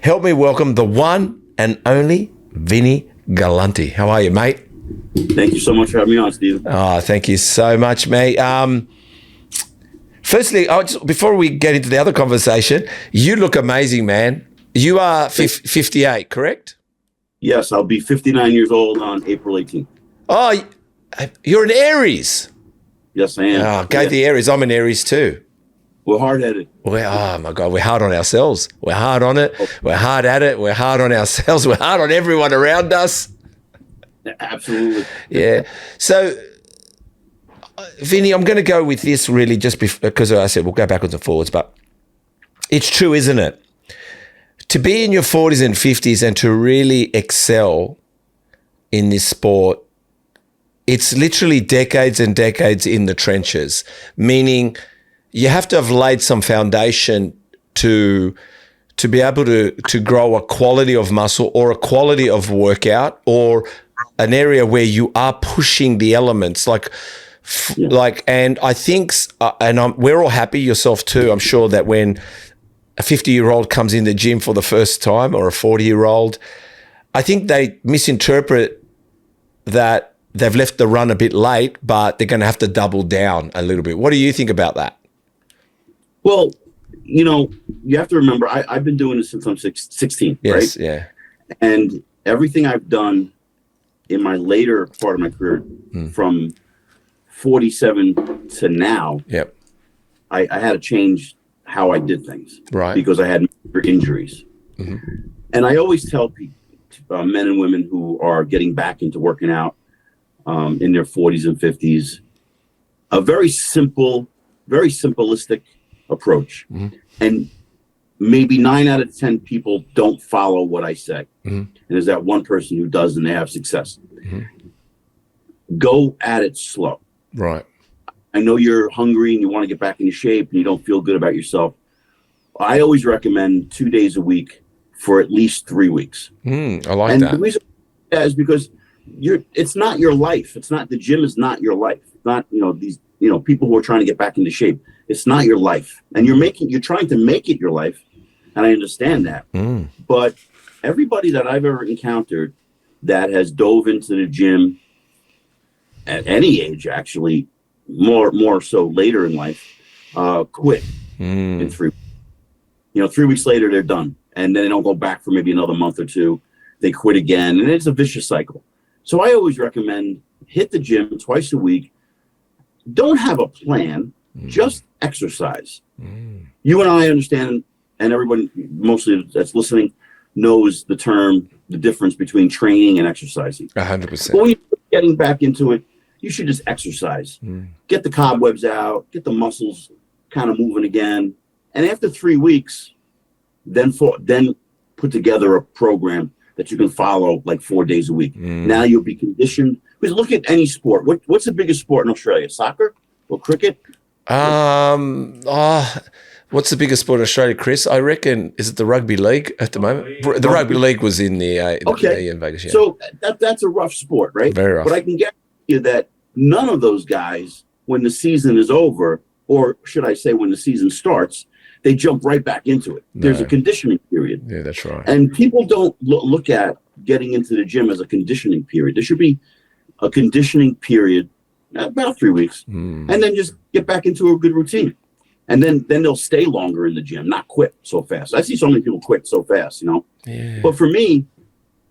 Help me welcome the one and only Vinny Galanti. How are you, mate? Thank you so much for having me on, Steve. Oh, thank you so much, mate. Firstly, before we get into the other conversation, you look amazing, man. You are 58, correct? Yes, I'll be 59 years old on April 18th. Oh, you're an Aries. Yes, I am. Oh, go the Aries. I'm an Aries too. We're hard-headed. Oh, my God. We're hard on ourselves. We're hard on it. We're hard at it. We're hard on ourselves. We're hard on everyone around us. Absolutely. Yeah. So, Vinny, I'm going to go with this really just because I said we'll go backwards and forwards, but it's true, isn't it? To be in your 40s and 50s and to really excel in this sport, it's literally decades and decades in the trenches, meaning you have to have laid some foundation to be able to grow a quality of muscle or a quality of workout or an area where you are pushing the elements and I think, we're all happy, yourself too, I'm sure, that when a 50-year-old comes in the gym for the first time or a 40-year-old, I think they misinterpret that they've left the run a bit late, but they're going to have to double down a little bit. What do you think about that? Well, you have to remember, I've been doing this since I'm 16, yes, right? Yeah. And everything I've done in my later part of my career, from 47 to now, yep, I had to change how I did things, right? Because I had injuries. Mm-hmm. And I always tell people, men and women who are getting back into working out in their 40s and 50s, a very simple, very simplistic approach. Mm-hmm. And maybe 9 out of 10 people don't follow what I say. Mm-hmm. And there's that one person who does and they have success. Mm-hmm. Go at it slow. Right. I know you're hungry and you want to get back into shape and you don't feel good about yourself. I always recommend 2 days a week for at least 3 weeks. I like that. And the reason is because it's not your life. It's not, the gym is not your life. It's not, these, people who are trying to get back into shape. It's not your life. And you're trying to make it your life. And I understand that. But everybody that I've ever encountered that has dove into the gym at any age, actually, more so later in life, quit in 3 weeks. 3 weeks later, they're done. And then they don't go back for maybe another month or two. They quit again. And it's a vicious cycle. So I always recommend hit the gym twice a week. Don't have a plan. Just exercise. You and I understand, and everybody mostly that's listening knows the difference between training and exercising. 100%. But when you're getting back into it, you should just exercise. Get the cobwebs out, get the muscles kind of moving again. And after 3 weeks, then put together a program that you can follow like 4 days a week. Now you'll be conditioned. Because look at any sport. What's the biggest sport in Australia? Soccer or cricket? What's the biggest sport in Australia, Chris? I reckon, is it the rugby league at the moment? The rugby league was in the in Vegas. Yeah. So that's a rough sport, right? Very rough. But I can guarantee you that none of those guys, when the season is over, or should I say when the season starts, they jump right back into it. There's a conditioning period. Yeah, that's right. And people don't look at getting into the gym as a conditioning period. There should be a conditioning period about 3 weeks, and then just get back into a good routine. And then they'll stay longer in the gym, not quit so fast. I see so many people quit so fast, Yeah. But for me,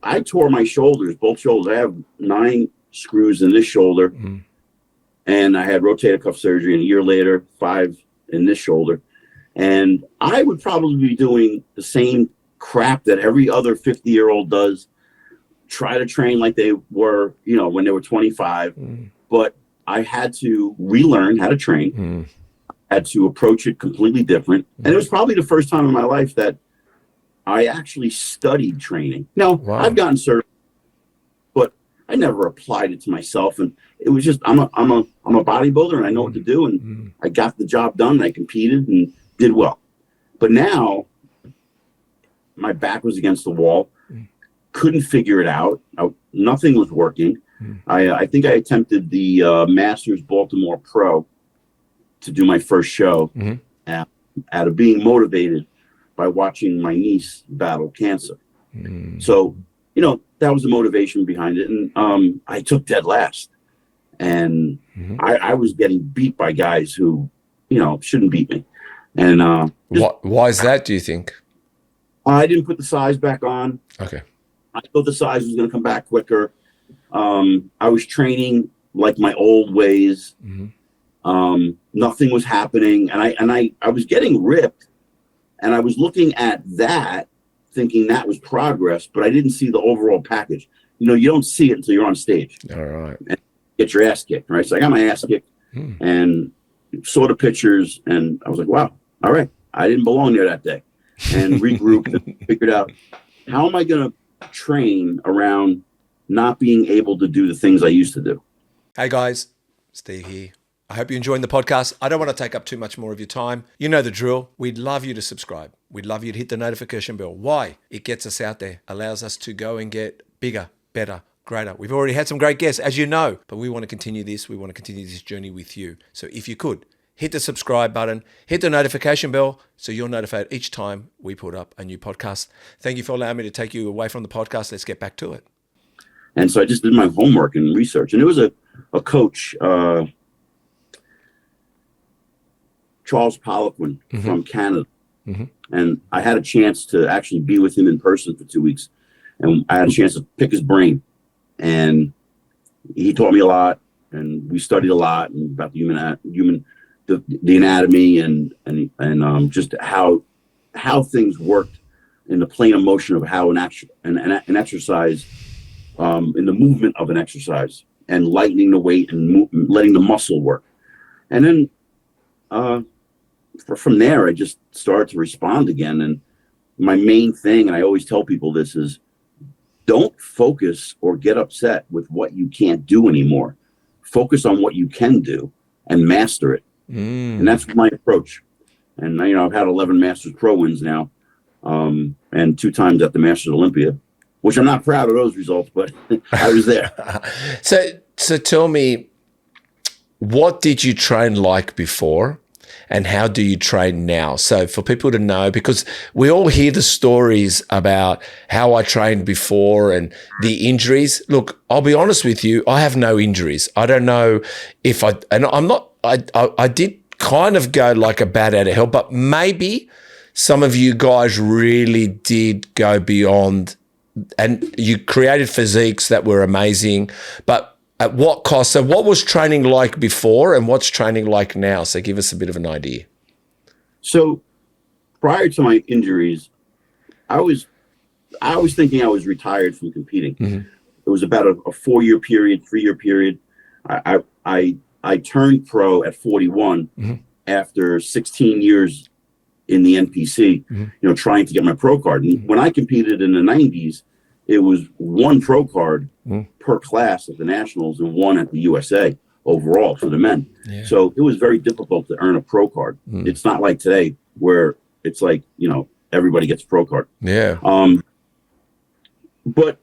I tore my shoulders, both shoulders. I have 9 screws in this shoulder, and I had rotator cuff surgery, and a year later, 5 in this shoulder. And I would probably be doing the same crap that every other 50-year-old does, try to train like they were, when they were 25. But I had to relearn how to train, had to approach it completely different. And it was probably the first time in my life that I actually studied training. Now, I've gotten certified, but I never applied it to myself. And it was just, I'm a bodybuilder and I know what to do. And I got the job done. And I competed and did well. But now my back was against the wall, couldn't figure it out. Nothing was working. I think I attempted the Masters Baltimore Pro to do my first show out of being motivated by watching my niece battle cancer. So, you know, that was the motivation behind it. And I took dead last. And I was getting beat by guys who, you know, shouldn't beat me. And why is that, do you think? I didn't put the size back on. Okay. I thought the size was going to come back quicker. I was training like my old ways. Nothing was happening. And I was getting ripped. And I was looking at that, thinking that was progress, but I didn't see the overall package. You know, you don't see it until you're on stage. All right. And get your ass kicked, right? So I got my ass kicked and saw the pictures, and I was like, wow, all right. I didn't belong there that day. And regrouped and figured out, how am I going to train around not being able to do the things I used to do? Hey guys, Steve here. I hope you're enjoying the podcast. I don't want to take up too much more of your time. You know the drill. We'd love you to subscribe. We'd love you to hit the notification bell. Why? It gets us out there, allows us to go and get bigger, better, greater. We've already had some great guests, as you know, but we want to continue this. We want to continue this journey with you. So if you could, hit the subscribe button, hit the notification bell so you're notified each time we put up a new podcast. Thank you for allowing me to take you away from the podcast. Let's get back to it. And so I just did my homework and research. And it was a coach, Charles Poliquin from Canada. And I had a chance to actually be with him in person for 2 weeks. And I had a chance to pick his brain. And he taught me a lot. And we studied a lot about the the anatomy and just how things worked in the plane of motion of how an exercise, in the movement of an exercise, and lightening the weight and letting the muscle work. And then from there, I just started to respond again. And my main thing, and I always tell people this, is don't focus or get upset with what you can't do anymore. Focus on what you can do and master it. And that's my approach. And, you know, I've had 11 Masters Pro wins now, and 2 times at the Masters Olympia, which I'm not proud of those results, but I was there. So tell me, what did you train like before? And how do you train now? So for people to know, because we all hear the stories about how I trained before and the injuries. Look, I'll be honest with you. I have no injuries. I don't know if I did kind of go like a bat out of hell, but maybe some of you guys really did go beyond and you created physiques that were amazing, but at what cost? So what was training like before and what's training like now? So give us a bit of an idea. So prior to my injuries, I was thinking I was retired from competing. It was about a 4-year period, 3-year period. I turned pro at 41 after 16 years in the NPC, you know, trying to get my pro card. And when I competed in the 90s, it was 1 pro card per class at the Nationals and 1 at the USA overall for the men. Yeah. So it was very difficult to earn a pro card. It's not like today where it's like, you know, everybody gets a pro card. Yeah. But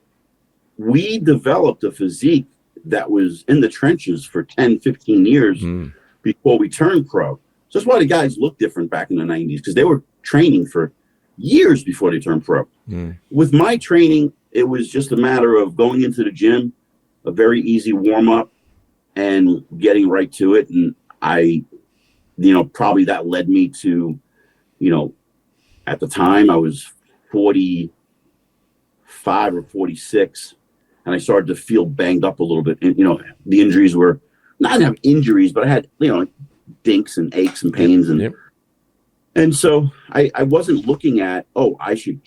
we developed a physique that was in the trenches for 10, 15 years before we turned pro. So that's why the guys looked different back in the 90s, because they were training for years before they turned pro. With my training, it was just a matter of going into the gym, a very easy warm up, and getting right to it. And I, you know, probably that led me to, you know, at the time I was 45 or 46, and I started to feel banged up a little bit. And, you know, the injuries were, not have injuries, but I had, you know, dinks and aches and pains. And and so I wasn't looking at, oh, I should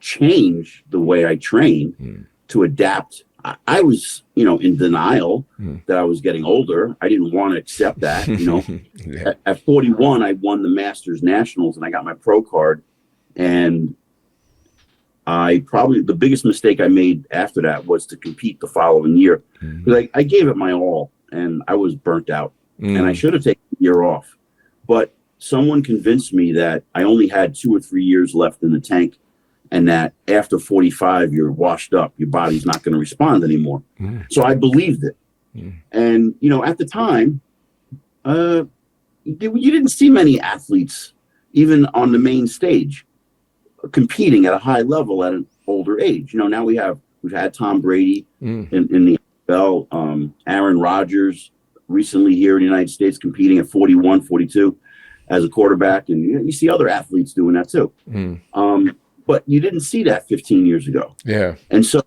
change the way I train to adapt. I was, you know, in denial that I was getting older. I didn't want to accept that, you know. At 41, I won the Masters Nationals and I got my pro card. And the biggest mistake I made after that was to compete the following year. Because I gave it my all and I was burnt out. And I should have taken a year off. But someone convinced me that I only had 2 or 3 years left in the tank, and that after 45, you're washed up. Your body's not going to respond anymore. So I believed it. And, you know, at the time, you didn't see many athletes, even on the main stage, competing at a high level at an older age. You know, now we've had Tom Brady in the NFL, Aaron Rodgers recently here in the United States competing at 41, 42 as a quarterback. And you see other athletes doing that too. But you didn't see that 15 years ago. Yeah. And so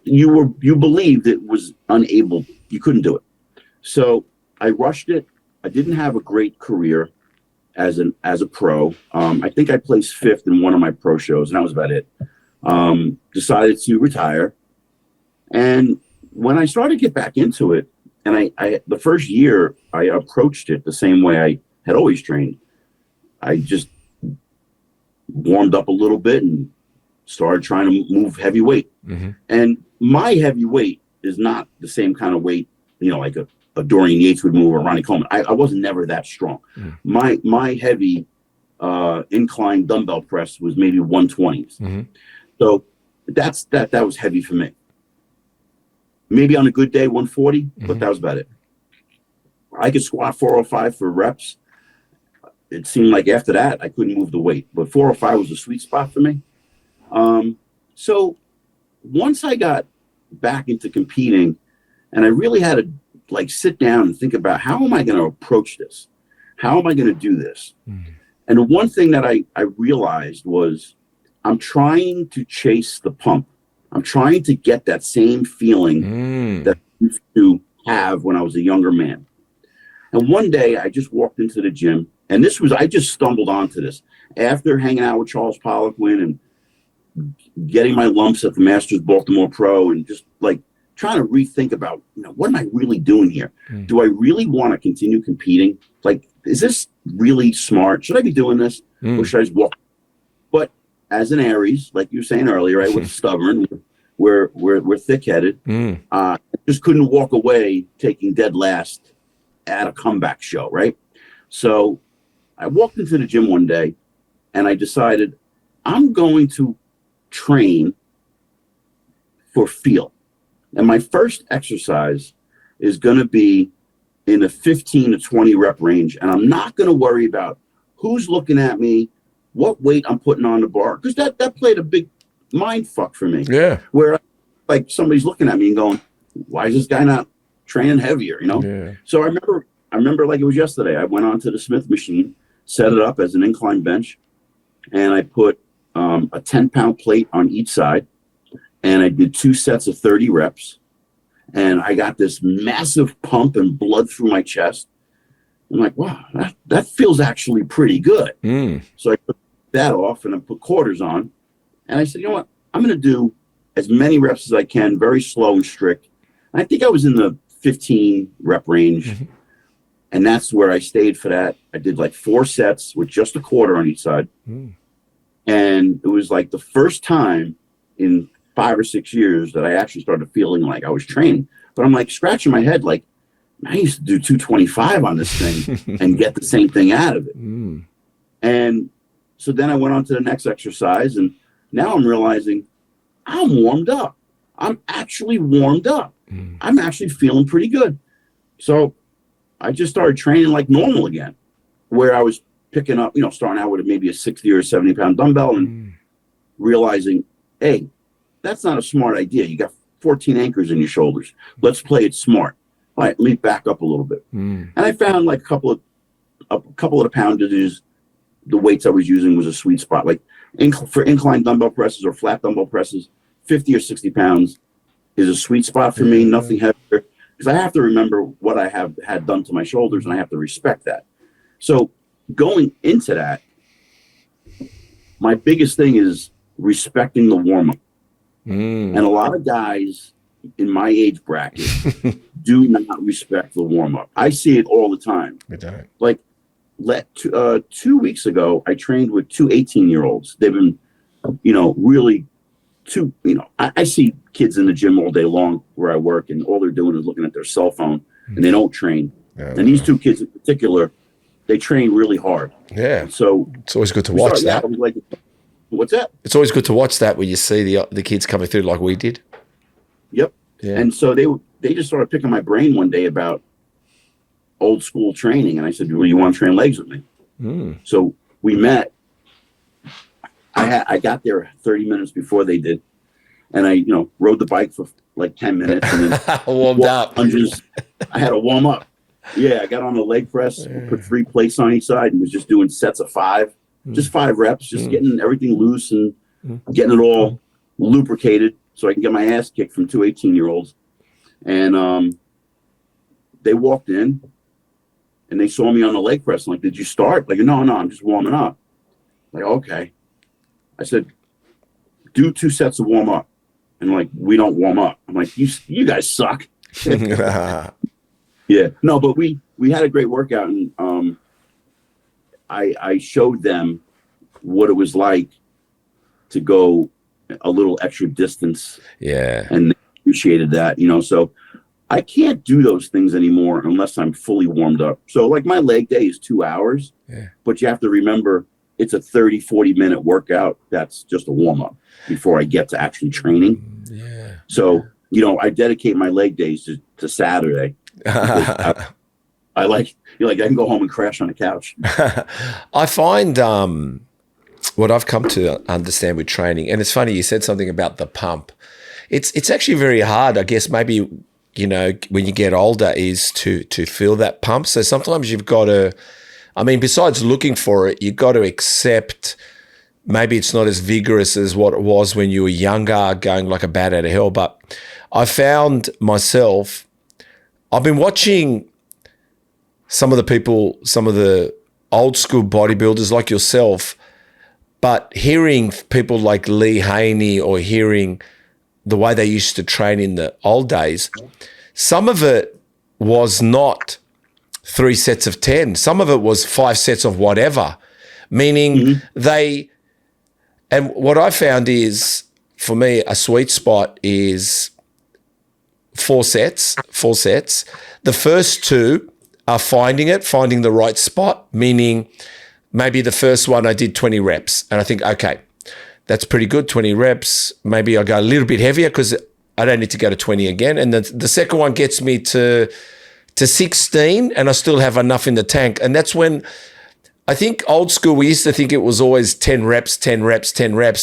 you believed it was unable, you couldn't do it. So I rushed it. I didn't have a great career as a pro. I think I placed 5th in one of my pro shows, and that was about it. Decided to retire. And when I started to get back into it, and I the first year I approached it the same way I had always trained. I just warmed up a little bit and started trying to move heavy weight. And my heavy weight is not the same kind of weight, you know, like a Dorian Yates would move or Ronnie Coleman. I wasn't never that strong. My heavy incline dumbbell press was maybe 120s. So that was heavy for me. Maybe on a good day, 140, but that was about it. I could squat 405 for reps. It seemed like after that, I couldn't move the weight, but 405 was a sweet spot for me. So once I got back into competing, and I really had to like sit down and think about, how am I going to approach this? How am I going to do this? And the one thing that I realized was, I'm trying to chase the pump. I'm trying to get that same feeling that I used to have when I was a younger man. And one day I just walked into the gym, and I just stumbled onto this after hanging out with Charles Poliquin and getting my lumps at the Masters Baltimore Pro, and just like trying to rethink about, you know, what am I really doing here? Do I really want to continue competing? Like, is this really smart? Should I be doing this? Or should I just walk? But as an Aries, like you were saying earlier, right, we're stubborn, we're thick-headed. I just couldn't walk away taking dead last at a comeback show, right? So I walked into the gym one day and I decided I'm going to train for feel. And my first exercise is going to be in a 15 to 20 rep range. And I'm not going to worry about who's looking at me, what weight I'm putting on the bar, because that played a big mind fuck for me. Yeah. Where like somebody's looking at me and going, why is this guy not training heavier, you know? Yeah. So I remember like it was yesterday. I went onto the Smith machine, set it up as an incline bench, and I put a 10-pound plate on each side, and I did 2 sets of 30 reps, and I got this massive pump and blood through my chest. I'm like, wow, that feels actually pretty good. So I took that off and I put quarters on, and I said, you know what? I'm going to do as many reps as I can, very slow and strict. And I think I was in the 15 rep range. And that's where I stayed for that. I did like 4 sets with just a quarter on each side. And it was like the first time in 5 or 6 years that I actually started feeling like I was training. But I'm like scratching my head, like, I used to do 225 on this thing and get the same thing out of it. And so then I went on to the next exercise, and now I'm realizing I'm warmed up. I'm actually warmed up. I'm actually feeling pretty good. So I just started training like normal again, where I was picking up, you know, starting out with maybe a 60 or 70 pound dumbbell and realizing, hey, that's not a smart idea. You got 14 anchors in your shoulders. Let's play it smart. All right, let me back up a little bit. And I found like a couple of the poundages, the weights I was using was a sweet spot. Like for incline dumbbell presses or flat dumbbell presses, 50 or 60 pounds is a sweet spot for me, nothing heavier. Because I have to remember what I have had done to my shoulders, and I have to respect that. So going into that, my biggest thing is respecting the warm-up. And a lot of guys in my age bracket do not respect the warm-up. I see it all the time. Like 2 weeks ago, I trained with 2 18-year-olds. They've been, you know, really I see kids in the gym all day long where I work, and all they're doing is looking at their cell phone, and they don't train. And these 2 kids in particular, they train really hard. Yeah. So it's always good to watch that. Like, what's that? It's always good to watch that when you see the kids coming through like we did. Yep. Yeah. And so they just started picking my brain one day about old school training, and I said, well, you want to train legs with me? So we met. I got there 30 minutes before they did, and I rode the bike for like 10 minutes and then warmed up. Lunges. I had to warm up. Yeah, I got on the leg press, put 3 plates on each side, and was just doing sets of 5, just 5 reps, just getting everything loose and getting it all lubricated so I can get my ass kicked from 2 18-year-olds. And they walked in and they saw me on the leg press. I'm like, did you start? Like, no, I'm just warming up. Like, okay. I said, do 2 sets of warm up. And like, we don't warm up. I'm like, you guys suck. Yeah, no, but we had a great workout, and I showed them what it was like to go a little extra distance. Yeah, and they appreciated that, So I can't do those things anymore unless I'm fully warmed up. So like my leg day is 2 hours, but you have to remember it's a 30-40 minute workout. That's just a warm up before I get to actually training. Yeah. So I dedicate my leg days to Saturday. I can go home and crash on the couch. I find what I've come to understand with training, and it's funny you said something about the pump. It's actually very hard, I guess, maybe when you get older, is to feel that pump. So sometimes you've got to, besides looking for it, you've got to accept maybe it's not as vigorous as what it was when you were younger, going like a bat out of hell. But I found myself, I've been watching some of the old school bodybuilders like yourself, but hearing people like Lee Haney or hearing the way they used to train in the old days, some of it was not 3 sets of 10. Some of it was 5 sets of whatever, meaning and what I found is, for me, a sweet spot is 4 sets. The first 2 are finding the right spot, meaning maybe the first one I did 20 reps and I think, okay, that's pretty good, 20 reps. Maybe I'll go a little bit heavier because I don't need to go to 20 again. And then the second one gets me to 16 and I still have enough in the tank. And that's when I think old school, we used to think it was always 10 reps,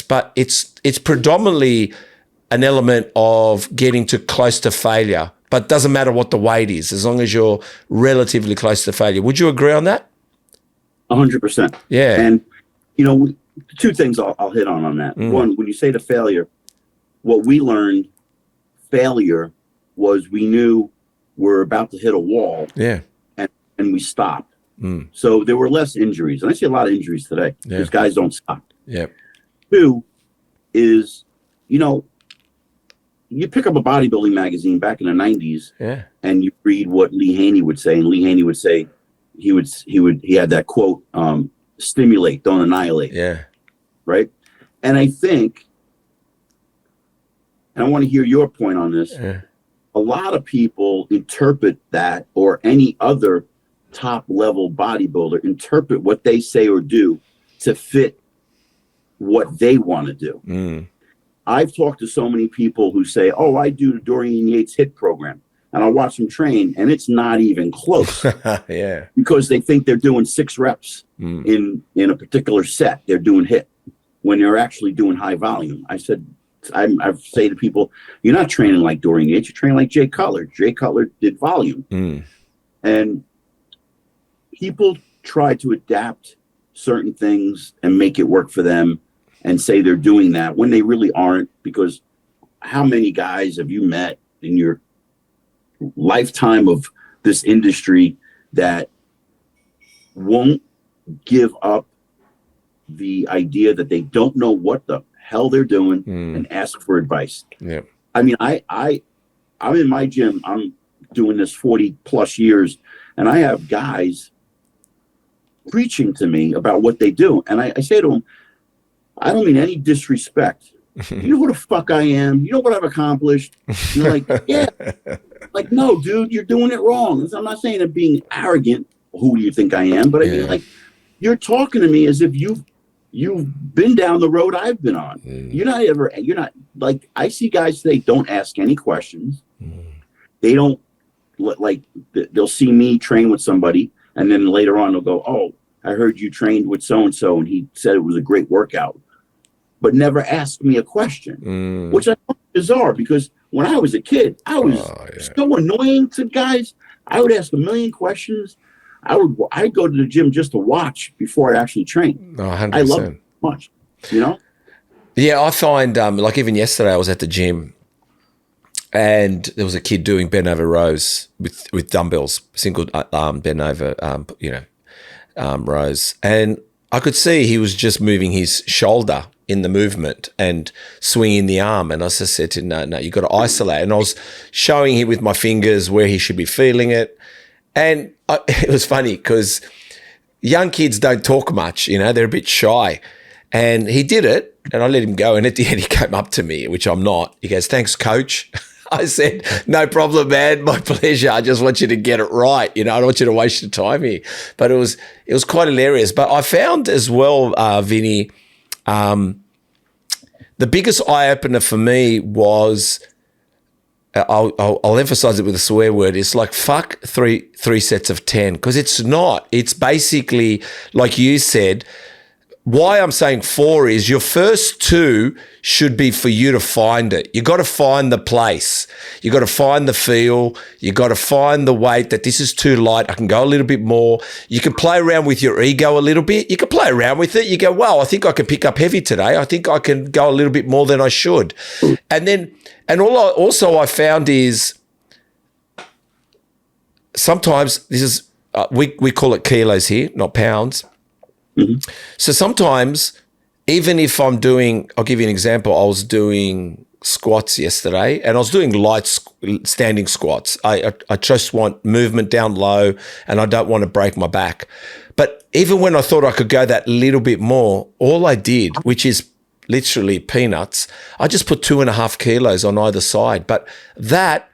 but it's predominantly an element of getting to close to failure, but it doesn't matter what the weight is, as long as you're relatively close to failure. Would you agree on that? 100%. Yeah. And, 2 things I'll hit on that. One, when you say to failure, what we learned, failure was we knew we're about to hit a wall. Yeah. And we stopped. So there were less injuries. And I see a lot of injuries today because guys don't stop. Yeah. 2 is, you pick up a bodybuilding magazine back in the 90s and you read what Lee Haney would say. And Lee Haney would say, he had that quote, stimulate, don't annihilate. Yeah. Right. And I think, and I want to hear your point on this. Yeah. A lot of people interpret that, or any other top level bodybuilder interpret what they say or do to fit what they want to do. I've talked to so many people who say, oh, I do the Dorian Yates HIIT program, and I watch them train and it's not even close. Yeah. Because they think they're doing 6 reps in a particular set. They're doing HIIT when they're actually doing high volume. I say to people, you're not training like Dorian Yates, you're training like Jay Cutler. Jay Cutler did volume. And people try to adapt certain things and make it work for them and say they're doing that when they really aren't, because how many guys have you met in your lifetime of this industry that won't give up the idea that they don't know what the hell they're doing and ask for advice? Yeah. I'm in my gym. I'm doing this 40 plus years, and I have guys preaching to me about what they do. And I say to them, I don't mean any disrespect. You know who the fuck I am? You know what I've accomplished? And they're like, yeah. Like, no, dude, you're doing it wrong. I'm not saying I'm being arrogant. Who do you think I am? But I mean, like, you're talking to me as if you've been down the road I've been on. You're not like, I see guys today don't ask any questions. They don't, like, they'll see me train with somebody, and then later on they'll go, oh, I heard you trained with so-and-so and he said it was a great workout, but never asked me a question, which I thought was bizarre because when I was a kid, I was so annoying to guys. I would ask a million questions. I'd go to the gym just to watch before I actually train. Oh, 100%. I love it much, you know? Yeah, I find, like even yesterday I was at the gym and there was a kid doing bent over rows with dumbbells, single bent over, rows. And I could see he was just moving his shoulder in the movement and swinging the arm. And I just said to him, no, you got to isolate. And I was showing him with my fingers where he should be feeling it. And it was funny because young kids don't talk much, they're a bit shy. And he did it and I let him go. And at the end, he came up to me, which I'm not. He goes, "Thanks, coach." I said, "No problem, man. My pleasure. I just want you to get it right. I don't want you to waste your time here." But it was quite hilarious. But I found as well, Vinny, the biggest eye opener for me was, I'll emphasize it with a swear word. It's like fuck three sets of 10 because it's not. It's basically like you said. Why I'm saying 4 is your first 2 should be for you to find it. You got to find the place. You got to find the feel. You got to find the weight that this is too light. I can go a little bit more. You can play around with your ego a little bit. You can play around with it. You go, "Wow, I think I can pick up heavy today. I think I can go a little bit more than I should." And I found is sometimes this is we call it kilos here, not pounds. Mm-hmm. So sometimes, even if I'm doing, I'll give you an example. I was doing squats yesterday and I was doing light standing squats. I just want movement down low and I don't want to break my back. But even when I thought I could go that little bit more, all I did, which is literally peanuts, I just put 2.5 kilos on either side. But that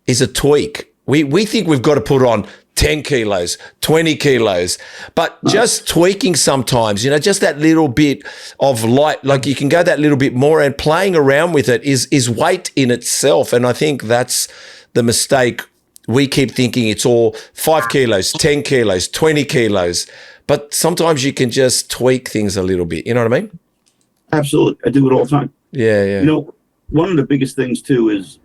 is a tweak. We think we've got to put on 10 kilos, 20 kilos, but just tweaking sometimes, just that little bit of light, like you can go that little bit more and playing around with it is weight in itself. And I think that's the mistake. We keep thinking it's all 5 kilos, 10 kilos, 20 kilos, but sometimes you can just tweak things a little bit. You know what I mean? Absolutely. I do it all the time. Yeah. One of the biggest things too is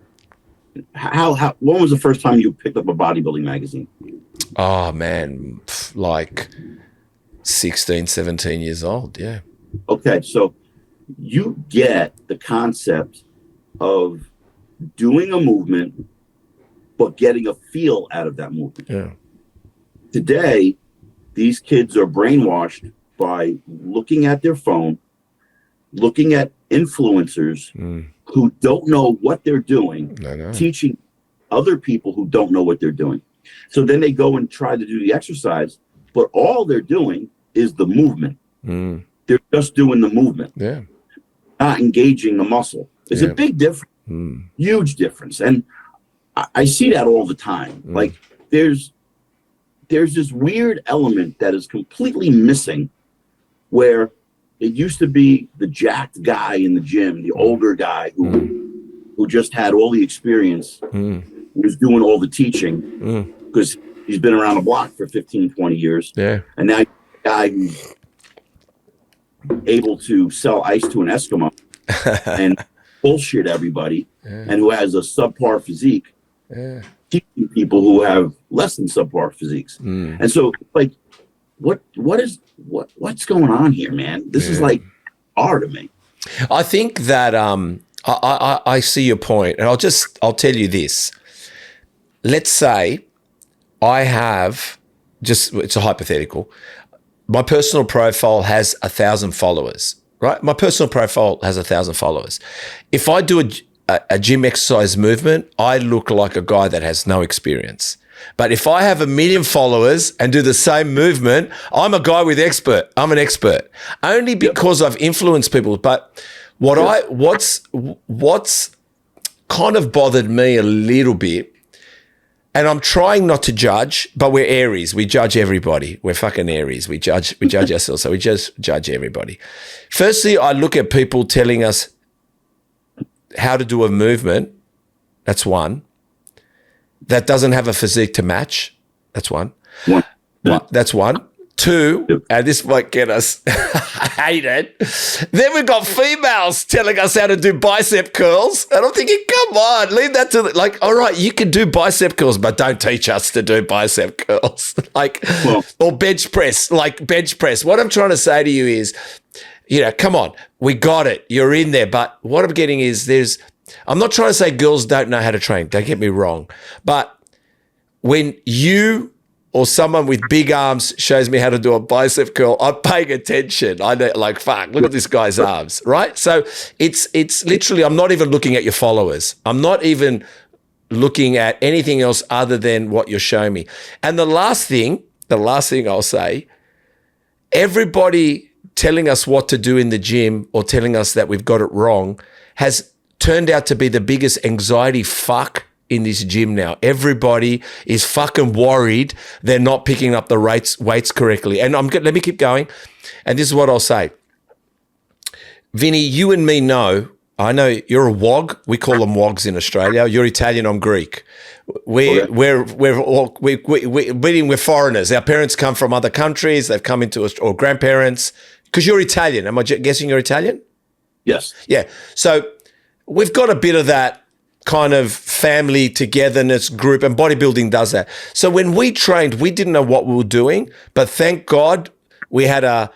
when was the first time you picked up a bodybuilding magazine? Oh man, like 16, 17 years old. Yeah. Okay. So you get the concept of doing a movement, but getting a feel out of that movement. Yeah. Today, these kids are brainwashed by looking at their phone, looking at influencers who don't know what they're doing, teaching other people who don't know what they're doing. So then they go and try to do the exercise, but all they're doing is the movement. They're just doing the movement, not engaging the muscle. There's a big difference, huge difference. And I see that all the time. Like there's this weird element that is completely missing where it used to be the jacked guy in the gym, the older guy who just had all the experience, was doing all the teaching because he's been around the block for 15, 20 years. Yeah. And now the guy who's able to sell ice to an Eskimo and bullshit everybody and who has a subpar physique, teaching people who have less than subpar physiques. And so like, what's going on here, man? This is like art to me. I think that I see your point, and I'll tell you this. Let's say I have it's a hypothetical. My personal profile has 1,000 followers, right? My personal profile has 1,000 followers. If I do a gym exercise movement, I look like a guy that has no experience. But if I have 1 million followers and do the same movement, I'm a guy with expert. I'm an expert only because I've influenced people. But what's kind of bothered me a little bit, and I'm trying not to judge, but we're Aries. We judge everybody. We're fucking Aries. We judge ourselves. So we just judge everybody. Firstly, I look at people telling us how to do a movement. That's one. That doesn't have a physique to match. That's one. That's one. Two, and this might get us hated. Then we've got females telling us how to do bicep curls. And I'm thinking, come on, leave that to all right, you can do bicep curls, but don't teach us to do bicep curls. Or bench press, bench press. What I'm trying to say to you is, come on, we got it. You're in there. But what I'm getting is I'm not trying to say girls don't know how to train. Don't get me wrong. But when you or someone with big arms shows me how to do a bicep curl, I'm paying attention. I know, fuck, look at this guy's arms, right? So it's literally, I'm not even looking at your followers. I'm not even looking at anything else other than what you're showing me. And the last thing I'll say, everybody telling us what to do in the gym or telling us that we've got it wrong has turned out to be the biggest anxiety fuck in this gym now. Everybody is fucking worried they're not picking up the weights correctly. And let me keep going. And this is what I'll say. Vinny, you and me know, I know you're a wog. We call them wogs in Australia. You're Italian, I'm Greek. We're foreigners. Our parents come from other countries. They've come into us, or grandparents, because you're Italian. Am I guessing you're Italian? Yes. Yeah. So we've got a bit of that kind of family togetherness group, and bodybuilding does that. So when we trained, we didn't know what we were doing, but thank God we were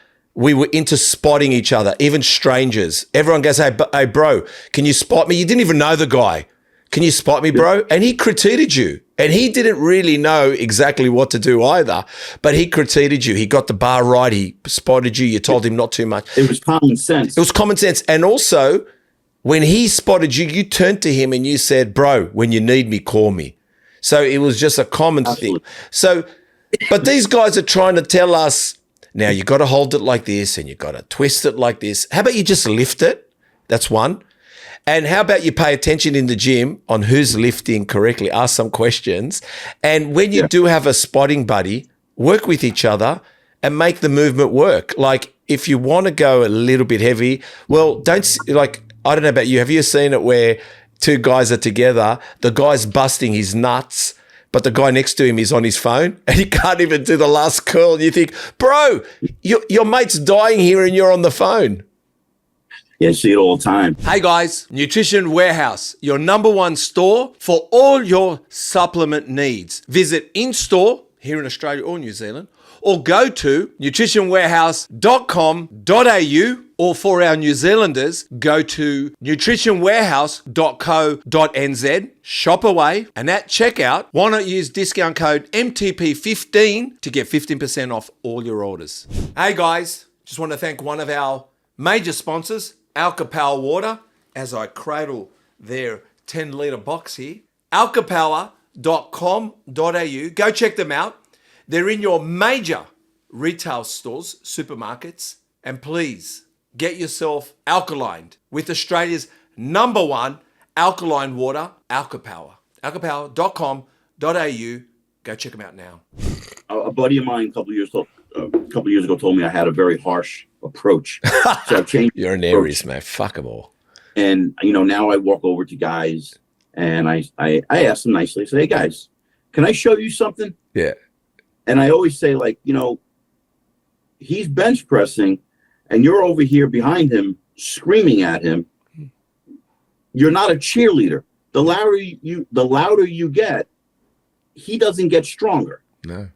into spotting each other, even strangers. Everyone goes, hey, bro, can you spot me? You didn't even know the guy. Can you spot me, bro? And he critiqued you. And he didn't really know exactly what to do either, but he critiqued you. He got the bar right. He spotted you. You told him not too much. It was common sense. It was common sense. And also, when he spotted you, you turned to him and you said, bro, when you need me, call me. So it was just a common thing. So, but these guys are trying to tell us, now you got to hold it like this and you got to twist it like this. How about you just lift it? That's one. And how about you pay attention in the gym on who's lifting correctly? Ask some questions. And when you do have a spotting buddy, work with each other and make the movement work. Like if you want to go a little bit heavy, well, I don't know about you. Have you seen it where two guys are together, the guy's busting his nuts, but the guy next to him is on his phone and he can't even do the last curl. And you think, bro, your mate's dying here and you're on the phone. Yeah, I see it all the time. Hey guys, Nutrition Warehouse, your .1 store for all your supplement needs. Visit in-store here in Australia or New Zealand, or go to nutritionwarehouse.com.au, or for our New Zealanders, go to nutritionwarehouse.co.nz, shop away, and at checkout, why not use discount code MTP15 to get 15% off all your orders. Hey guys, just want to thank one of our major sponsors, Alka-Power Water, as I cradle their 10-litre box here. alkapower.com.au. Go check them out. They're in your major retail stores, supermarkets, and please get yourself alkalined with Australia's #1 alkaline water, Alka-Power. alkapower.com.au. Go check them out now. A buddy of mine a couple years ago told me I had a very harsh approach. So I've changed. You're an Aries, man. Fuck them all. And, now I walk over to guys and I ask them nicely, I say, hey guys, can I show you something? Yeah. And I always say, he's bench pressing and you're over here behind him screaming at him. You're not a cheerleader. The louder you get, he doesn't get stronger. No.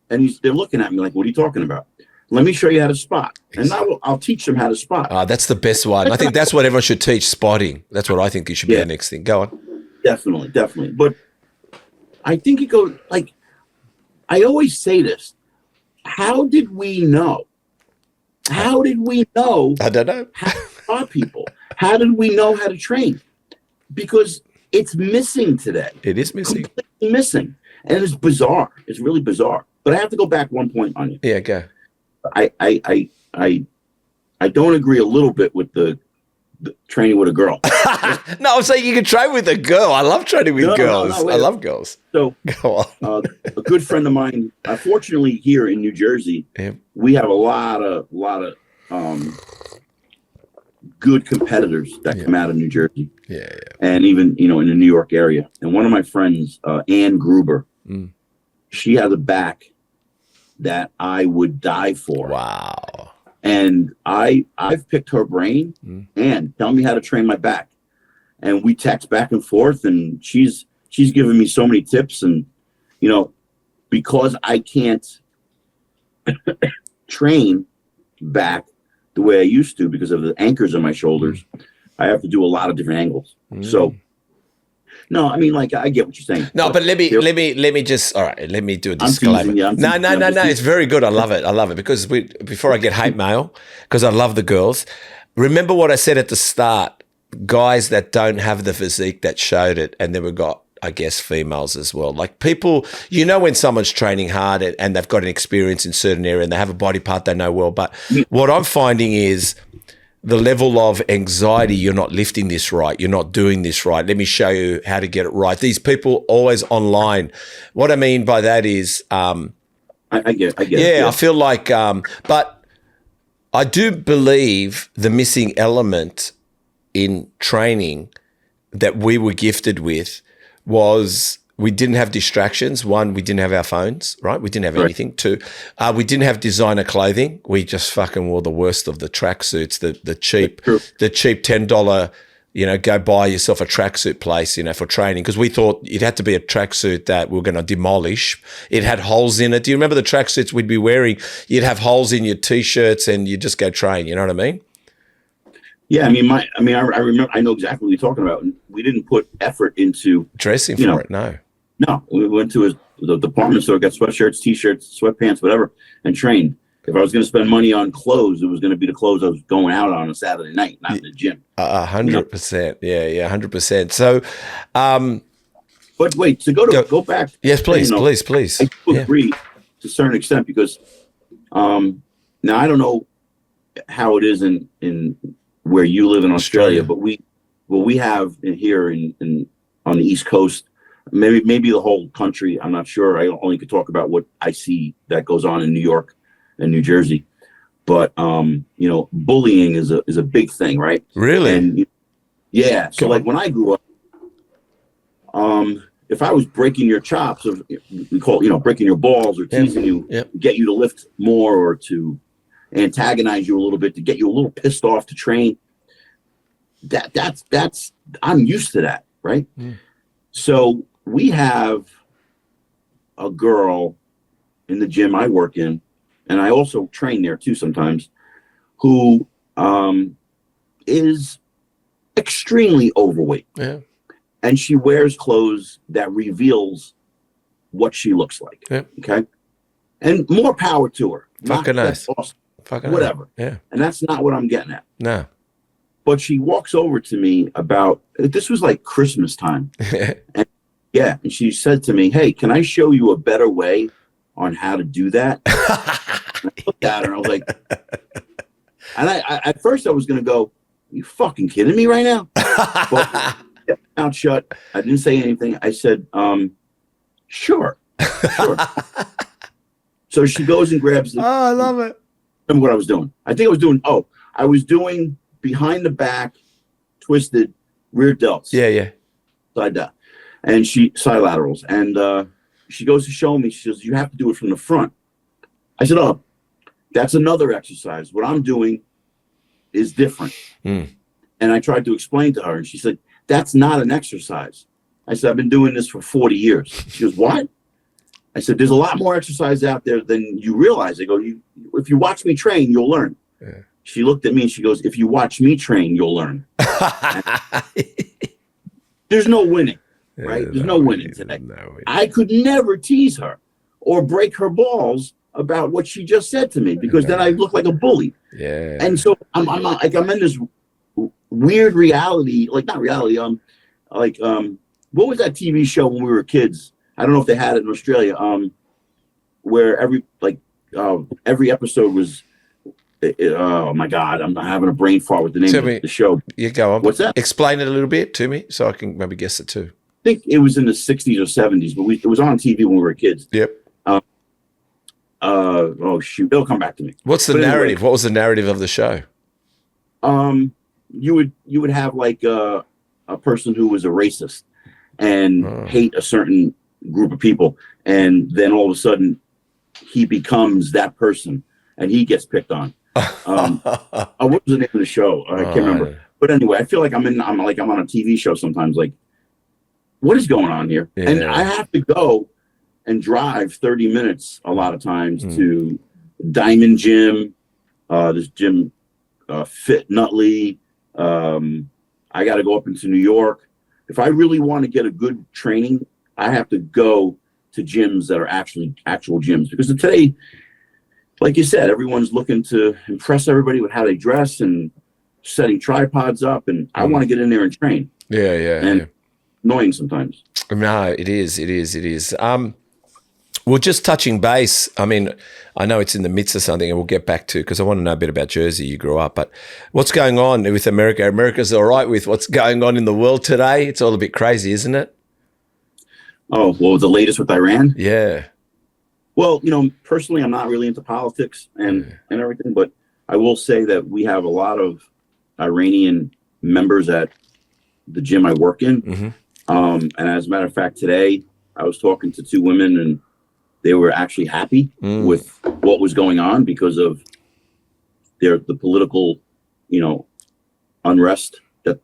And they're looking at me like, what are you talking about? Let me show you how to spot. Exactly. And I'll teach them how to spot. That's the best one. I think that's what everyone should teach, spotting. That's what I think it should be the next thing. Go on. Definitely. But I think it goes, I always say this. How did we know? I don't know. How to spot people? How did we know how to train? Because it's missing today. It is missing. Completely missing. And it's bizarre. It's really bizarre. But I have to go back one point on you. Yeah, go. I don't agree a little bit with the training with a girl. No, I'm saying you can train with a girl. I love training with girls. No, I love girls. So go on. A good friend of mine, fortunately here in New Jersey, we have a lot of good competitors that come out of New Jersey. Yeah. And even, in the New York area. And one of my friends, Ann Gruber, she has a back that I would die for. Wow. And I've picked her brain and tell me how to train my back. And we text back and forth, and she's given me so many tips. And, you know, because I can't train back the way I used to because of the anchors on my shoulders, I have to do a lot of different angles. So, no, I mean, like, I get what you're saying. No, but let me just, all right, let me do a disclaimer. No, it's very good. I love it because before I get hate mail, because I love the girls, remember what I said at the start, guys that don't have the physique that showed it, and then we've got, I guess, females as well. Like people, you know, when someone's training hard and they've got an experience in certain area and they have a body part they know well, but what I'm finding is the level of anxiety, you're not lifting this right, you're not doing this right, let me show you how to get it right. These people always online. What I mean by that is I get it. Yeah, I feel like but I do believe the missing element in training that we were gifted with was we didn't have distractions. One, we didn't have our phones, right? We didn't have anything. Two, we didn't have designer clothing. We just fucking wore the worst of the tracksuits, the cheap $10, you know, go buy yourself a tracksuit place, you know, for training, because we thought it had to be a tracksuit that we were going to demolish. It had holes in it. Do you remember the tracksuits we'd be wearing? You'd have holes in your T-shirts and you'd just go train. You know what I mean? Yeah, I remember. I know exactly what you're talking about. We didn't put effort into dressing for it. No, we went to the department store, got sweatshirts, T-shirts, sweatpants, whatever, and trained. If I was going to spend money on clothes, it was going to be the clothes I was going out on a Saturday night, not in the gym. 100%. Yeah, 100%. So, but wait, to go back. Yes, please, please. I do agree to a certain extent because now I don't know how it is in where you live in Australia, but we have here in on the East Coast, maybe the whole country. I'm not sure. I only could talk about what I see that goes on in New York and New Jersey. But you know, bullying is a big thing, right? Really? And yeah. So like when I grew up, if I was breaking your chops, or we call it, you know, breaking your balls or teasing you, get you to lift more or to antagonize you a little bit to get you a little pissed off to train, that's I'm used to that, right? So we have a girl in the gym I work in, and I also train there too sometimes, who is extremely overweight. Yeah. And she wears clothes that reveals what she looks like. Yeah. Okay. And more power to her. Fucking nice. Awesome. Whatever. Yeah. And that's not what I'm getting at. No. But she walks over to me this was like Christmas time. And she said to me, "Hey, can I show you a better way on how to do that?" And I looked at her and I was like, and I at first I was going to go, "Are you fucking kidding me right now?" But mouth shut. I didn't say anything. I said, sure. So she goes and grabs Oh, I love it. Remember what I was doing? I think I was doing behind the back, twisted rear delts. Yeah. Side down. And side laterals. And she goes to show me, she says, "You have to do it from the front." I said, "Oh, that's another exercise. What I'm doing is different." And I tried to explain to her, and she said, "That's not an exercise." I said, "I've been doing this for 40 years. She goes, "What?" I said, "There's a lot more exercise out there than you realize." I go, if you watch me train, you'll learn. Yeah. She looked at me and she goes, "If you watch me train, you'll learn." There's no winning, right? There's no winning today. I could never tease her or break her balls about what she just said to me, because then I look like a bully. Yeah. And so I'm in this weird reality, not reality. What was that TV show when we were kids? I don't know if they had it in Australia. Where every episode was. Oh my God! I'm having a brain fart with the name of the show. You go on. What's that? Explain it a little bit to me so I can maybe guess it too. I think it was in the 60s or 70s, but it was on TV when we were kids. Yep. Oh shoot! It'll come back to me. What's the narrative? Anyway, what was the narrative of the show? You would have like a person who was a racist and hate a certain group of people, and then all of a sudden he becomes that person and he gets picked on. What was the name of the show? I can't remember. But anyway, I feel like I'm on a TV show sometimes. Like, what is going on here? Yeah. And I have to go and drive 30 minutes a lot of times to Diamond Gym, this gym, Fit Nutley. I got to go up into New York. If I really want to get a good training, I have to go to gyms that are actual gyms, because today, like you said, everyone's looking to impress everybody with how they dress and setting tripods up, and I want to get in there and train. And annoying sometimes. No, it is. Well, just touching base, I mean, I know it's in the midst of something and we'll get back to, because I want to know a bit about Jersey. You grew up, but what's going on with America? America's all right with what's going on in the world today? It's all a bit crazy, isn't it? Oh, well, the latest with Iran? Yeah. Well, personally, I'm not really into politics and everything, but I will say that we have a lot of Iranian members at the gym I work in. And as a matter of fact, today I was talking to two women and they were actually happy with what was going on because of the political, unrest that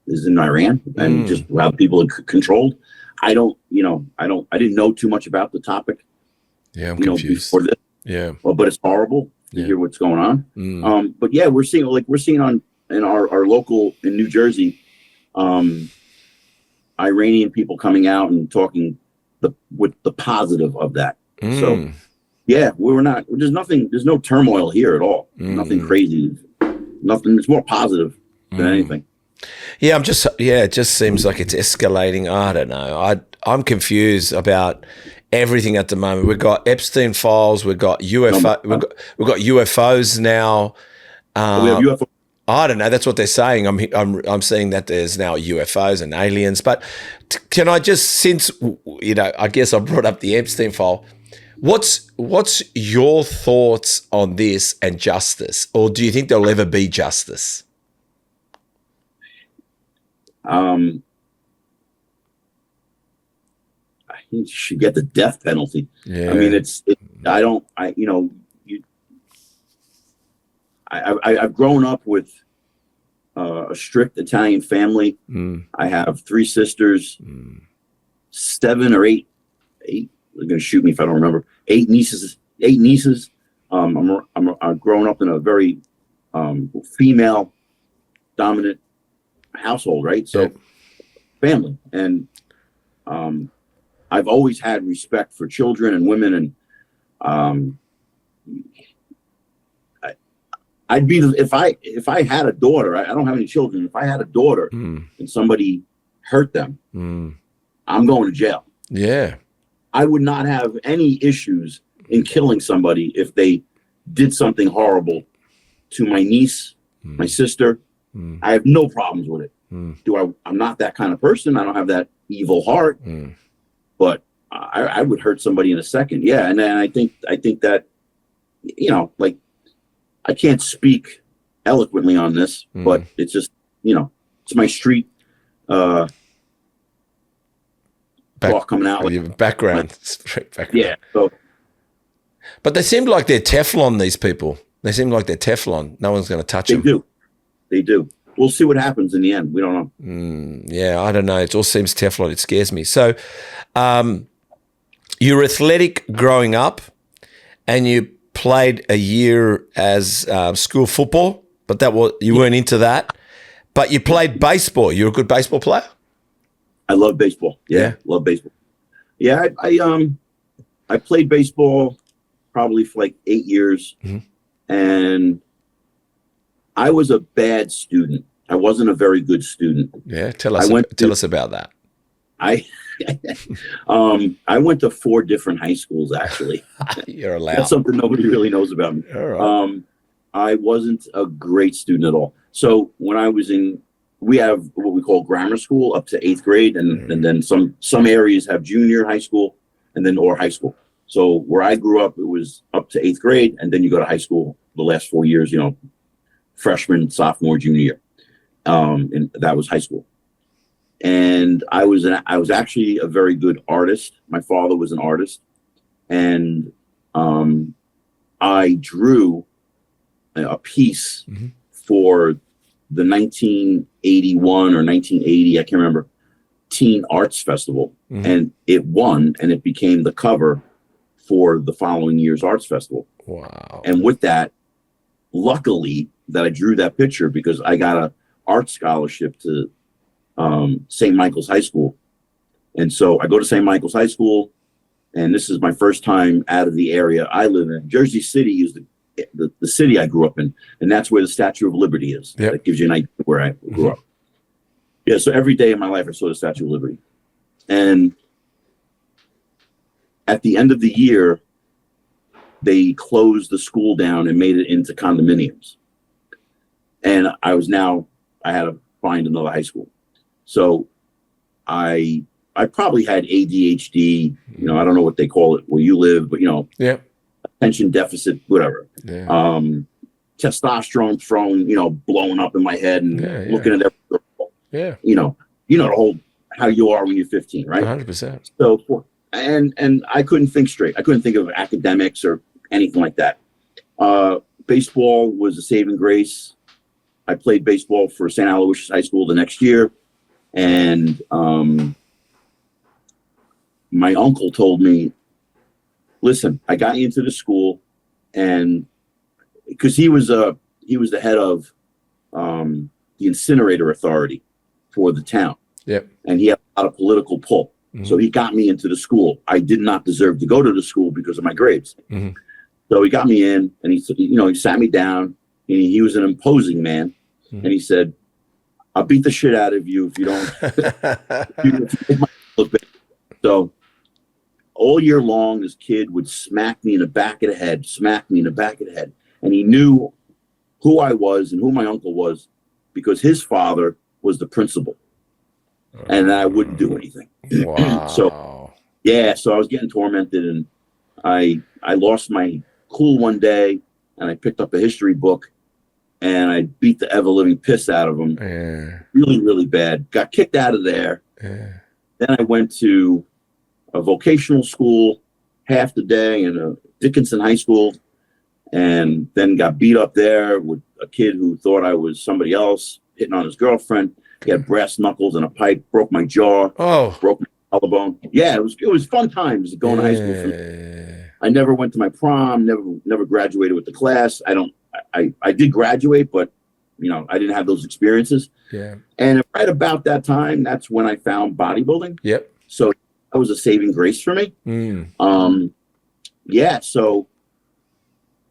is in Iran and just how people are controlled. I didn't know too much about the topic. Yeah, I'm confused. Before this. Yeah. Well, but it's horrible to hear what's going on. But yeah, we're seeing in our local in New Jersey, Iranian people coming out and talking with the positive of that. So yeah, there's no turmoil here at all. Nothing crazy. Nothing. It's more positive than anything. Yeah, it just seems like it's escalating. I don't know. I'm confused about everything at the moment. We've got Epstein files. We've got UFO. We've got UFOs now. We have UFO. I don't know. That's what they're saying. I'm seeing that there's now UFOs and aliens. But can I just, since I guess I brought up the Epstein file, what's your thoughts on this and justice, or do you think there'll ever be justice? I think you should get the death penalty. Yeah. I mean, I've grown up with a strict Italian family. I have 3 sisters, 7 or 8. They're going to shoot me if I don't remember. 8 nieces. I'm grown up in a very female dominant household, right? So family, and I've always had respect for children and women, and I'd be, if I had a daughter, I don't have any children. If I had a daughter and somebody hurt them, I'm going to jail. Yeah. I would not have any issues in killing somebody if they did something horrible to my niece, my sister. I have no problems with it. I'm not that kind of person. I don't have that evil heart, but I would hurt somebody in a second. Yeah. And then I think that, like, I can't speak eloquently on this, but it's just, it's my street talk coming out. Your background. Yeah. So, but they seem like they're Teflon, these people. They seem like they're Teflon. No one's going to touch them. They do. We'll see what happens in the end. We don't know. Yeah, I don't know. It all seems Teflon. It scares me. So you're athletic growing up and you played a year as school football, but you weren't into that. But you played baseball. You're a good baseball player? I love baseball. Yeah. Love baseball. Yeah, I played baseball probably for like 8 years. And I was a bad student. I wasn't a very good student. Yeah, tell us about that. I went to 4 different high schools, actually. You're allowed. That's something nobody really knows about me. All right. I wasn't a great student at all. So when I was we have what we call grammar school up to 8th grade, and then some areas have junior high school or high school. So where I grew up, it was up to 8th grade, and then you go to high school the last 4 years, freshman, sophomore, junior year. And that was high school. And I was actually a very good artist. My father was an artist, and I drew a piece for the 1981 or 1980, I can't remember, Teen Arts Festival. And it won, and it became the cover for the following year's Arts Festival. Wow. And with that, luckily that I drew that picture, because I got a art scholarship to St. Michael's High School. And so I go to St. Michael's High School, and this is my first time out of the area I live in. Jersey City is the city I grew up in, and that's where the Statue of Liberty is. Yep. That gives you an idea where I grew up. Yeah, so every day of my life I saw the Statue of Liberty. And at the end of the year, they closed the school down and made it into condominiums. And I had to find another high school. So I probably had ADHD, I don't know what they call it where you live, but attention deficit, whatever. Yeah. Testosterone thrown, blowing up in my head and looking at every girl. Yeah. The whole how you are when you're 15, right? 100%. So and I couldn't think straight. I couldn't think of academics or anything like that. Baseball was a saving grace. I played baseball for St. Aloysius High School the next year, and my uncle told me, listen, I got you into the school, and because he was the head of the incinerator authority for the town. Yep. And he had a lot of political pull. So he got me into the school. I did not deserve to go to the school because of my grades. So he got me in, and he sat me down, and he was an imposing man. And he said, I'll beat the shit out of you if you don't. So all year long, this kid would smack me in the back of the head, And he knew who I was and who my uncle was, because his father was the principal. And I wouldn't do anything. Wow. So I was getting tormented, and I lost my cool one day, and I picked up a history book, and I beat the ever-living piss out of him. Yeah. Really, really bad. Got kicked out of there. Yeah. Then I went to a vocational school half the day in a Dickinson High School, and then got beat up there with a kid who thought I was somebody else, hitting on his girlfriend. He had brass knuckles and a pipe, broke my jaw, broke my collarbone. Yeah, it was fun times going to high school for me. I never went to my prom, never graduated with the class. I did graduate, but I didn't have those experiences. Yeah. And right about that time, that's when I found bodybuilding. Yep. So that was a saving grace for me. So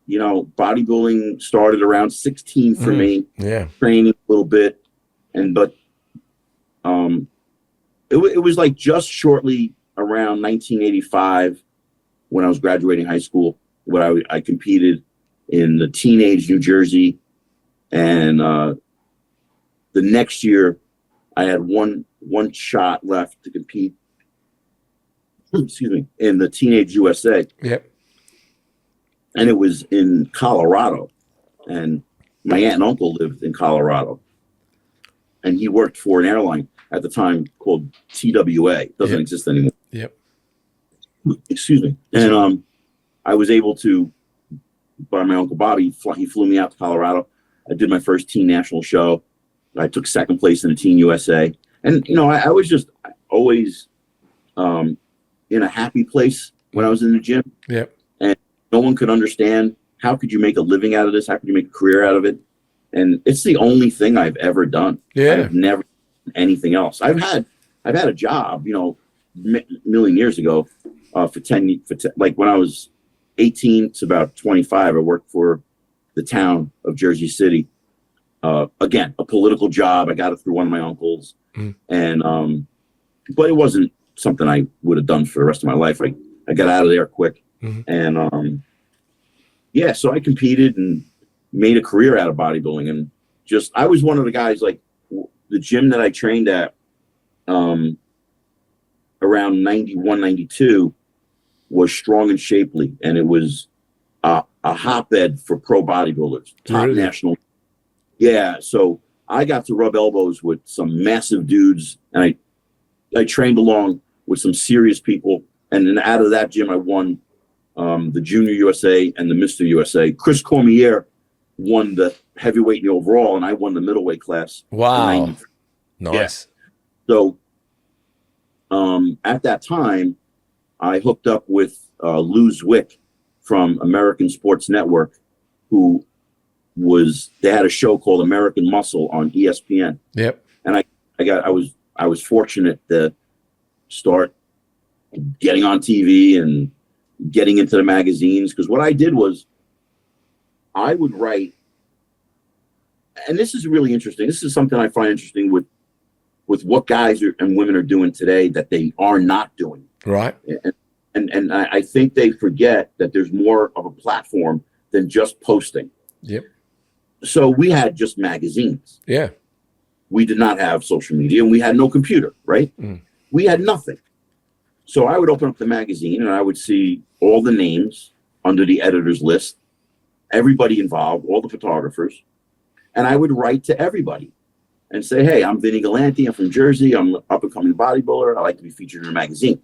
bodybuilding started around 16 for me. Yeah. Training a little bit. But it was like just shortly around 1985 when I was graduating high school, when I competed in the teenage New Jersey. And the next year I had one shot left to compete, in the teenage USA. Yep. And it was in Colorado. And my aunt and uncle lived in Colorado. And he worked for an airline at the time called TWA. It doesn't exist anymore. Yep. Excuse me. And I was able to, by my Uncle Bobby, he flew me out to Colorado. I did my first teen national show. I took second place in the Teen USA. And, I was just always in a happy place when I was in the gym. Yep. And no one could understand, how could you make a living out of this? How could you make a career out of it? And it's the only thing I've ever done. Yeah. I've never done anything else. I've had a job, million years ago, for 10, like when I was 18 to about 25, I worked for the town of Jersey City. Again, a political job. I got it through one of my uncles. And, but it wasn't something I would have done for the rest of my life. I got out of there quick. And, so I competed and made a career out of bodybuilding. And I was one of the guys, like the gym that I trained at, around 91, 92 was Strong and Shapely. And it was a hotbed for pro bodybuilders, top national. Yeah. So I got to rub elbows with some massive dudes, and I trained along with some serious people. And then out of that gym, I won the Junior USA and the Mr. USA. Chris Cormier won the heavyweight and the overall, and I won the middleweight class. Wow. Nice. Yeah. So at that time, I hooked up with Lou Zwick from American Sports Network, who they had a show called American Muscle on ESPN. Yep. And I was fortunate to start getting on TV and getting into the magazines, because what I did was I would write, and this is really interesting. This is something I find interesting with what guys and women are doing today that they are not doing. Right. And I think they forget that there's more of a platform than just posting. Yep. So we had just magazines. Yeah. We did not have social media, and we had no computer, right? We had nothing. So I would open up the magazine and I would see all the names under the editor's list, everybody involved, all the photographers, and I would write to everybody and say, hey, I'm Vinny Galanti. I'm from Jersey. I'm an up-and-coming bodybuilder. I like to be featured in a magazine.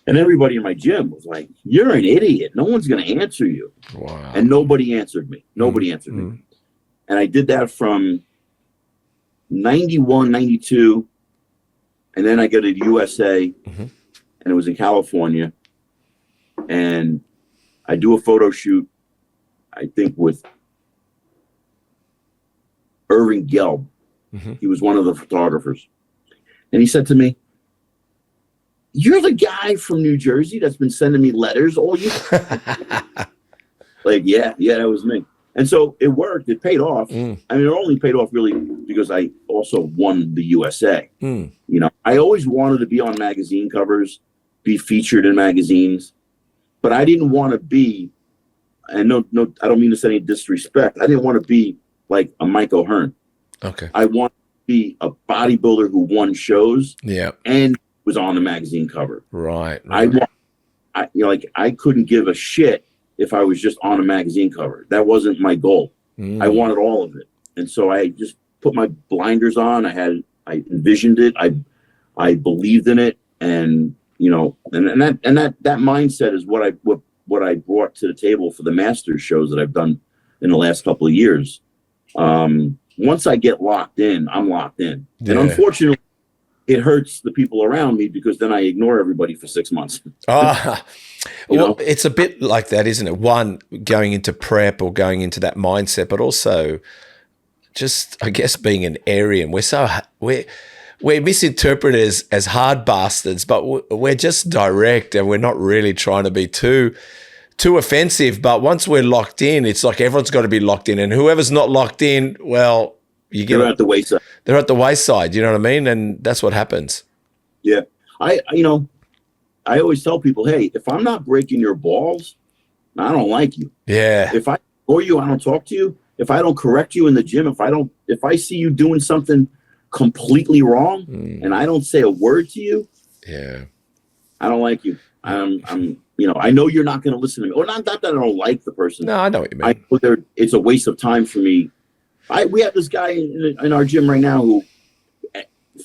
And everybody in my gym was like, you're an idiot. No one's going to answer you. Wow. And nobody answered me. Nobody answered me. And I did that from 91, 92. And then I go to the USA, and it was in California. And I do a photo shoot, I think, with Irving Gelb. He was one of the photographers. And he said to me, you're the guy from New Jersey that's been sending me letters all year. Like, yeah, that was me. And so it worked. It paid off. I mean, it only paid off really because I also won the USA. You know, I always wanted to be on magazine covers, be featured in magazines, but I didn't want to be, and no, I don't mean to say any disrespect. I didn't want to be like a Mike O'Hearn. Okay. I want to be a bodybuilder who won shows. Yeah. And was on the magazine cover. Right. I couldn't give a shit if I was just on a magazine cover. That wasn't my goal. I wanted all of it. And so I just put my blinders on. I envisioned it. I believed in it. And, you know, and that mindset is what I brought to the table for the Masters shows that I've done in the last couple of years. Once I get locked in, I'm locked in. Yeah. And unfortunately, it hurts the people around me because then I ignore everybody for 6 months. Well, it's a bit like that, isn't it? One, going into prep or going into that mindset, but also just, I guess, being an Aryan. We're misinterpreted as hard bastards, but we're just direct, and we're not really trying to be too offensive. But once we're locked in, it's like everyone's got to be locked in, and whoever's not locked in, well, they're at the wayside. They're at the wayside. You know what I mean? And that's what happens. Yeah. I always tell people, hey, if I'm not breaking your balls, I don't like you. Yeah. If I ignore you, I don't talk to you. If I don't correct you in the gym, if I see you doing something completely wrong and I don't say a word to you, yeah, I don't like you. I know you're not going to listen to me. Or not that I don't like the person. No, I know what you mean. It's a waste of time for me. We have this guy in our gym right now who,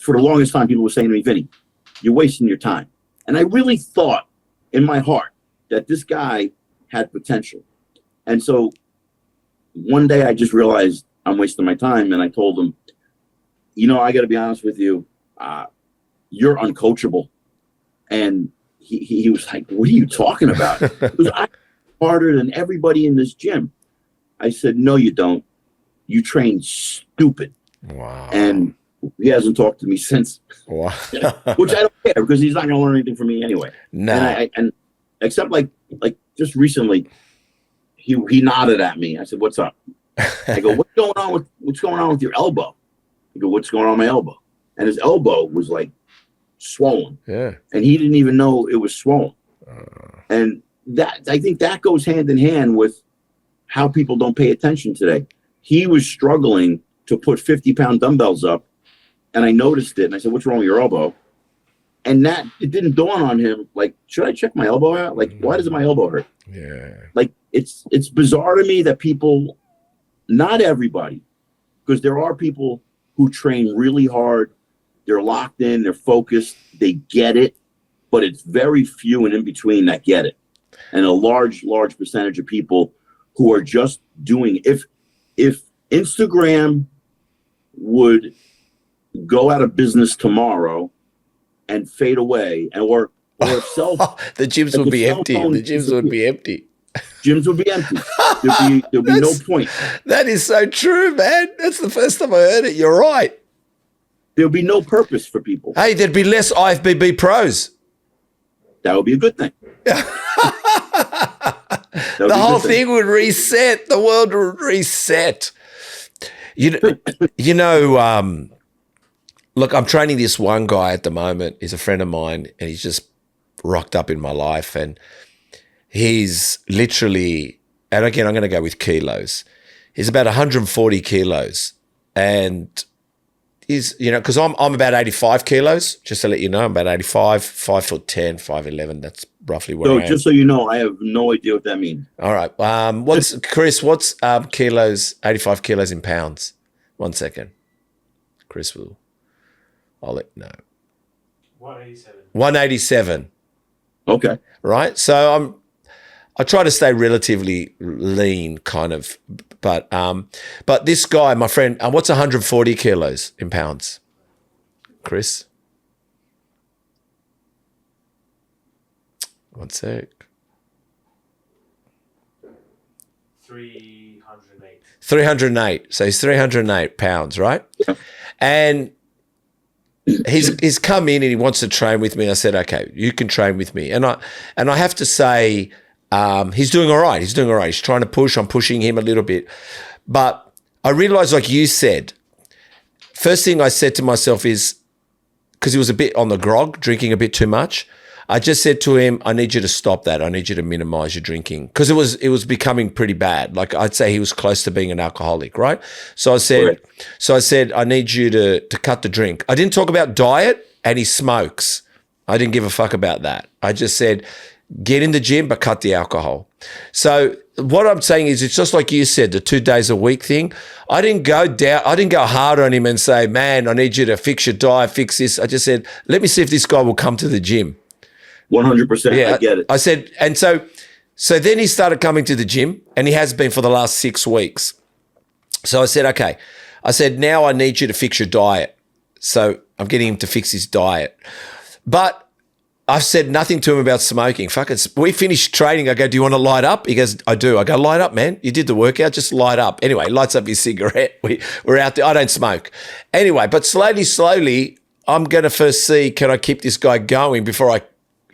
for the longest time, people were saying to me, Vinny, you're wasting your time. And I really thought in my heart that this guy had potential. And so one day I just realized I'm wasting my time. And I told him, I got to be honest with you. You're uncoachable. And he was like, what are you talking about? I'm harder than everybody in this gym. I said, no, you don't. You train stupid. Wow. And he hasn't talked to me since. Wow. Which I don't care, because he's not going to learn anything from me anyway. No. And except like just recently, he nodded at me. I said, "What's up?" I go, "What's going on with your elbow?" He go, "What's going on with my elbow?" And his elbow was like swollen. Yeah. And he didn't even know it was swollen. And I think that goes hand in hand with how people don't pay attention today. He was struggling to put 50-pound dumbbells up, and I noticed it, and I said, "What's wrong with your elbow?" And it didn't dawn on him, like, should I check my elbow out? Like, why does my elbow hurt? Yeah. Like, it's bizarre to me that people, not everybody, because there are people who train really hard, they're locked in, they're focused, they get it, but it's very few and in between that get it. and a large percentage of people who are just doing, if Instagram would go out of business tomorrow and fade away, or if the gyms would be empty. The gyms would be empty. Gyms would be empty. There'll be no point. That is so true, man. That's the first time I heard it. You're right. There'll be no purpose for people. Hey, there'd be less IFBB pros. That would be a good thing. The whole thing would reset. The world would reset. You know, look, I'm training this one guy at the moment. He's a friend of mine, and he's just rocked up in my life. And he's literally, and again, I'm going to go with kilos. He's about 140 kilos. And he's, you know, because I'm about 85 kilos, just to let you know. I'm about 85, 5'10", 5'11". That's roughly where I am. Just so you know, I have no idea what that means. All right. What's kilos, 85 kilos in pounds? 1 second. Chris will. I'll let you know. 187. 187. Okay. Right. So I try to stay relatively lean, kind of, but this guy, my friend, what's 140 kilos in pounds? Chris? 1 sec. 308. 308. So he's 308 pounds, right? Yeah. And he's come in and he wants to train with me. I said, okay, you can train with me. And I have to say, he's doing all right. He's doing all right. He's trying to push. I'm pushing him a little bit. But I realized, like you said, first thing I said to myself is, because he was a bit on the grog, drinking a bit too much, I just said to him, I need you to stop that. I need you to minimize your drinking, because it was becoming pretty bad. Like, I'd say he was close to being an alcoholic, right? So I said, I need you to cut the drink. I didn't talk about diet, and he smokes. I didn't give a fuck about that. I just said, get in the gym, but cut the alcohol. So what I'm saying is, it's just like you said, the 2 days a week thing. I didn't go hard on him and say, man, I need you to fix your diet, fix this. I just said, let me see if this guy will come to the gym. 100%. Yeah, I get it. I said, and so then he started coming to the gym, and he has been for the last 6 weeks. So I said, okay. I said, now I need you to fix your diet. So I'm getting him to fix his diet. But I've said nothing to him about smoking. Fuck it. We finished training. I go, do you want to light up? He goes, I do. I go, light up, man. You did the workout. Just light up. Anyway, lights up his cigarette. We're out there. I don't smoke. Anyway, but slowly, I'm going to first see, can I keep this guy going before I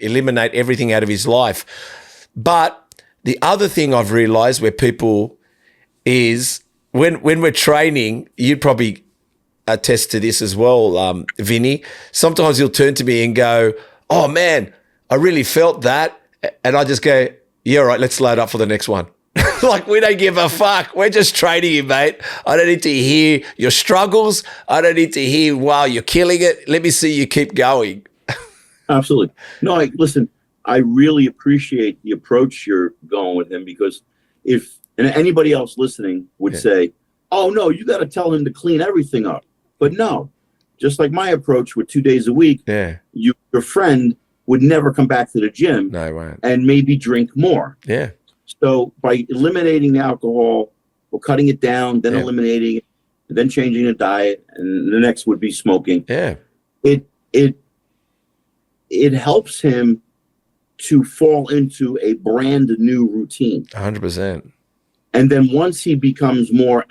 eliminate everything out of his life? But the other thing I've realized where people is when we're training, you'd probably attest to this as well, Vinny. Sometimes he'll turn to me and go, oh man, I really felt that. And I just go, yeah, all right, let's load up for the next one. Like, we don't give a fuck. We're just training you, mate. I don't need to hear your struggles. I don't need to hear, wow, you're killing it. Let me see you keep going. Absolutely. No, listen, I really appreciate the approach you're going with him, because if anybody else listening would say, oh, no, you got to tell him to clean everything up. But no, just like my approach with 2 days a week, your friend would never come back to the gym and maybe drink more. Yeah. So by eliminating the alcohol or cutting it down, then eliminating it, then changing the diet, and the next would be smoking. Yeah. It helps him to fall into a brand new routine. 100%. And then once he becomes more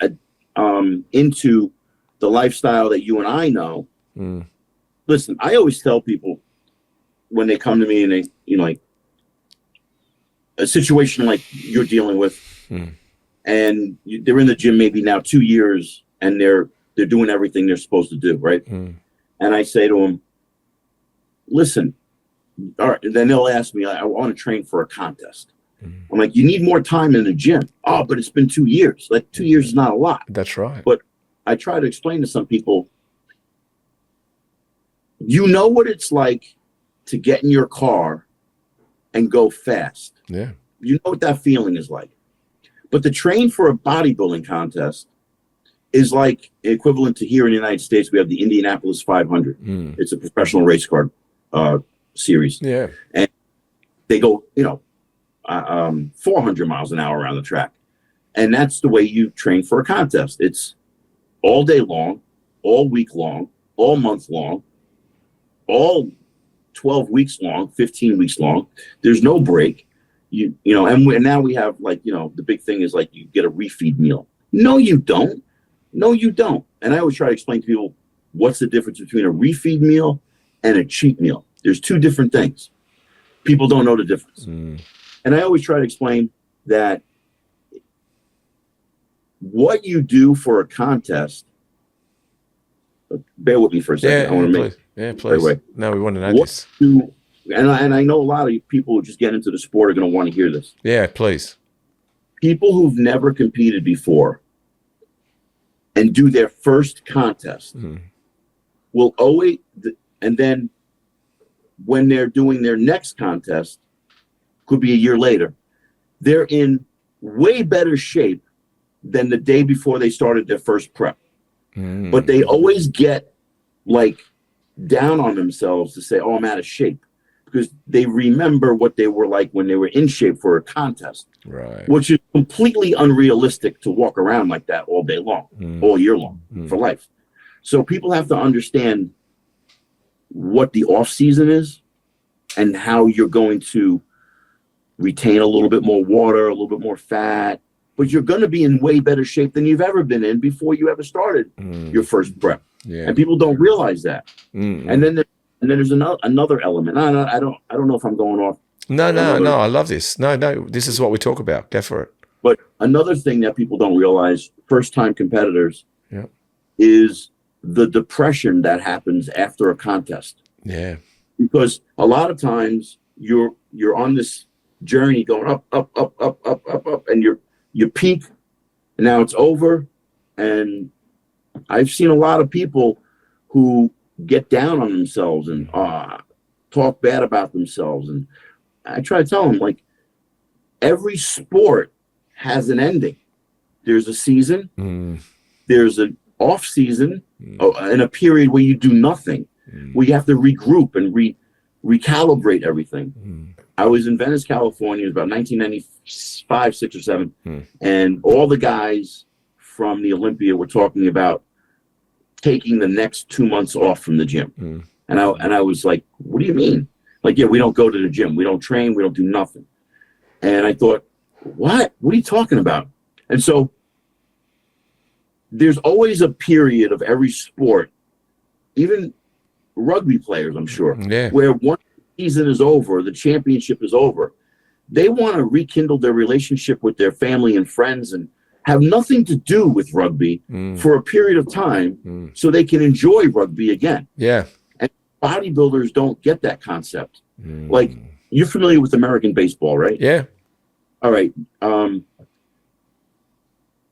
into the lifestyle that you and I know, listen, I always tell people when they come to me and they, like a situation like you're dealing with, and they're in the gym maybe now 2 years, and they're doing everything they're supposed to do, right? And I say to them, listen, all right, then they'll ask me, I want to train for a contest. I'm like, you need more time in the gym. Oh, but it's been 2 years. Like, 2 years is not a lot. That's right. But I try to explain to some people, you know what it's like to get in your car and go fast. Yeah. You know what that feeling is like. But to train for a bodybuilding contest is like equivalent to here in the United States, we have the Indianapolis 500. It's a professional race car series. Yeah. And they go, 400 miles an hour around the track. And that's the way you train for a contest. It's all day long, all week long, all month long, all 12 weeks long, 15 weeks long. There's no break. And now we have the big thing is you get a refeed meal. No, you don't. No, you don't. And I always try to explain to people what's the difference between a refeed meal and a cheat meal. There's two different things. People don't know the difference. And I always try to explain that what you do for a contest, bear with me for a second. I want to please. Right. No, we want to know this. And I know a lot of people who just get into the sport are going to want to hear this. Yeah, please. People who've never competed before and do their first contest will always, and then when they're doing their next contest, could be a year later, they're in way better shape than the day before they started their first prep. But they always get down on themselves to say, oh, I'm out of shape, because they remember what they were like when they were in shape for a contest, right? Which is completely unrealistic to walk around like that all day long, all year long, for life. So people have to understand what the off season is and how you're going to retain a little bit more water, a little bit more fat, but you're going to be in way better shape than you've ever been in before you ever started your first prep. Yeah. And people don't realize that. And then there's another element. I don't know if I'm going off. No. I love this. No. This is what we talk about. Go for it. But another thing that people don't realize, first-time competitors, is the depression that happens after a contest. Yeah. Because a lot of times you're on this journey going up, and you peak, and now it's over. And I've seen a lot of people who get down on themselves and talk bad about themselves. And I try to tell them, every sport has an ending. There's a season, there's an off season, and a period where you do nothing, where you have to regroup and recalibrate everything. I was in Venice, California. It was about 1995, 6 or 7. And all the guys from the Olympia were talking about taking the next 2 months off from the gym. And I was like, what do you mean? We don't go to the gym. We don't train. We don't do nothing. And I thought, what are you talking about? And so there's always a period of every sport, even rugby players, I'm sure, where one season is over, the championship is over, they want to rekindle their relationship with their family and friends and have nothing to do with rugby for a period of time so they can enjoy rugby again. Yeah. And bodybuilders don't get that concept. You're familiar with American baseball, right? Yeah. All right.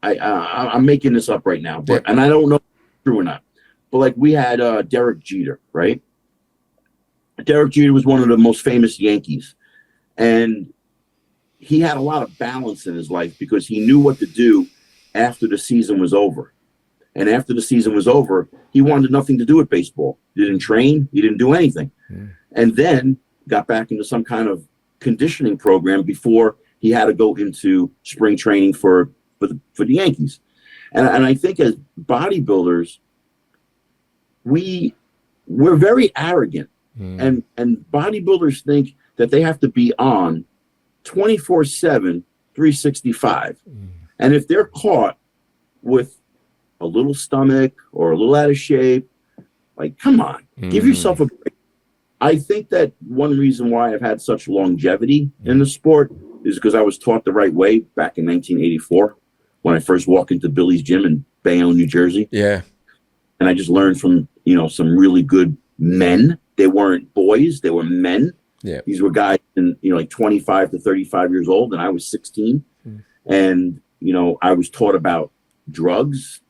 I'm making this up right now, and I don't know if it's true or not. But we had Derek Jeter, right? Derek Jeter was one of the most famous Yankees, and he had a lot of balance in his life because he knew what to do after the season was over. And after the season was over, he wanted nothing to do with baseball. He didn't train. He didn't do anything. And then got back into some kind of conditioning program before he had to go into spring training for the Yankees. And I think as bodybuilders, we're very arrogant. And bodybuilders think that they have to be on 24/7, 365. And if they're caught with a little stomach or a little out of shape, come on, give yourself a break. I think that one reason why I've had such longevity in the sport is because I was taught the right way back in 1984 when I first walked into Billy's gym in Bayonne, New Jersey. Yeah. And I just learned from, some really good men. They weren't boys, they were men. Yeah. These were guys in, 25 to 35 years old, and I was 16. And, I was taught about drugs.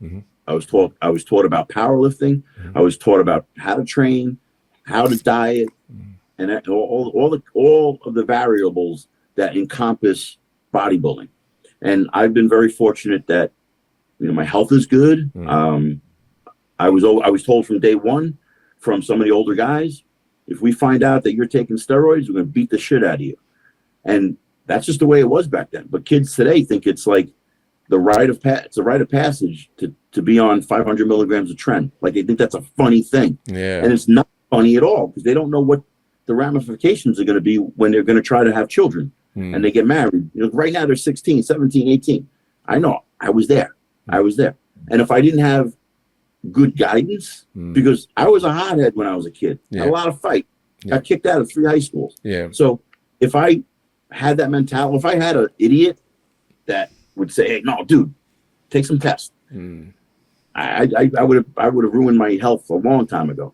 I was taught about powerlifting. I was taught about how to train, how to diet, and all of the variables that encompass bodybuilding. And I've been very fortunate that, my health is good. I was told from day one from some of the older guys, if we find out that you're taking steroids, we're going to beat the shit out of you. And That's just the way it was back then. But kids today think it's like it's a rite of passage to be on 500 milligrams of tren. Like they think that's a funny thing. Yeah. And it's not funny at all because they don't know what the ramifications are going to be when they're going to try to have children and they get married. You know, right now they're 16, 17, 18. I know. I was there. And if I didn't have good guidance, because I was a hothead when I was a kid, had a lot of fight, got kicked out of 3 high schools. Yeah. So if I had that mentality, if I had an idiot that would say, "Hey, no, dude, take some tests," I would have ruined my health a long time ago.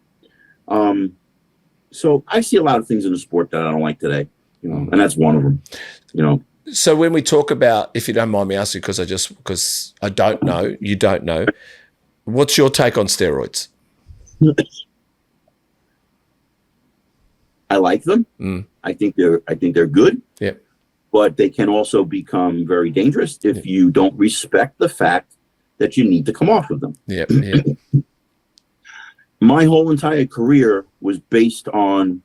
So I see a lot of things in the sport that I don't like today, you know, and that's one of them, you know. So when we talk about, if you don't mind me asking, because I don't know, you don't know, what's your take on steroids? I like them. I think they're good. Yeah. But they can also become very dangerous if you don't respect the fact that you need to come off of them. Yeah. My whole entire career was based on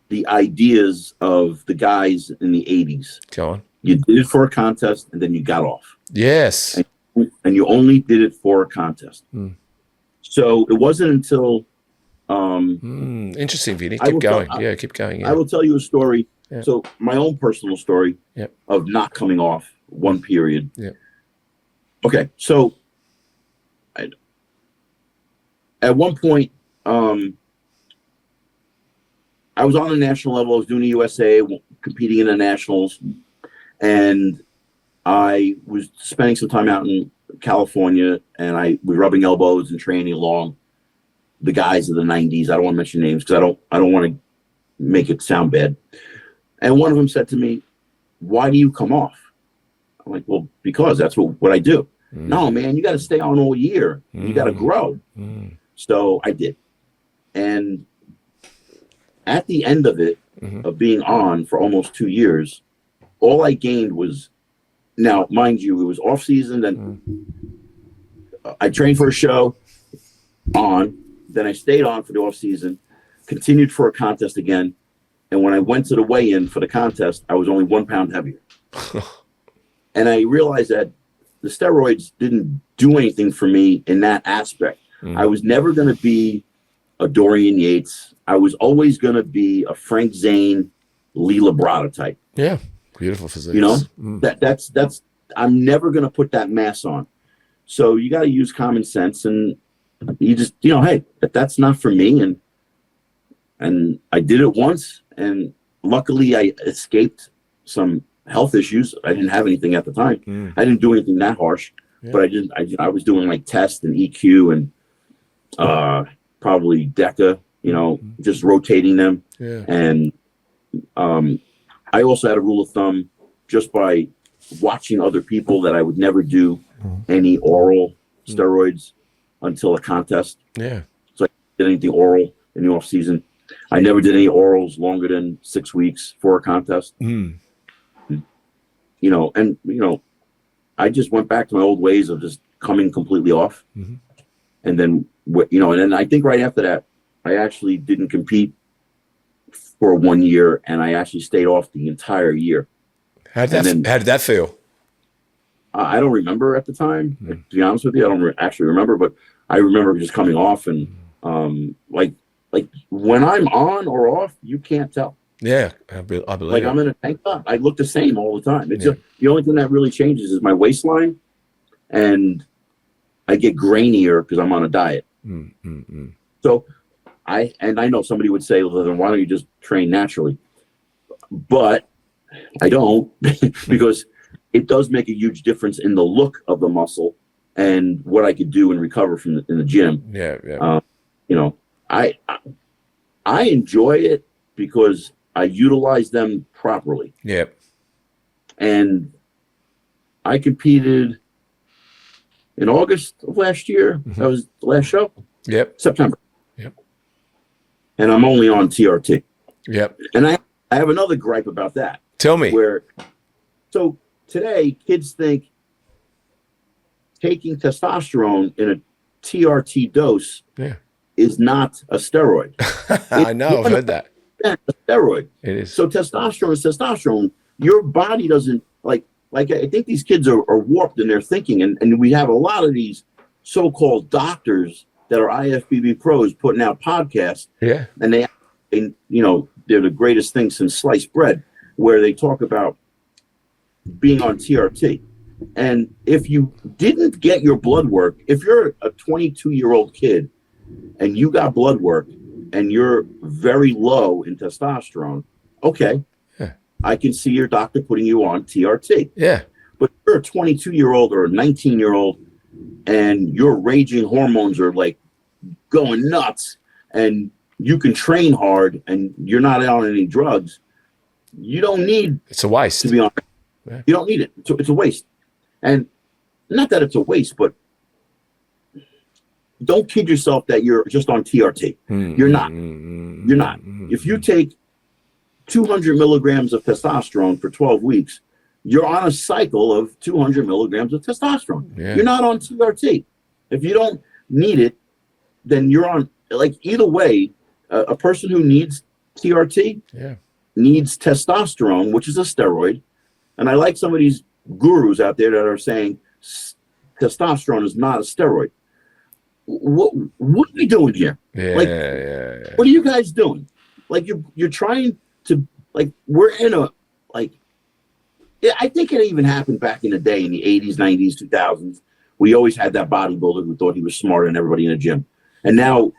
the ideas of the guys in the 80s. Go on. You did it for a contest and then you got off. Yes. And you only did it for a contest. So it wasn't until interesting, Vinny. Keep going. Keep going. Yeah. I will tell you a story. Yeah. So my own personal story of not coming off one period. Yeah. Okay. So at one point, I was on the national level. I was doing the USA, competing in the nationals, and I was spending some time out in California, and I was rubbing elbows and training along the guys of the 90s. I don't want to mention names because I don't want to make it sound bad. And one of them said to me, "Why do you come off?" I'm like, "Well, because that's what I do." "No, man, you got to stay on all year. You got to grow." So I did. And at the end of it, of being on for almost 2 years, all I gained was, now, mind you, it was off season. Then I trained for a show on, then I stayed on for the off season, continued for a contest again. And when I went to the weigh-in for the contest, I was only 1 pound heavier. And I realized that the steroids didn't do anything for me in that aspect. I was never going to be a Dorian Yates. I was always going to be a Frank Zane, Lee Labrada type. Yeah. Beautiful physique. You know, that's I'm never going to put that mass on. So you got to use common sense, and you just, you know, hey, that's not for me. And I did it once, and luckily I escaped some health issues. I didn't have anything at the time. I didn't do anything that harsh, but I was doing like test and EQ and probably DECA, you know, just rotating them. Yeah. And I also had a rule of thumb, just by watching other people, that I would never do any oral steroids until a contest. Yeah. So I did anything oral in the off season. I never did any orals longer than 6 weeks for a contest. You know, and, you know, I just went back to my old ways of just coming completely off. And then, you know, and then I think right after that, I actually didn't compete for 1 year, and I actually stayed off the entire year. How did that feel? I don't remember at the time, to be honest with you. I don't actually remember, but I remember just coming off, and like when I'm on or off, you can't tell. Yeah, I believe. Like I'm in a tank top, I look the same all the time. It's the only thing that really changes is my waistline, and I get grainier because I'm on a diet. So I know somebody would say, well, then why don't you just train naturally? But I don't, because it does make a huge difference in the look of the muscle and what I could do and recover from in the gym. Yeah. You know, I enjoy it because I utilize them properly. Yep. And I competed in August of last year. That was the last show. Yep. September. Yep. And I'm only on TRT. Yep. And I have another gripe about that. Tell me. So today, kids think taking testosterone in a TRT dose is not a steroid. I know, I've heard that. A steroid. It is. So testosterone is testosterone. your body doesn't like I think these kids are warped in their thinking, and we have a lot of these so-called doctors that are IFBB pros putting out podcasts. Yeah. And you know, they're the greatest thing since sliced bread, where they talk about being on TRT. And if you didn't get your blood work, if you're a 22-year-old kid and you got blood work and you're very low in testosterone, okay, yeah. I can see your doctor putting you on TRT. Yeah. But if you're a 22-year-old or a 19-year-old and your raging hormones are like going nuts and you can train hard and you're not on any drugs, you don't need it's a waste, to be honest. Yeah. You don't need it. It's a waste. And not that it's a waste, but don't kid yourself that you're just on TRT. You're not. You're not. If you take 200 milligrams of testosterone for 12 weeks, you're on a cycle of 200 milligrams of testosterone. Yeah. You're not on TRT. If you don't need it, then you're on, like, either way, a person who needs TRT needs testosterone, which is a steroid. And I like some of these gurus out there that are saying testosterone is not a steroid. What are we doing here? Yeah, what are you guys doing? Like, you're trying to, like, we're in a, like, I think it even happened back in the day in the 80s, 90s, 2000s. We always had that bodybuilder who thought he was smarter than everybody in the gym. And now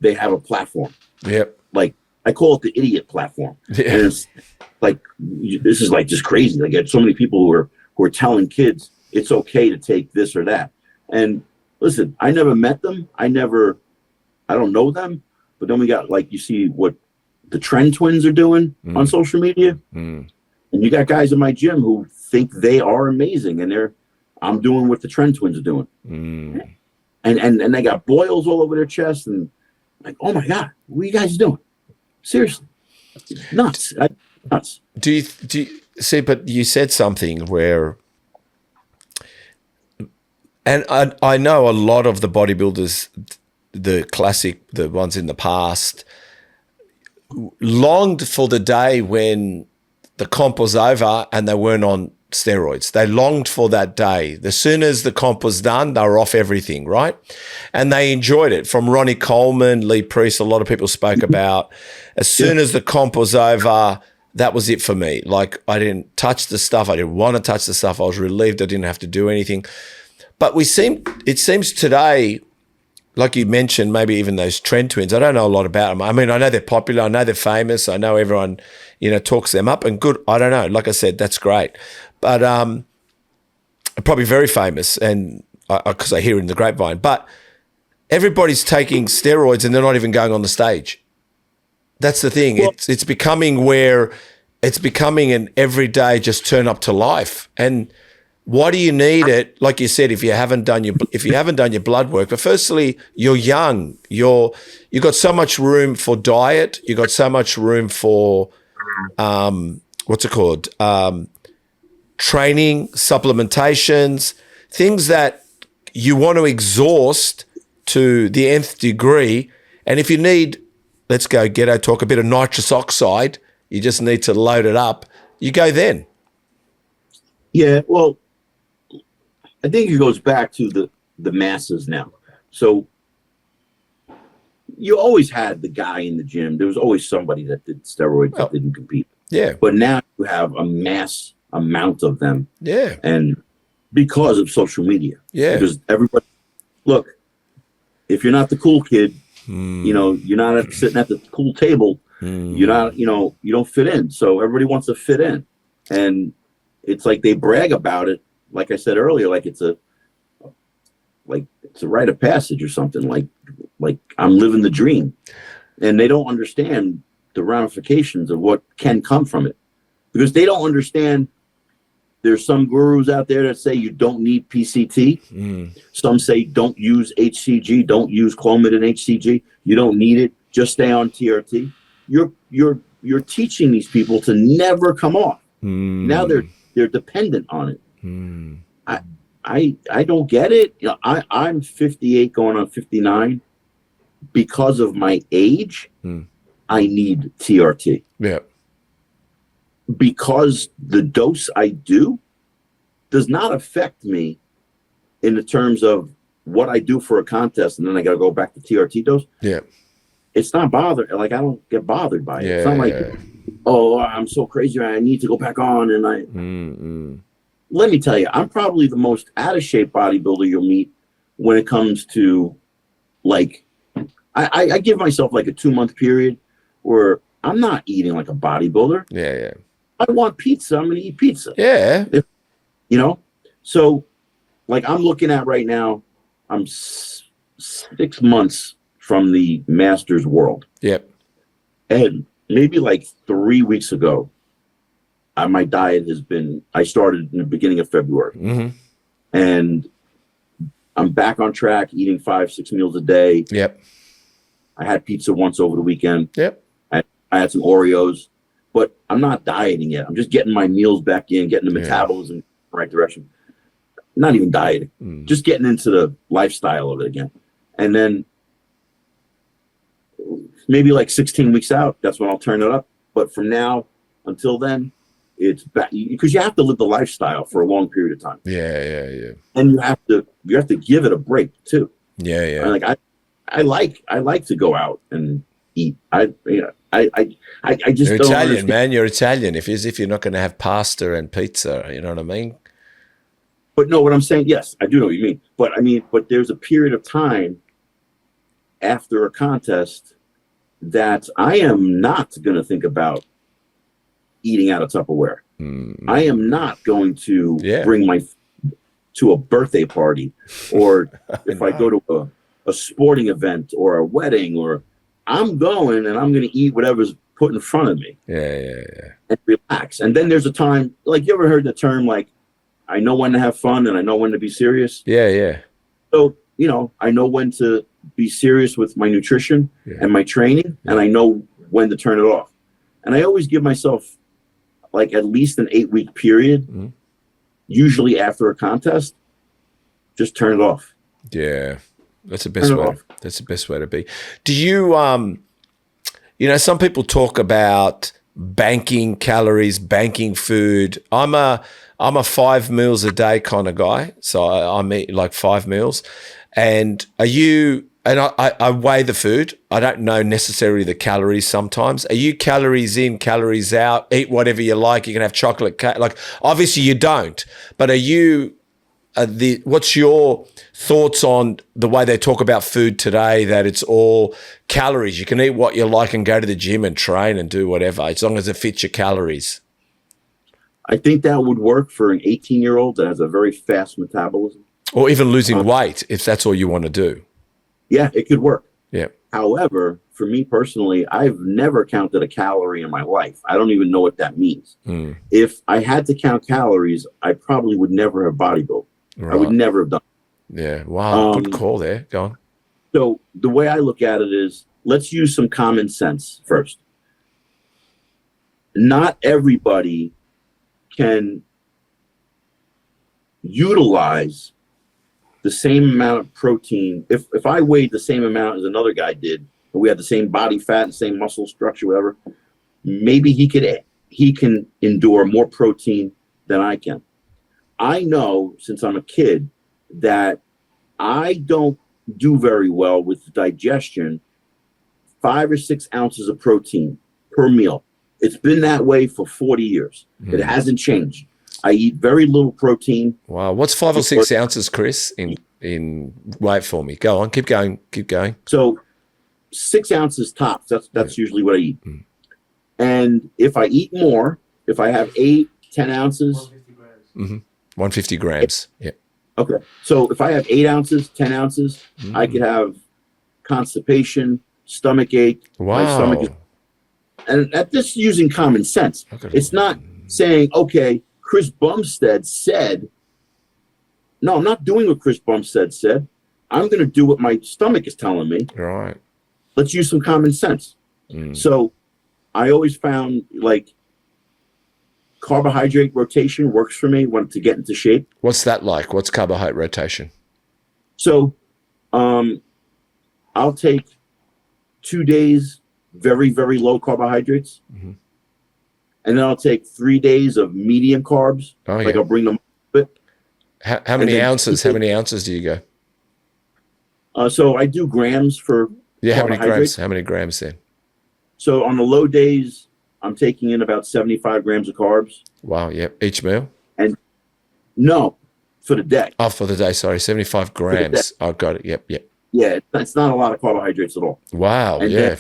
they have a platform. Yep. Like, I call it the idiot platform. Yeah. And it's like, this is like just crazy. Like, I had so many people who are telling kids it's okay to take this or that. And listen, I never met them. I don't know them. But then we got, like, you see what the Trend Twins are doing on social media. And you got guys in my gym who think they are amazing. And I'm doing what the Trend Twins are doing. And they got boils all over their chest. And like, oh my God, what are you guys doing? Seriously. Nuts. Nuts. Do you see, but you said something where, and I know a lot of the bodybuilders, the classic, the ones in the past, longed for the day when the comp was over and they weren't on steroids. They longed for that day. As soon as the comp was done, they were off everything, right? And they enjoyed it. From Ronnie Coleman, Lee Priest, a lot of people spoke about, as soon as the comp was over, that was it for me. Like, I didn't touch the stuff. I didn't want to touch the stuff. I was relieved I didn't have to do anything. But it seems today, like you mentioned, maybe even those Trend Twins, I don't know a lot about them. I mean, I know they're popular. I know they're famous. I know everyone, talks them up, and good. I don't know. Like I said, that's great. But probably very famous, and because I hear it in the grapevine. But everybody's taking steroids and they're not even going on the stage. That's the thing. Well, it's becoming an everyday just turn up to life. And why do you need it? Like you said, if you haven't done your blood work, but firstly, you're young. You've got so much room for diet. You've got so much room for training, supplementations, things that you want to exhaust to the nth degree. And if you need, let's go ghetto talk, a bit of nitrous oxide, you just need to load it up, you go then. Yeah, well, I think it goes back to the masses now. So you always had the guy in the gym. There was always somebody that did steroids that didn't compete. Yeah. But now you have a mass amount of them. Yeah. And because of social media. Yeah. Because everybody, look, if you're not the cool kid, you're not sitting at the cool table, you're not, you don't fit in. So everybody wants to fit in. And it's like they brag about it. Like I said earlier, like it's a rite of passage or something, like I'm living the dream. And they don't understand the ramifications of what can come from it, because they don't understand. There's some gurus out there that say you don't need PCT. Some say don't use HCG, don't use Clomid and HCG. You don't need it. Just stay on TRT. You're teaching these people to never come off. Now they're dependent on it. I don't get it. I'm 58 going on 59. Because of my age, I need TRT. Yeah. because the dose I do does not affect me in the terms of what I do for a contest, and then I got to go back to TRT dose. Yeah. It's not bothered. Like, I don't get bothered by it. Yeah, It's not like, oh, I'm so crazy, I need to go back on. And let me tell you, I'm probably the most out of shape bodybuilder you'll meet when it comes to, like, I give myself like a 2-month period where I'm not eating like a bodybuilder. Yeah. I want pizza. I'm going to eat pizza. Yeah. You know? So, like, I'm looking at right now, I'm 6 months from the Masters World. Yep. And maybe like 3 weeks ago, my diet has been, I started in the beginning of February. And I'm back on track, eating 5-6 meals a day. Yep. I had pizza once over the weekend. Yep. I had some Oreos, but I'm not dieting yet. I'm just getting my meals back in, getting the metabolism in the right direction. Not even dieting, just getting into the lifestyle of it again. And then maybe like 16 weeks out, that's when I'll turn it up. But from now until then, it's back, because you have to live the lifestyle for a long period of time. Yeah. And you have to give it a break too. Yeah. And like I like to go out and eat. I just You're don't Italian, understand. man. You're Italian. If you're not going to have pasta and pizza, you know what I mean? But no, what I'm saying, yes, I do know what you mean. But there's a period of time after a contest that I am not going to think about eating out of Tupperware. I am not going to bring my to a birthday party, or if I go to a sporting event or a wedding, or I'm going and I'm going to eat whatever's put in front of me. Yeah. And relax. And then there's a time, like, you ever heard the term, like, I know when to have fun and I know when to be serious. Yeah. So, you know, I know when to be serious with my nutrition and my training, and I know when to turn it off. And I always give myself like at least an 8-week period, usually after a contest, just turn it off. Yeah. That's the best way. That's the best way to be. Do you, you know, some people talk about banking calories, banking food. I'm a 5 meals a day kind of guy. So I eat like 5 meals. And I weigh the food. I don't know necessarily the calories sometimes. Are you calories in, calories out, eat whatever you like? You can have chocolate cake. Like, obviously you don't, but are you, what's your thoughts on the way they talk about food today, that it's all calories? You can eat what you like and go to the gym and train and do whatever, as long as it fits your calories. I think that would work for an 18-year-old that has a very fast metabolism. Or even losing weight, if that's all you want to do. Yeah, it could work. Yeah. However, for me personally, I've never counted a calorie in my life. I don't even know what that means. If I had to count calories, I probably would never have bodybuilt. Right. I would never have done it. Yeah. Wow. Good call there. Go on. So the way I look at it is, let's use some common sense first. Not everybody can utilize the same amount of protein. If I weighed the same amount as another guy did, and we had the same body fat and same muscle structure, whatever, maybe he can endure more protein than I can. I know, since I'm a kid, that I don't do very well with digestion. 5 or 6 ounces of protein per meal. It's been that way for 40 years. It hasn't changed. I eat very little protein. Wow. What's 5 or 6 ounces, Chris, in weight for me? Go on. Keep going. So 6 ounces tops. That's usually what I eat. And if I eat more, if I have 8, 10 ounces. 150 grams. 150 grams. Yeah. Okay. So if I have 8 ounces, 10 ounces, I could have constipation, stomach ache. Wow. My stomach is, and that's just using common sense. It's not saying, okay, Chris Bumstead said, no, I'm not doing what Chris Bumstead said. I'm going to do what my stomach is telling me. Right. Let's use some common sense. So I always found, like, carbohydrate rotation works for me to get into shape. What's that like? What's carbohydrate rotation? So I'll take 2 days very, very low carbohydrates. and then I'll take 3 days of medium carbs. Oh, Like yeah. I'll bring them up. How many ounces? How many ounces do you go? So I do grams for Yeah, how many grams? carbohydrates. How many grams then? So on the low days, I'm taking in about 75 grams of carbs. Wow, yep. Each meal? And no, for the day. Oh, for the day, sorry. 75 grams. I got it. Yep. Yeah, it's not a lot of carbohydrates at all. Wow, And yeah. then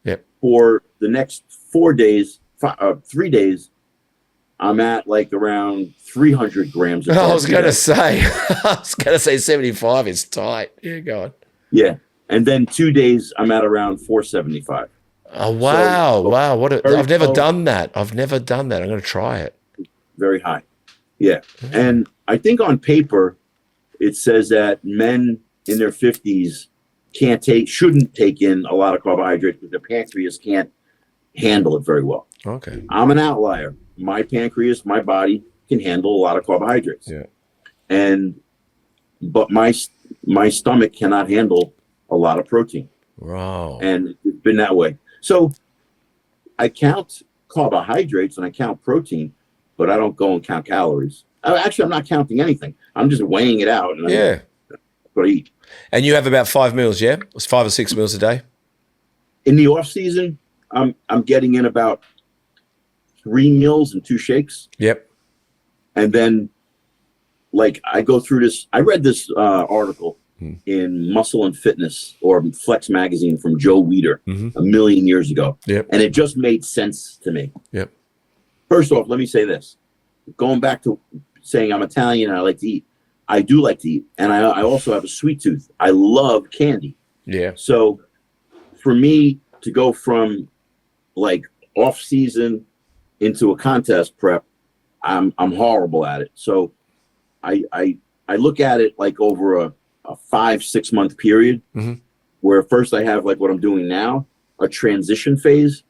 Yep. for the next 4 days, 3 days, I'm at like around 300 grams of carbs. I was going to say 75 is tight. Yeah, go on. Yeah. And then 2 days, I'm at around 475. Oh, wow. Wow. I've never low. done that. I'm going to try it. Very high. Yeah. And I think on paper, it says that men in their 50s shouldn't take in a lot of carbohydrates because their pancreas can't handle it very well. Okay. I'm an outlier. My pancreas, my body can handle a lot of carbohydrates. Yeah. But my stomach cannot handle a lot of protein. Wow. And it's been that way. So I count carbohydrates and I count protein, but I don't go and count calories. Actually, I'm not counting anything. I'm just weighing it out. And Yeah. what I eat. And you have about 5 meals, yeah? It's 5 or 6 meals a day? In the off season, I'm getting in about 3 meals and 2 shakes. Yep. And then like I go through this. I read this article in Muscle and Fitness or Flex magazine from Joe Weider a million years ago. Yep. And it just made sense to me. Yep. First off, let me say this. Going back to saying I'm Italian and I like to eat. I do like to eat. And I also have a sweet tooth. I love candy. Yeah. So for me to go from like off season into a contest prep, I'm horrible at it. So I look at it like over a 5-6 month period where first I have like what I'm doing now, a transition phase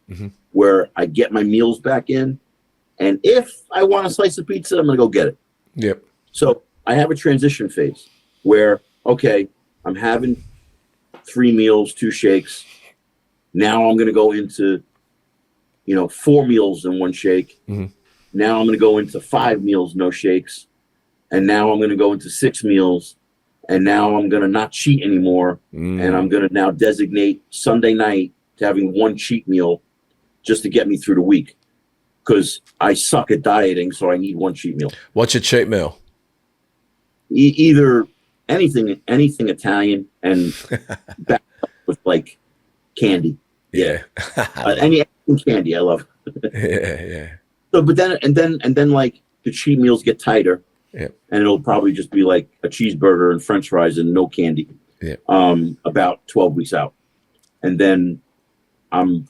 where I get my meals back in. And if I want a slice of pizza, I'm going to go get it. Yep. So I have a transition phase where, okay, I'm having 3 meals, 2 shakes. Now I'm going to go into, 4 meals and 1 shake. Now I'm going to go into 5 meals, no shakes. And now I'm going to go into 6 meals. And now I'm going to not cheat anymore. And I'm going to now designate Sunday night to having 1 cheat meal just to get me through the week. Because I suck at dieting, so I need 1 cheat meal. What's your cheat meal? Either anything Italian and back up with like candy. Yeah. Anything candy, I love. Yeah. So, but then like the cheat meals get tighter. Yeah. And it'll probably just be like a cheeseburger and French fries and no candy. Yeah. About 12 weeks out, and then I'm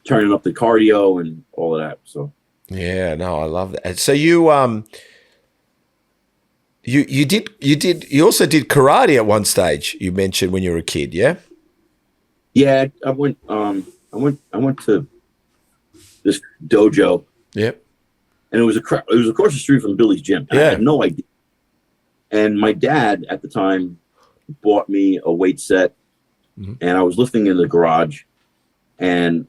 turning up the cardio and all of that. So. Yeah, no, I love that. So you you also did karate at one stage. You mentioned when you were a kid, yeah? Yeah, I went to this dojo. Yep. And it was across the street from Billy's gym. Yeah. I had no idea. And my dad at the time bought me a weight set, and I was lifting in the garage, and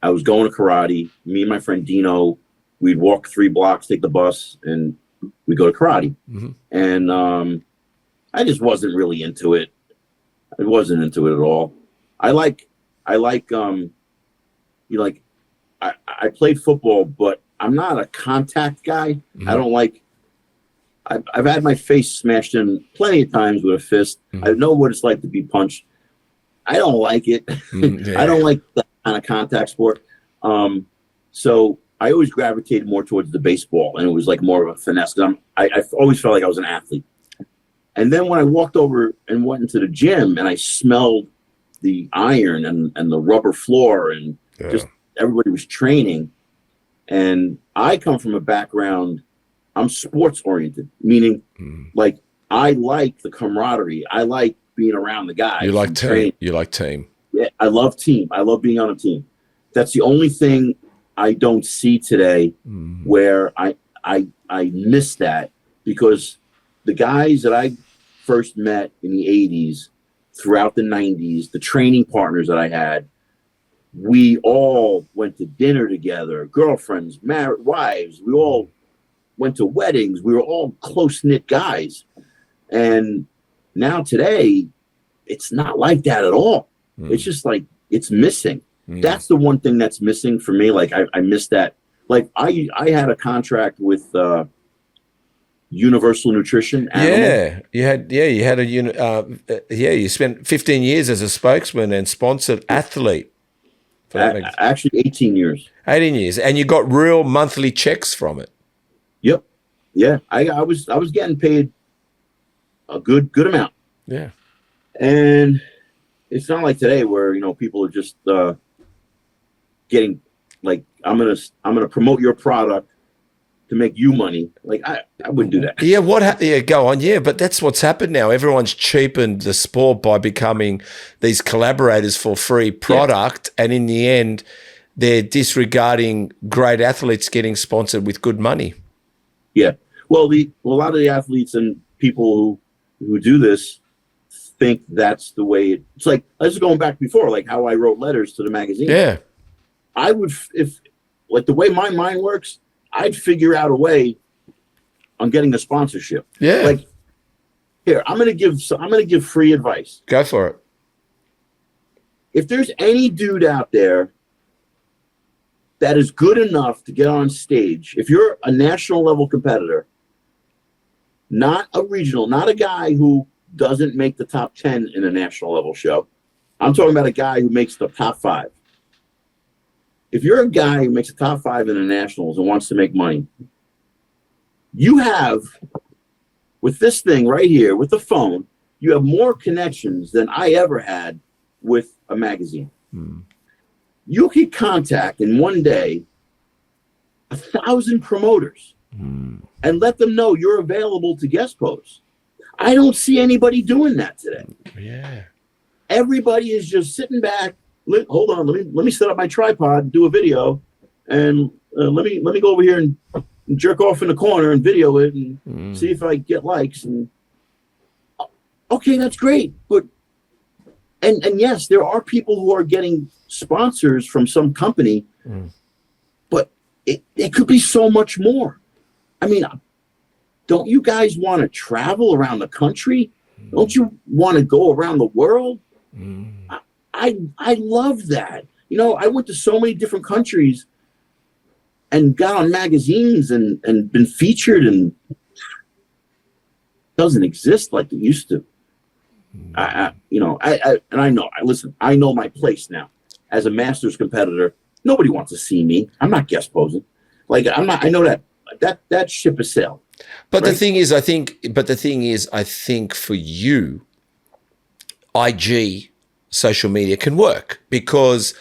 I was going to karate. Me and my friend Dino, we'd walk 3 blocks, take the bus, and we'd go to karate. And I just wasn't really into it. I wasn't into it at all. I played football, but I'm not a contact guy. I don't like. I've had my face smashed in plenty of times with a fist. I know what it's like to be punched. I don't like it. Yeah. I don't like that kind of contact sport. So I always gravitated more towards the baseball, and it was like more of a finesse. I always felt like I was an athlete. And then when I walked over and went into the gym, and I smelled the iron and the rubber floor, and just everybody was training. And I come from a background, I'm sports oriented, meaning like I like the camaraderie. I like being around the guys. You like team. You like team. Yeah, I love team. I love being on a team. That's the only thing I don't see today where I miss that, because the guys that I first met in the 80s, throughout the 90s, the training partners that I had, we all went to dinner together, girlfriends, married wives. We all went to weddings. We were all close-knit guys. And now today, it's not like that at all. It's just like, it's missing. That's the one thing that's missing for me. Like, I miss that. Like, I had a contract with Universal Nutrition. Animal. You spent 15 years as a spokesman and sponsored athlete. Actually, 18 years. 18 years. And you got real monthly checks from it. Yep. Yeah. I was getting paid a good amount. Yeah. And it's not like today where, people are just getting like, I'm gonna promote your product to make you money. Like, I wouldn't do that. Yeah, go on. Yeah, but that's what's happened now. Everyone's cheapened the sport by becoming these collaborators for free product. And in the end, they're disregarding great athletes getting sponsored with good money. Yeah. Well, a lot of the athletes and people who do this think that's the way it's like. This is going back before, like how I wrote letters to the magazine. Yeah. I would, if like the way my mind works, I'd figure out a way on getting a sponsorship. Yeah. Like, here, I'm gonna give free advice. Go for it. If there's any dude out there that is good enough to get on stage, if you're a national level competitor, not a regional, not a guy who doesn't make the top 10 in a national level show. I'm talking about a guy who makes the top 5. If you're a guy who makes the top 5 in the nationals and wants to make money, you have, with this thing right here, with the phone, you have more connections than I ever had with a magazine. You can contact in one day 1,000 promoters and let them know you're available to guest post. I don't see anybody doing that today. Yeah. Everybody is just sitting back. Hold on, let me set up my tripod and do a video, and let me go over here and jerk off in the corner and video it and see if I get likes. And okay, that's great, but and yes, there are people who are getting sponsors from some company, but it could be so much more. I mean, don't you guys want to travel around the country? Don't you want to go around the world? I love that. I went to so many different countries and got on magazines and been featured, and doesn't exist like it used to. I know my place now as a masters competitor. Nobody wants to see me. I'm not guest posing. Like, I'm not. I know that ship has sailed. But right? the thing is, I think for you, IG social media can work because,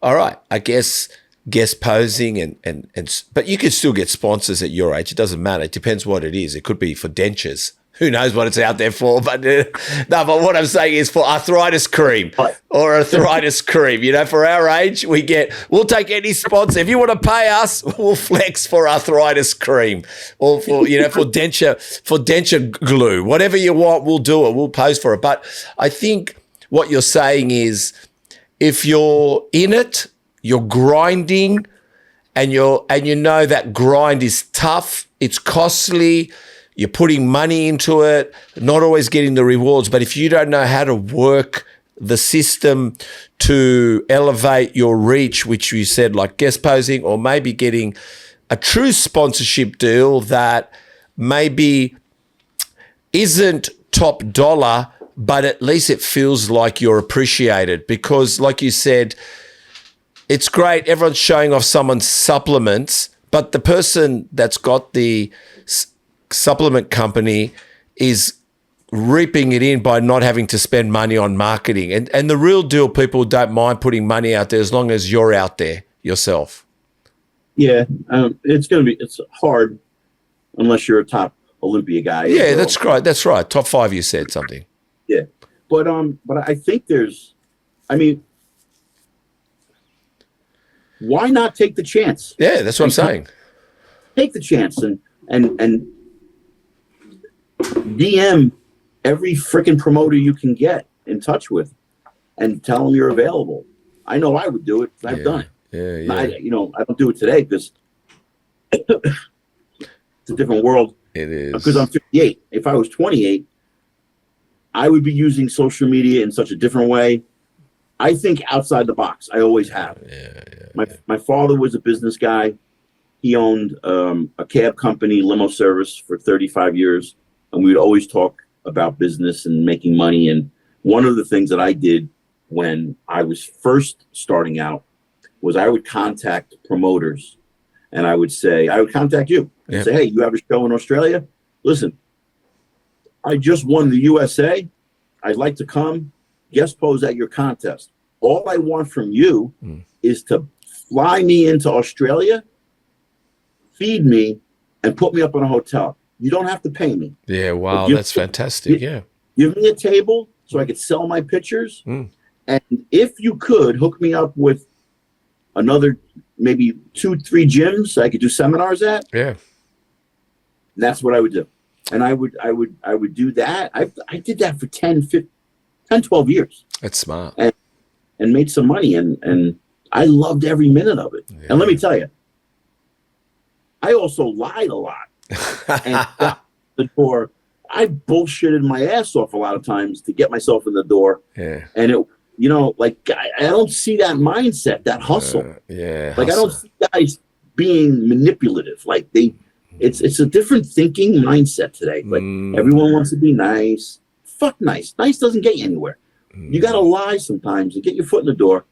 all right, I guess guest posing and but you can still get sponsors at your age. It doesn't matter. It depends what it is. It could be for dentures. Who knows what it's out there for? But but what I'm saying is for arthritis cream or arthritis cream. For our age, we'll take any sponsor. If you want to pay us, we'll flex for arthritis cream or for denture glue. Whatever you want, we'll do it. We'll pose for it. But I think what you're saying is, if you're in it, you're grinding, and you know that grind is tough, it's costly, you're putting money into it, not always getting the rewards. But if you don't know how to work the system to elevate your reach, which you said, like guest posing, or maybe getting a true sponsorship deal that maybe isn't top dollar, but at least it feels like you're appreciated. Because like you said, it's great, everyone's showing off someone's supplements, but the person that's got the supplement company is reaping it in by not having to spend money on marketing. And the real deal, people don't mind putting money out there as long as you're out there yourself. Yeah, it's hard unless you're a top Olympia guy. Yeah, that's right. That's right. Top 5, you said something. Yeah, but I think why not take the chance? Yeah, that's what I'm saying. Take the chance and DM every freaking promoter you can get in touch with and tell them you're available. I know I would do it. I've done it. Yeah. I don't do it today because it's a different world. It is. Because I'm 58. If I was 28, I would be using social media in such a different way. I think outside the box. I always have. My father was a business guy. He owned a cab company, limo service for 35 years. And we would always talk about business and making money. And one of the things that I did when I was first starting out was I would contact promoters and I would contact you and say, hey, you have a show in Australia? Listen, I just won the USA. I'd like to come guest pose at your contest. All I want from you is to fly me into Australia, feed me, and put me up in a hotel. You don't have to pay me. Yeah, wow, that's fantastic. Give me a table so I could sell my pictures. And if you could hook me up with another maybe 2-3 gyms I could do seminars at. Yeah. That's what I would do. And I would do that. I did that for 10, 12 years. That's smart. And made some money and I loved every minute of it. Yeah. And let me tell you, I also lied a lot. And got the door. I bullshitted my ass off a lot of times to get myself in the door. Yeah. And it, I don't see that mindset, that hustle. Like I don't see guys being manipulative. Like it's a different thinking mindset today. Like everyone wants to be nice. Fuck nice. Nice doesn't get you anywhere. You got to lie sometimes to get your foot in the door.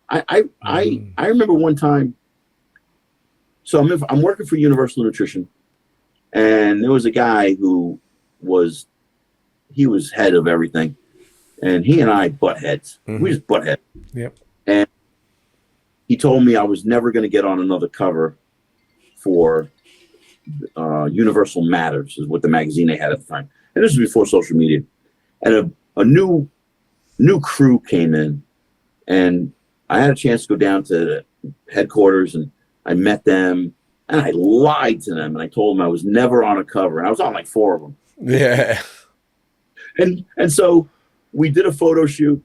I remember one time. So I'm working for Universal Nutrition, and there was a guy who was head of everything, and he and I butt heads. We just butt heads. Yep. And he told me I was never going to get on another cover for Universal Matters, is what the magazine they had at the time. And this was before social media. And a new crew came in, and I had a chance to go down to the headquarters, and I met them, and I lied to them, and I told them I was never on a cover, and I was on like 4 of them. Yeah. And so we did a photo shoot.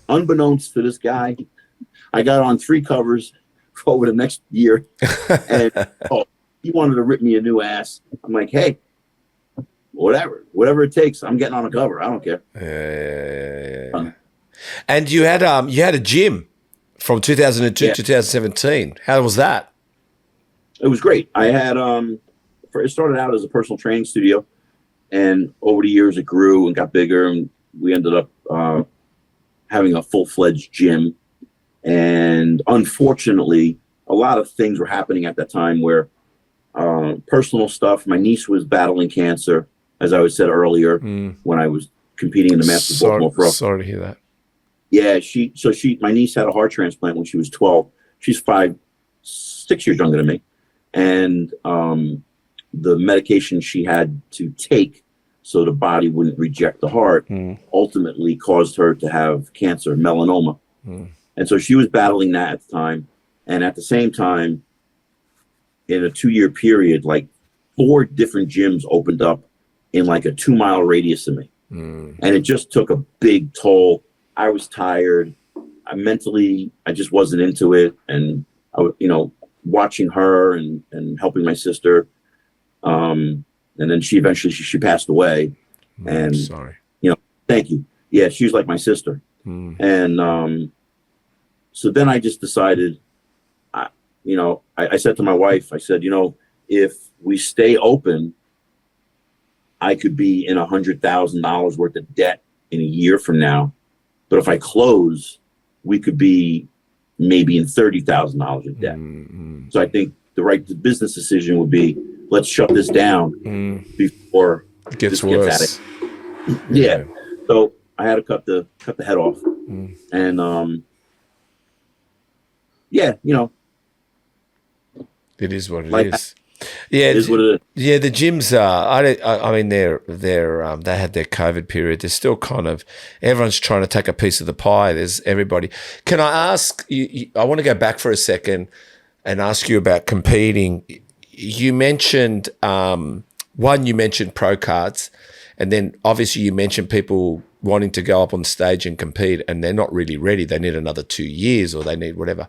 Unbeknownst to this guy, I got on 3 covers over the next year, and he wanted to rip me a new ass. I'm like, hey, whatever it takes, I'm getting on a cover. I don't care. Yeah. And you had a gym from 2002 to 2017. How was that? It was great. I had it started out as a personal training studio, and over the years it grew and got bigger, and we ended up having a full-fledged gym. And unfortunately, a lot of things were happening at that time where personal stuff. My niece was battling cancer, as I said earlier, when I was competing in the Masters Baltimore Pro. Sorry to hear that. Yeah, my niece had a heart transplant when she was 12. She's 6 years younger than me. And the medication she had to take so the body wouldn't reject the heart ultimately caused her to have cancer, melanoma. And so she was battling that at the time. And at the same time, in a 2-year period, like 4 different gyms opened up in like a 2-mile radius of me. And it just took a big toll. I was tired. I just wasn't into it. And I was, watching her and helping my sister. And then she eventually passed away. And sorry. Thank you. Yeah, she was like my sister. And so then I just decided, I said to my wife, I said, if we stay open, I could be in $100,000 worth of debt in a year from now. But if I close, we could be maybe in $30,000 in debt. So I think the business decision would be, let's shut this down before it gets worse. Yeah. So I had to cut the head off. And it is what it is. Yeah, it is what it is. Yeah, the gyms are. I mean, they had their COVID period. They're still kind of everyone's trying to take a piece of the pie. There's everybody. Can I ask you? I want to go back for a second and ask you about competing. You mentioned you mentioned pro cards, And then obviously you mentioned people wanting to go up on stage and compete and they're not really ready. They need another 2 years or they need whatever.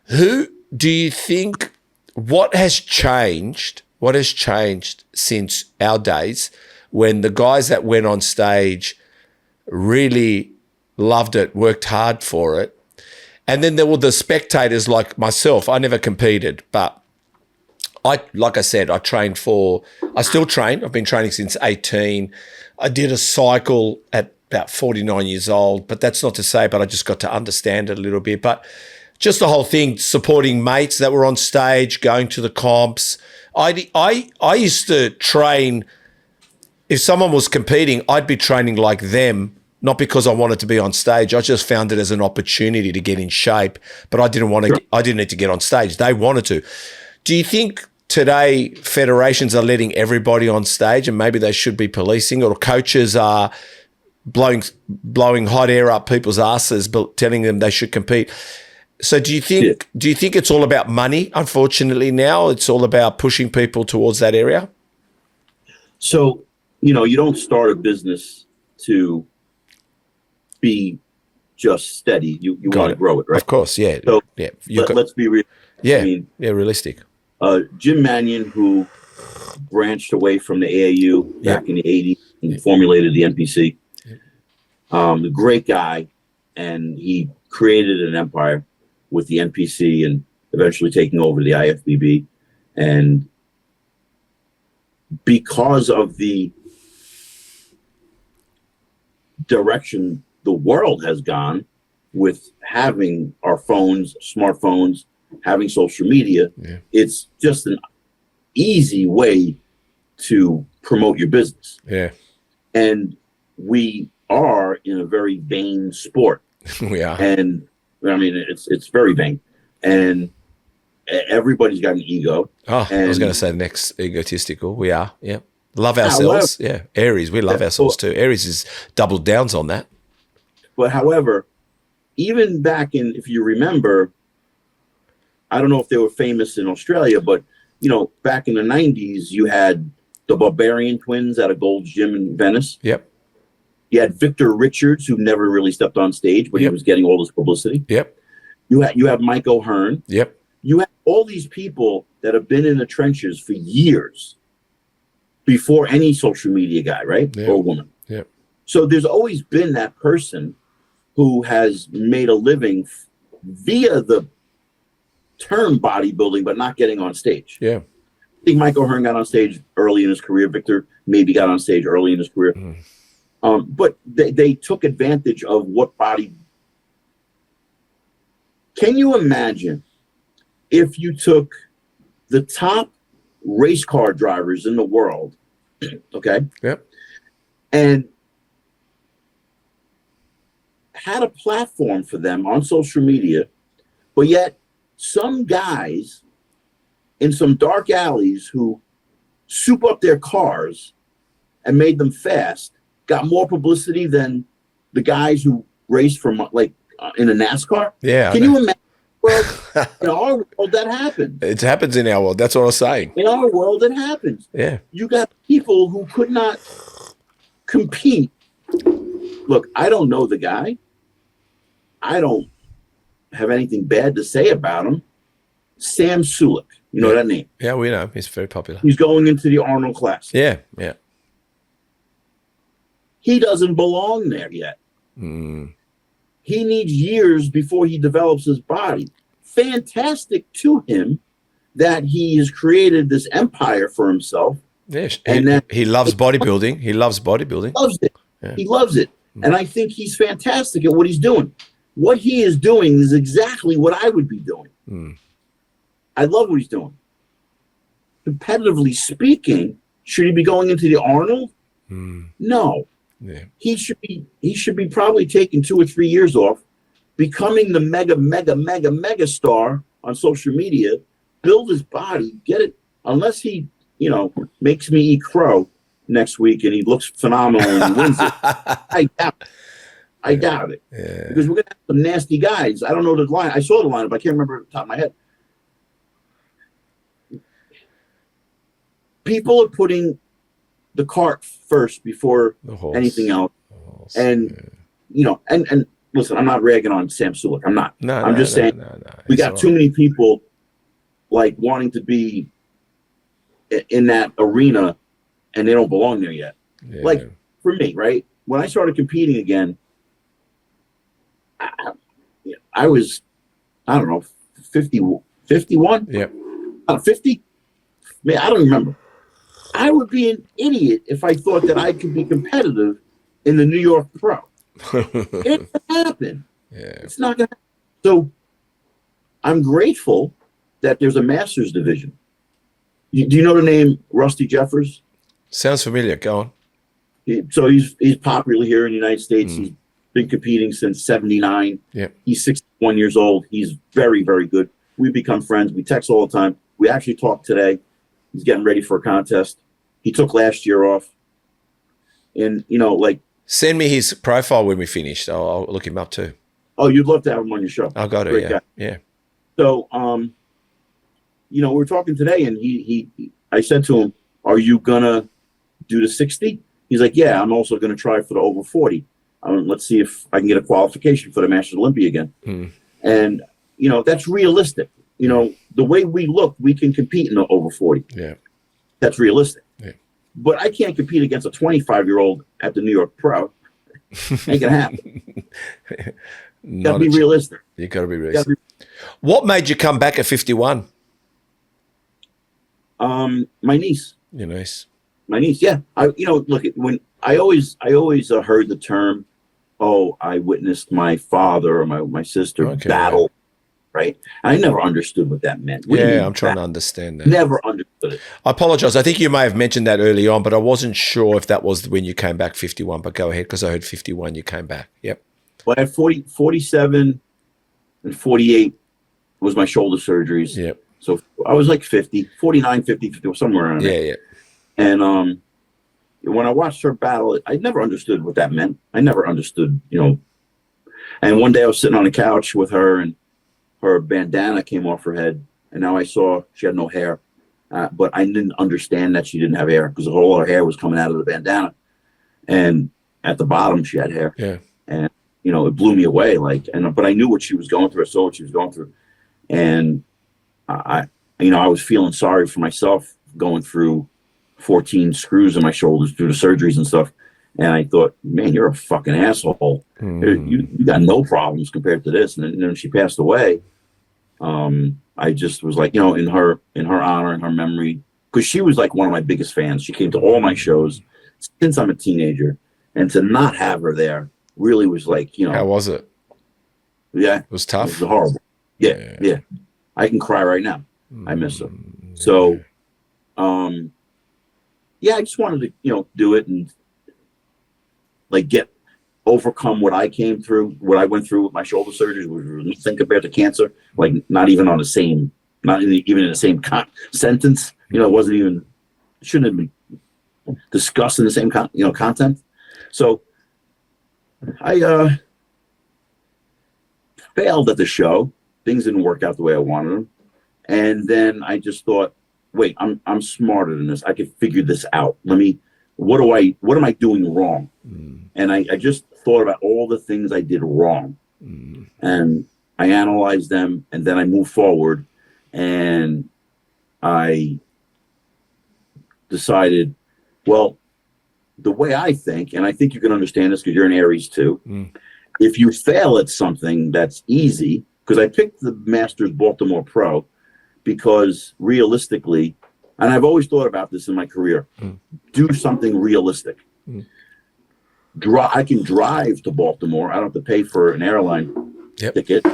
Who do you think, what has changed since our days when the guys that went on stage really loved it, worked hard for it, and then there were the spectators like myself? I never competed, but like I said, I still train. I've been training since 18. I did a cycle at about 49 years old, but that's not to say, but I just got to understand it a little bit. But just the whole thing, supporting mates that were on stage, going to the comps. I used to train, if someone was competing, I'd be training like them, not because I wanted to be on stage. I just found it as an opportunity to get in shape, but I didn't need to get on stage. They wanted to. Do you think today federations are letting everybody on stage and maybe they should be policing, or coaches are blowing hot air up people's asses but telling them they should compete? So do you think it's all about money? Unfortunately now it's all about pushing people towards that area? So, you don't start a business to be just steady. You want to grow it, right? Of course, yeah. So yeah. Let's be real. Yeah, realistic. Jim Mannion, who branched away from the AAU back in the 80s and formulated the NPC, a great guy, and he created an empire with the NPC and eventually taking over the IFBB. And because of the direction the world has gone with having our phones, smartphones, having social media, it's just an easy way to promote your business. Yeah. And we are in a very vain sport. We are. And I mean, it's very vain. And everybody's got an ego. Oh, I was going to say the next egotistical. We are. Yeah. Love ourselves. Yeah. Aries, we love ourselves too. Aries is doubled downs on that. But however, even back in, if you remember, I don't know if they were famous in Australia, but back in the 90s, you had the Barbarian twins at a Gold's Gym in Venice. Yep. You had Victor Richards, who never really stepped on stage, but he was getting all this publicity. Yep. You have Mike O'Hearn. Yep. You have all these people that have been in the trenches for years before any social media guy, right? Yep. Or woman. Yep. So there's always been that person who has made a living via the term bodybuilding, but not getting on stage. Yeah. I think Mike O'Hearn got on stage early in his career. Victor maybe got on stage early in his career. But they took advantage of what body. Can you imagine if you took the top race car drivers in the world, okay? Yep. And had a platform for them on social media, but yet some guys in some dark alleys who soup up their cars and made them fast got more publicity than the guys who race from in a NASCAR? Yeah. Can you imagine? Well, in our world, that happens. It happens in our world. That's what I was saying. In our world, it happens. Yeah. You got people who could not compete. Look, I don't know the guy. I don't have anything bad to say about him. Sam Sulek. You know that name? Yeah, we know. He's very popular. He's going into the Arnold class. Yeah, yeah. He doesn't belong there yet. He needs years before he develops his body. Fantastic to him that he has created this empire for himself. Yes, and he loves bodybuilding. He loves bodybuilding. Loves it. Yeah. He loves it. And I think he's fantastic at what he's doing. What he is doing is exactly what I would be doing. I love what he's doing. Competitively speaking, should he be going into the Arnold? No. Yeah. He should be probably taking 2 or 3 years off, becoming the mega star on social media, build his body, get it. Unless he, makes me eat crow next week and he looks phenomenal and he wins it. I doubt it. Yeah. Because we're gonna have some nasty guys. I don't know the line. I saw the lineup. I can't remember at the top of my head. People are putting the cart first before The horse. anything else. Horse, And, yeah. you know, and listen, I'm not ragging on Sam Sulek. I'm not. No, I'm just saying we It's got all too right. many people like wanting to be in that arena and they don't belong there yet. Yeah. Like for me, right? When I started competing again, I was, I don't know, 51? Yep. 50? Man, I don't remember. I would be an idiot if I thought that I could be competitive in the New York Pro. It can happen. Yeah. It's not going to happen. So I'm grateful that there's a master's division. Do you know the name Rusty Jeffers? Sounds familiar. Go on. So he's popular here in the United States. He's been competing since 79. Yep. He's 61 years old. He's very, very good. We've become friends. We text all the time. We actually talked today. He's getting ready for a contest. He took last year off. And, you know, like. Send me his profile when we finish. I'll look him up too. Oh, you'd love to have him on your show. I'll go to, Great yeah. guy. Yeah. So, you know, we're talking today, and I said to him, "Are you gonna do the 60?" He's like, "Yeah, I'm also gonna try for the over 40. Let's see if I can get a qualification for the Masters Olympia again." And you know, that's realistic. You know, the way we look, we can compete in the over 40. Yeah. That's realistic. Yeah. But I can't compete against a 25-year-old at the New York Pro. Ain't gonna happen. Gotta be realistic. You gotta be realistic. What made you come back at 51? My niece. Your niece. My niece, yeah. You know, look, when I always heard the term, "Oh, I witnessed my father or my sister battle," right? I never understood what that meant. Yeah, I'm trying to understand that. Never understood it. I apologize. I think you may have mentioned that early on, but I wasn't sure if that was when you came back 51. But go ahead, because I heard 51, you came back. Yep. Well, I had 47 and 48 was my shoulder surgeries. Yep. So I was like 50, 49, 50, 50, somewhere around there. Yeah, yeah. And when I watched her battle, I never understood what that meant. I never understood, you know. And one day I was sitting on a couch with her, and her bandana came off her head, and now I saw she had no hair. But I didn't understand that she didn't have hair because all her hair was coming out of the bandana, and at the bottom she had hair. Yeah. And you know, it blew me away. But I knew what she was going through. I saw what she was going through, and I was feeling sorry for myself going through 14 screws in my shoulders through the surgeries and stuff. And I thought, man, you're a fucking asshole. You got no problems compared to this. And then when she passed away, I just was like, you know, in her honor and her memory, because she was like one of my biggest fans. She came to all my shows since I'm a teenager. And to not have her there really was like, you know. How was it? Yeah. It was tough? It was horrible. Yeah. I can cry right now. I miss her. So, yeah, I just wanted to, you know, do it and like overcome what I came through, what I went through with my shoulder surgeries, which was nothing compared to cancer. Like not even in the same sentence. You know, it shouldn't have been discussed in the same content. So I failed at the show. Things didn't work out the way I wanted them. And then I just thought, wait, I'm smarter than this. I could figure this out. What am I doing wrong? And I just thought about all the things I did wrong. And I analyzed them, and then I moved forward, and I decided, well, the way I think, and I think you can understand this because you're an Aries too, if you fail at something that's easy, because I picked the Masters Baltimore Pro because realistically, and I've always thought about this in my career, do something realistic. I can drive to Baltimore. I don't have to pay for an airline ticket.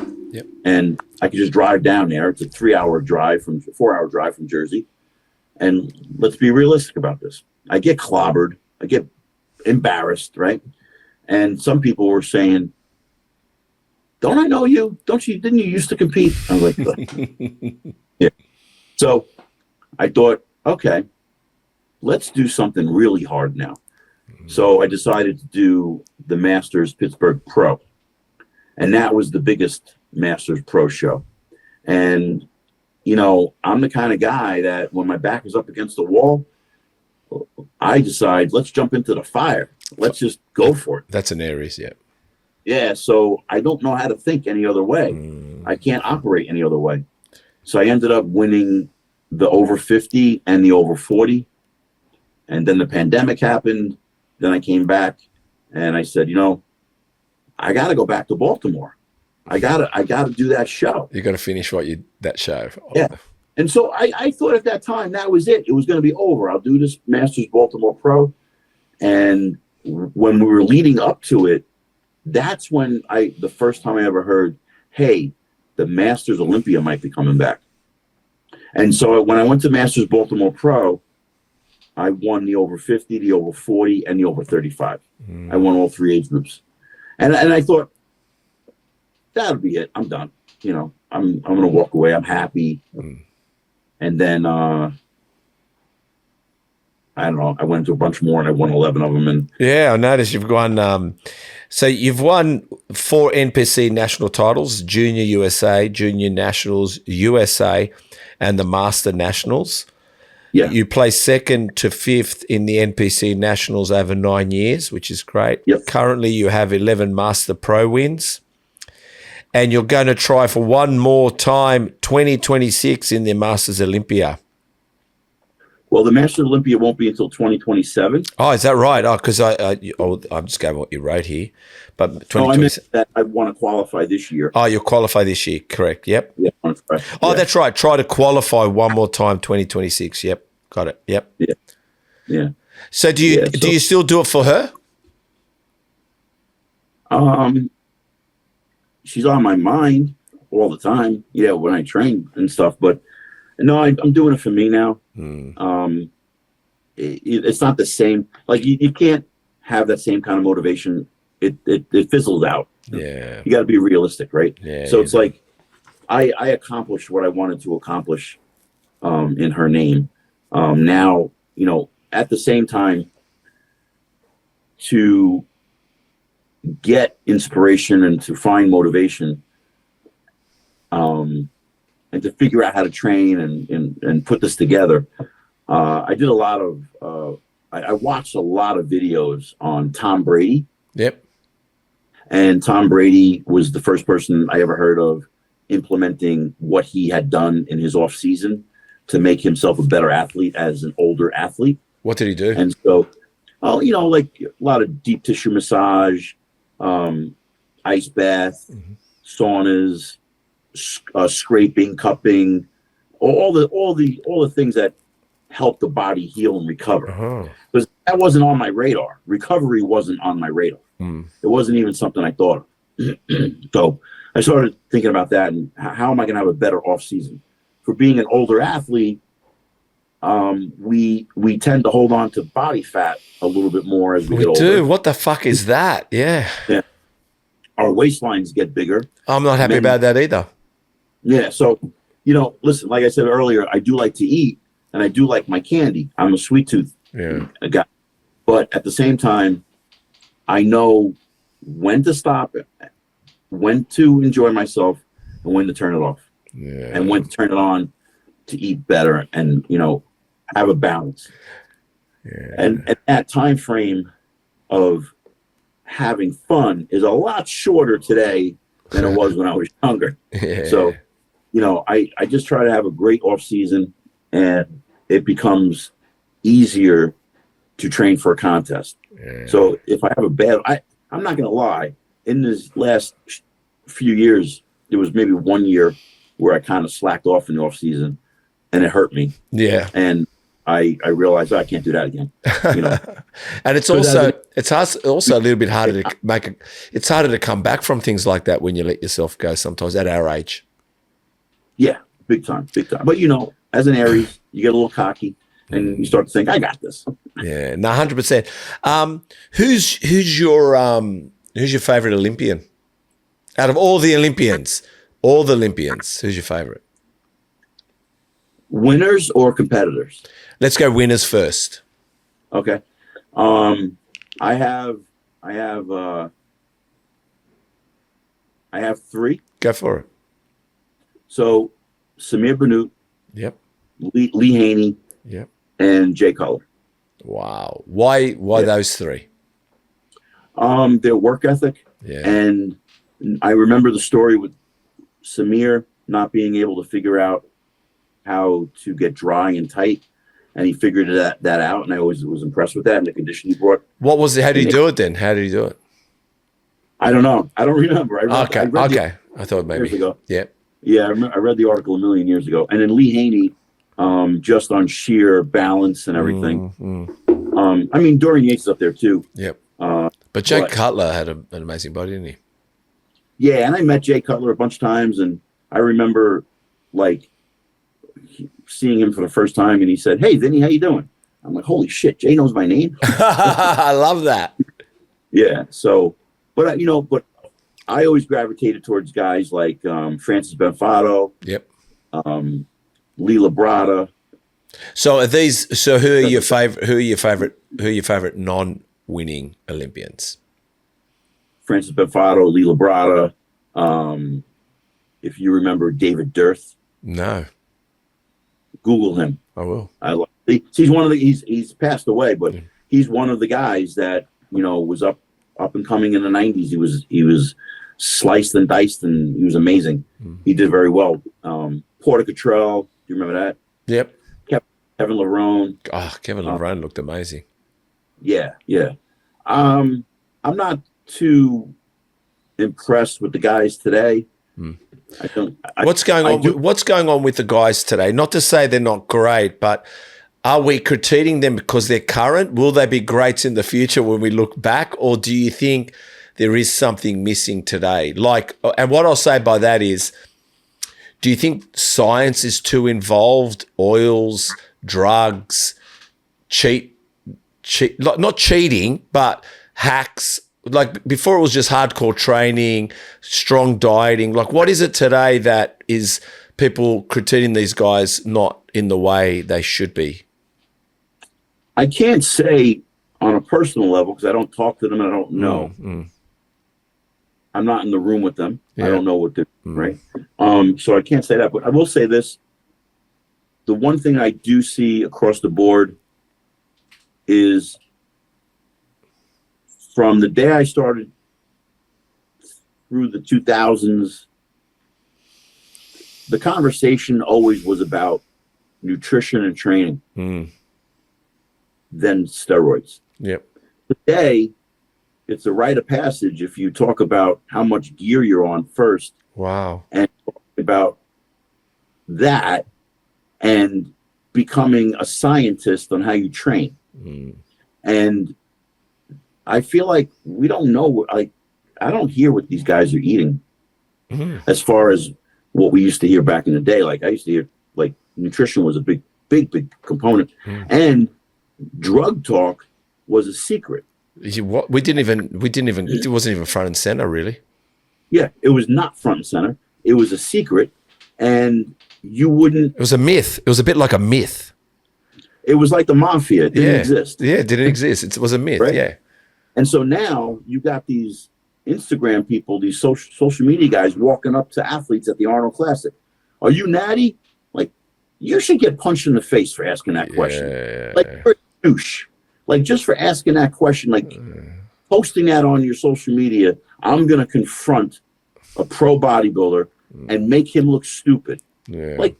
And I can just drive down there. It's a 4-hour drive from Jersey. And let's be realistic about this. I get clobbered. I get embarrassed, right? And some people were saying, "Don't I know you? Didn't you used to compete?" I was like, yeah. So I thought, okay, let's do something really hard now. So I decided to do the Masters Pittsburgh Pro. And that was the biggest Masters Pro show. And, you know, I'm the kind of guy that when my back is up against the wall, I decide, let's jump into the fire. Let's just go for it. That's an Aries, yeah. Yeah, so I don't know how to think any other way. I can't operate any other way. So I ended up winning the over 50 and the over 40. And then the pandemic happened. Then I came back and I said, I got to go back to Baltimore. I got to do that show. You got to finish that show. Yeah. And so I thought at that time that was it. It was going to be over. I'll do this Masters Baltimore Pro. And when we were leading up to it, that's when the first time I ever heard, hey, the Masters Olympia might be coming back. And so when I went to Masters Baltimore Pro, I won the over 50, the over 40, and the over 35. I won all 3 age groups. And I thought, that'll be it. I'm done. I'm going to walk away. I'm happy. And then, I don't know, I went to a bunch more and I won 11 of them. And yeah, I noticed you've won, so you've won 4 NPC national titles, Junior USA, Junior Nationals USA, and the Master Nationals. Yeah. You placed 2nd to 5th in the NPC Nationals over 9 years, which is great. Yep. Currently, you have 11 Master Pro wins. And you're going to try for one more time, 2026 in the Masters Olympia. Well, the Masters Olympia won't be until 2027. Oh, is that right? Oh, because I'm just going what you wrote here. But 2027. I meant that I want to qualify this year. Oh, you'll qualify this year, correct? Yep. Yeah. Oh, that's right. Try to qualify one more time, 2026. Yep, got it. Yep. Yeah. So do you still do it for her? She's on my mind all the time. Yeah, when I train and stuff. But no, I'm doing it for me now. It's not the same. Like you can't have that same kind of motivation. It fizzles out. Yeah. You got to be realistic, right? Yeah. So it's like I accomplished what I wanted to accomplish in her name. Now, at the same time, to get inspiration and to find motivation, and to figure out how to train and put this together. I did a lot of, I watched a lot of videos on Tom Brady. Yep. And Tom Brady was the first person I ever heard of implementing what he had done in his off season to make himself a better athlete as an older athlete. What did he do? And so, like a lot of deep tissue massage, ice bath, saunas, scraping, cupping, all the things that help the body heal and recover. Because that wasn't on my radar. Recovery wasn't on my radar. It wasn't even something I thought of. So I started thinking about that and how am I going to have a better off season? For being an older athlete, we tend to hold on to body fat a little bit more as we get older. We do. What the fuck is that? Yeah. Our waistlines get bigger. I'm not happy about that either. Yeah. So, listen, like I said earlier, I do like to eat and I do like my candy. I'm a sweet tooth guy. But at the same time, I know when to stop it, when to enjoy myself, and when to turn it off. Yeah. And when to turn it on to eat better and, have a balance. Yeah. And that time frame of having fun is a lot shorter today than it was when I was younger. Yeah. So, I just try to have a great off season and it becomes easier to train for a contest. Yeah. So if I have a bad, I'm not going to lie, in this last few years, there was maybe 1 year where I kind of slacked off in the off season and it hurt me. Yeah. And I realized I can't do that again. And it's also a little bit harder to it's harder to come back from things like that when you let yourself go sometimes at our age. Yeah, big time. But as an Aries, you get a little cocky and you start to think, I got this. Yeah, no, 100%. Who's your favorite Olympian? Out of all the Olympians, who's your favorite? Winners or competitors? Let's go winners first. Okay. I have 3. Go for it. So Samir Bannout. Yep. Lee Haney. Yep. And Jay Cutler. Wow. Why those three? Their work ethic. Yeah. And I remember the story with Samir not being able to figure out how to get dry and tight. And he figured that out. And I always was impressed with that and the condition he brought. What was it? How did he do it then? How did he do it? I don't know. I don't remember. I thought maybe. Years ago. Yeah. Yeah, I read the article a million years ago. And then Lee Haney, just on sheer balance and everything. I mean, Dorian Yates is up there too. Yep. But Jay Cutler had an amazing body, didn't he? Yeah, and I met Jay Cutler a bunch of times, and I remember like seeing him for the first time, and he said, "Hey, Vinny, how you doing?" I'm like, "Holy shit, Jay knows my name." I love that. Yeah. So, but I always gravitated towards guys like Francis Benfato. Yep. Lee Labrada. So are these? So who are your favorite? Who are your favorite non-winning Olympians? Francis Benfato, Lee Labrada. If you remember David Dirth. No. Google him. I will. He's one of the. He's passed away, but he's one of the guys that was up and coming in the '90s. He was sliced and diced, and he was amazing. He did very well. Porter Cottrell, do you remember that? Yep. Kevin Larone. Oh, Kevin Larone looked amazing. Yeah. I'm not too impressed with the guys today. What's going on with the guys today? Not to say they're not great, but are we critiquing them because they're current? Will they be greats in the future when we look back, or do you think there is something missing today? And what I'll say by that is, do you think science is too involved? Oils, drugs, not cheating, but hacks. Like before it was just hardcore training, strong dieting. Like what is it today that is people critiquing these guys not in the way they should be? I can't say on a personal level because I don't talk to them and I don't know. I'm not in the room with them. Yeah. I don't know what they're right. So I can't say that, but I will say this. The one thing I do see across the board is from the day I started through the 2000s, the conversation always was about nutrition and training, then steroids. Yep. Today, it's a rite of passage if you talk about how much gear you're on first. Wow. And talk about that and becoming a scientist on how you train. And I feel like we don't know, I don't hear what these guys are eating as far as what we used to hear back in the day. Like I used to hear like nutrition was a big component and drug talk was a secret. We didn't even, it wasn't even front and center really. Yeah. It was not front and center. It was a secret and you wouldn't. It was a myth. It was a bit like a myth. It was like the mafia. It didn't exist. Yeah. It didn't exist. It was a myth. Right? Yeah. And so now you got these Instagram people, these social media guys walking up to athletes at the Arnold Classic. Are you natty? Like, you should get punched in the face for asking that question. Like, you're a douche. Like, just for asking that question, like, posting that on your social media, I'm going to confront a pro bodybuilder and make him look stupid. Yeah. Like,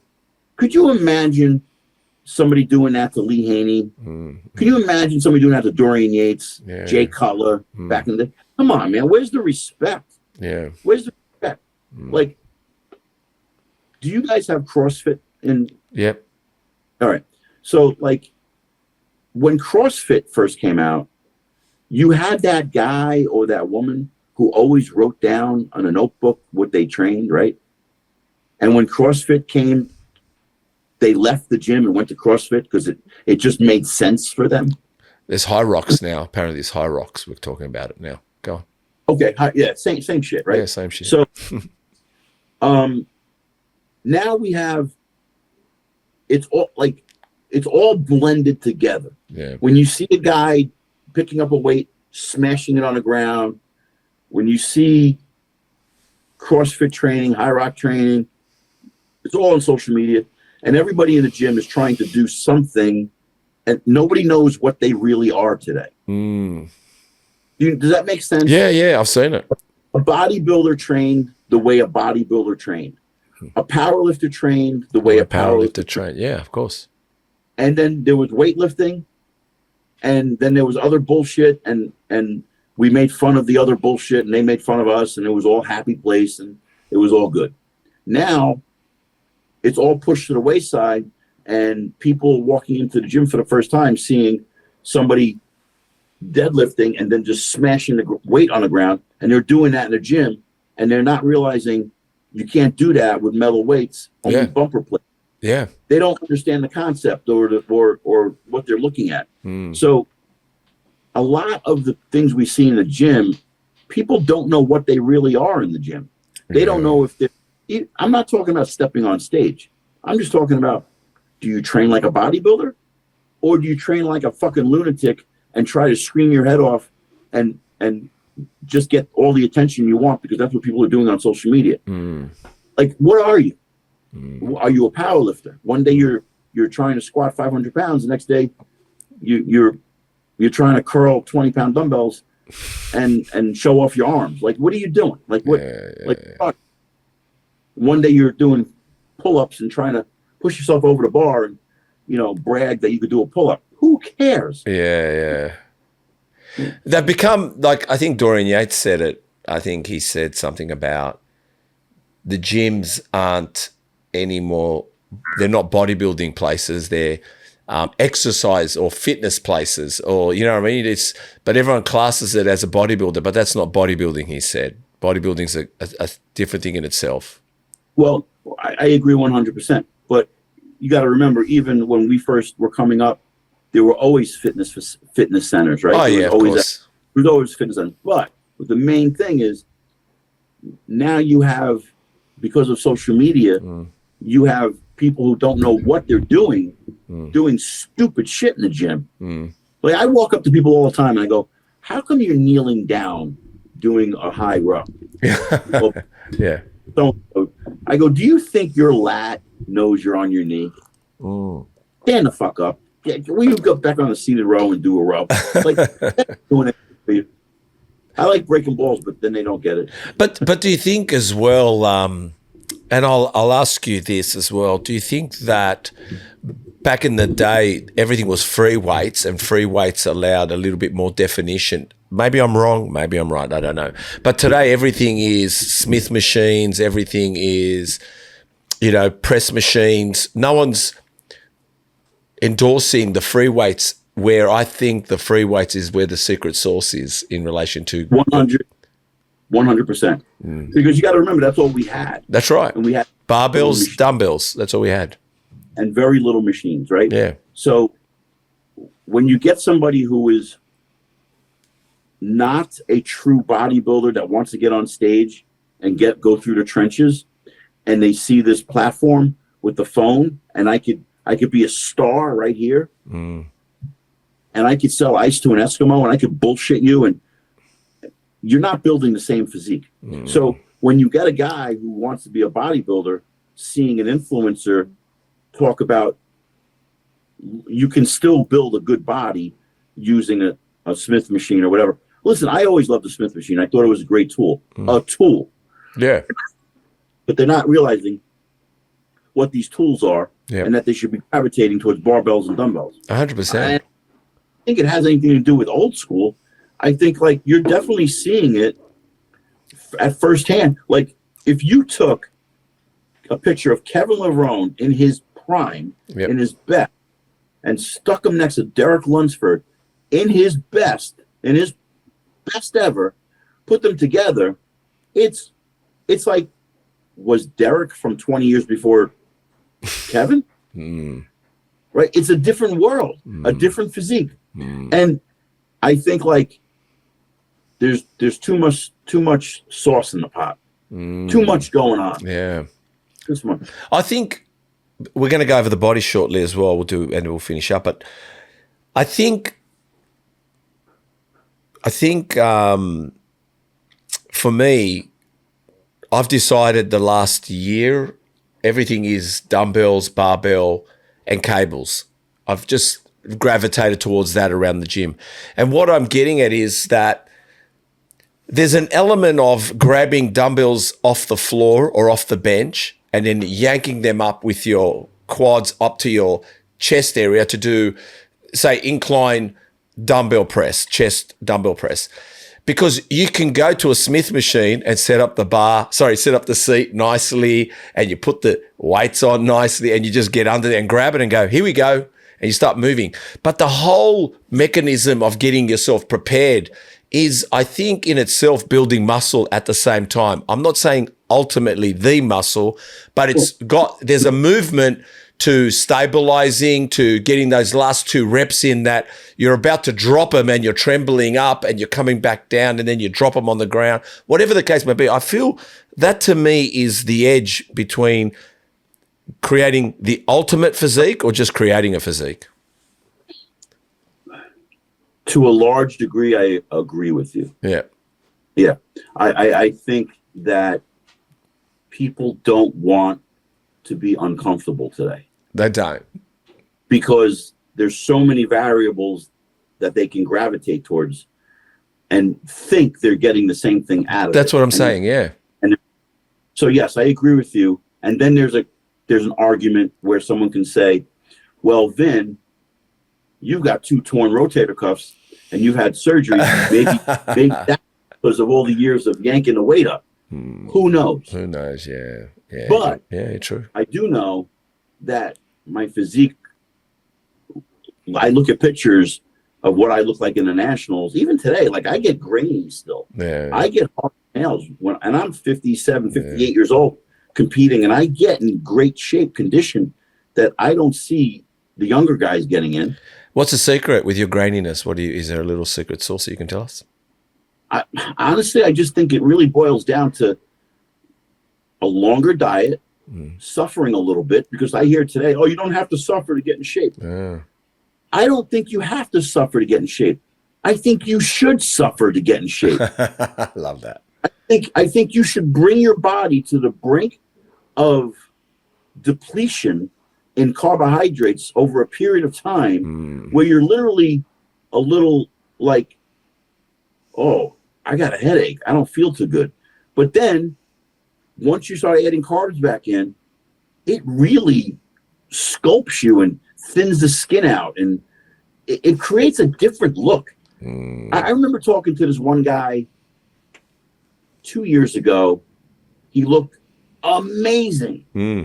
could you imagine somebody doing that to Lee Haney? Can you imagine somebody doing that to Dorian Yates, Jay Cutler back in the day? Come on, man. Where's the respect? Yeah. Where's the respect? Like, do you guys have CrossFit in? Yep. All right. So, like, when CrossFit first came out, you had that guy or that woman who always wrote down on a notebook what they trained, right? And when CrossFit came, they left the gym and went to CrossFit because it just made sense for them. There's High Rocks now. Apparently there's High Rocks. We're talking about it now. Go on. Okay. Yeah. Same shit, right? Yeah, same shit. So now we have, it's all blended together. Yeah. When you see a guy picking up a weight, smashing it on the ground, when you see CrossFit training, High Rock training, it's all on social media. And everybody in the gym is trying to do something and nobody knows what they really are today. Does that make sense? Yeah, I've seen it. A bodybuilder trained the way a bodybuilder trained. A powerlifter trained the way a powerlifter trained. Yeah, of course. And then there was weightlifting, and then there was other bullshit, and we made fun of the other bullshit, and they made fun of us, and it was all happy place, and it was all good. Now, it's all pushed to the wayside, and people walking into the gym for the first time seeing somebody deadlifting and then just smashing the weight on the ground, and they're doing that in the gym, and they're not realizing you can't do that with metal weights, only bumper plates. Yeah. They don't understand the concept or what they're looking at. So a lot of the things we see in the gym, people don't know what they really are in the gym. They don't know if they're, I'm not talking about stepping on stage. I'm just talking about, do you train like a bodybuilder, or do you train like a fucking lunatic and try to scream your head off and just get all the attention you want, because that's what people are doing on social media. Like, what are you? Are you a power lifter? One day you're trying to squat 500 pounds. The next day you're trying to curl 20-pound dumbbells and show off your arms. Like, what are you doing? Like, what? Fuck. One day you're doing pull-ups and trying to push yourself over the bar and, brag that you could do a pull-up. Who cares? Yeah. They've become, like, I think Dorian Yates said it. I think he said something about the gyms aren't anymore, they're not bodybuilding places, they're exercise or fitness places, or, you know what I mean? But everyone classes it as a bodybuilder, but that's not bodybuilding, he said. Bodybuilding's a different thing in itself. Well, I agree 100%. But you got to remember, even when we first were coming up, there were always fitness centers, right? Oh, yeah, of course. There was always fitness centers. But the main thing is, now you have, because of social media, you have people who don't know what they're doing, doing stupid shit in the gym. Like, I walk up to people all the time and I go, how come you're kneeling down doing a high row? Well, yeah. So I go, do you think your lat knows you're on your knee? Stand the fuck up. Will you go back on the seated row and do a row? Like, doing it for you. I like breaking balls, but then they don't get it. But do you think as well, and I'll ask you this as well, do you think that back in the day everything was free weights, and free weights allowed a little bit more definition? Maybe I'm wrong, maybe I'm right, I don't know. But today everything is Smith machines, everything is, press machines. No one's endorsing the free weights, where I think the free weights is where the secret sauce is in relation to 100%. Because you got to remember, that's all we had. That's right. And we had barbells, dumbbells. That's all we had. And very little machines, right? Yeah. So when you get somebody who is not a true bodybuilder that wants to get on stage and go through the trenches, and they see this platform with the phone, and I could be a star right here, and I could sell ice to an Eskimo, and I could bullshit you, and you're not building the same physique. So when you get a guy who wants to be a bodybuilder, seeing an influencer talk about you can still build a good body using a Smith machine or whatever. Listen, I always loved the Smith machine. I thought it was a great tool. A tool. Yeah. But they're not realizing what these tools are, and that they should be gravitating towards barbells and dumbbells. 100%. I think it has anything to do with old school. I think, like, you're definitely seeing it at firsthand. Like, if you took a picture of Kevin Levrone in his prime, in his best, and stuck him next to Derek Lunsford in his best ever, put them together, it's like, was Derek from 20 years before Kevin? Right? It's a different world, a different physique. And I think, like, there's too much sauce in the pot. Too much going on. Yeah. Too much. I think we're going to go over the body shortly as well. We'll finish up. But I think for me, I've decided the last year everything is dumbbells, barbell, and cables. I've just gravitated towards that around the gym. And what I'm getting at is that there's an element of grabbing dumbbells off the floor or off the bench and then yanking them up with your quads up to your chest area to do, say, incline dumbbell press, chest dumbbell press. Because you can go to a Smith machine and set up the seat nicely, and you put the weights on nicely, and you just get under there and grab it and go, here we go, and you start moving. But the whole mechanism of getting yourself prepared is, I think, in itself building muscle at the same time. I'm not saying ultimately the muscle, but there's a movement to stabilizing, to getting those last 2 reps in that you're about to drop them and you're trembling up and you're coming back down and then you drop them on the ground. Whatever the case may be, I feel that to me is the edge between creating the ultimate physique or just creating a physique. To a large degree, I agree with you. Yeah. Yeah. I think that people don't want to be uncomfortable today. They don't. Because there's so many variables that they can gravitate towards and think they're getting the same thing out of it. That's what I'm saying, yeah. And so, yes, I agree with you. And then there's an argument where someone can say, well, Vin, you've got 2 torn rotator cuffs and you've had surgery. Maybe that's because of all the years of yanking the weight up. Who knows? Who knows, yeah. But yeah, true. I do know that my physique, I look at pictures of what I look like in the nationals. Even today, like I get grainy still. Yeah. I get hard nails and I'm 57, 58 years old competing, and I get in great shape, condition that I don't see the younger guys getting in. What's the secret with your graininess? Is there a little secret sauce that you can tell us? Honestly, I just think it really boils down to a longer diet, suffering a little bit, because I hear today, oh, you don't have to suffer to get in shape. Yeah. I don't think you have to suffer to get in shape. I think you should suffer to get in shape. I love that. I think you should bring your body to the brink of depletion in carbohydrates over a period of time where you're literally a little like, oh, I got a headache. I don't feel too good. But then once you start adding carbs back in, it really sculpts you and thins the skin out, and it creates a different look. I remember talking to this one guy 2 years ago. He looked amazing,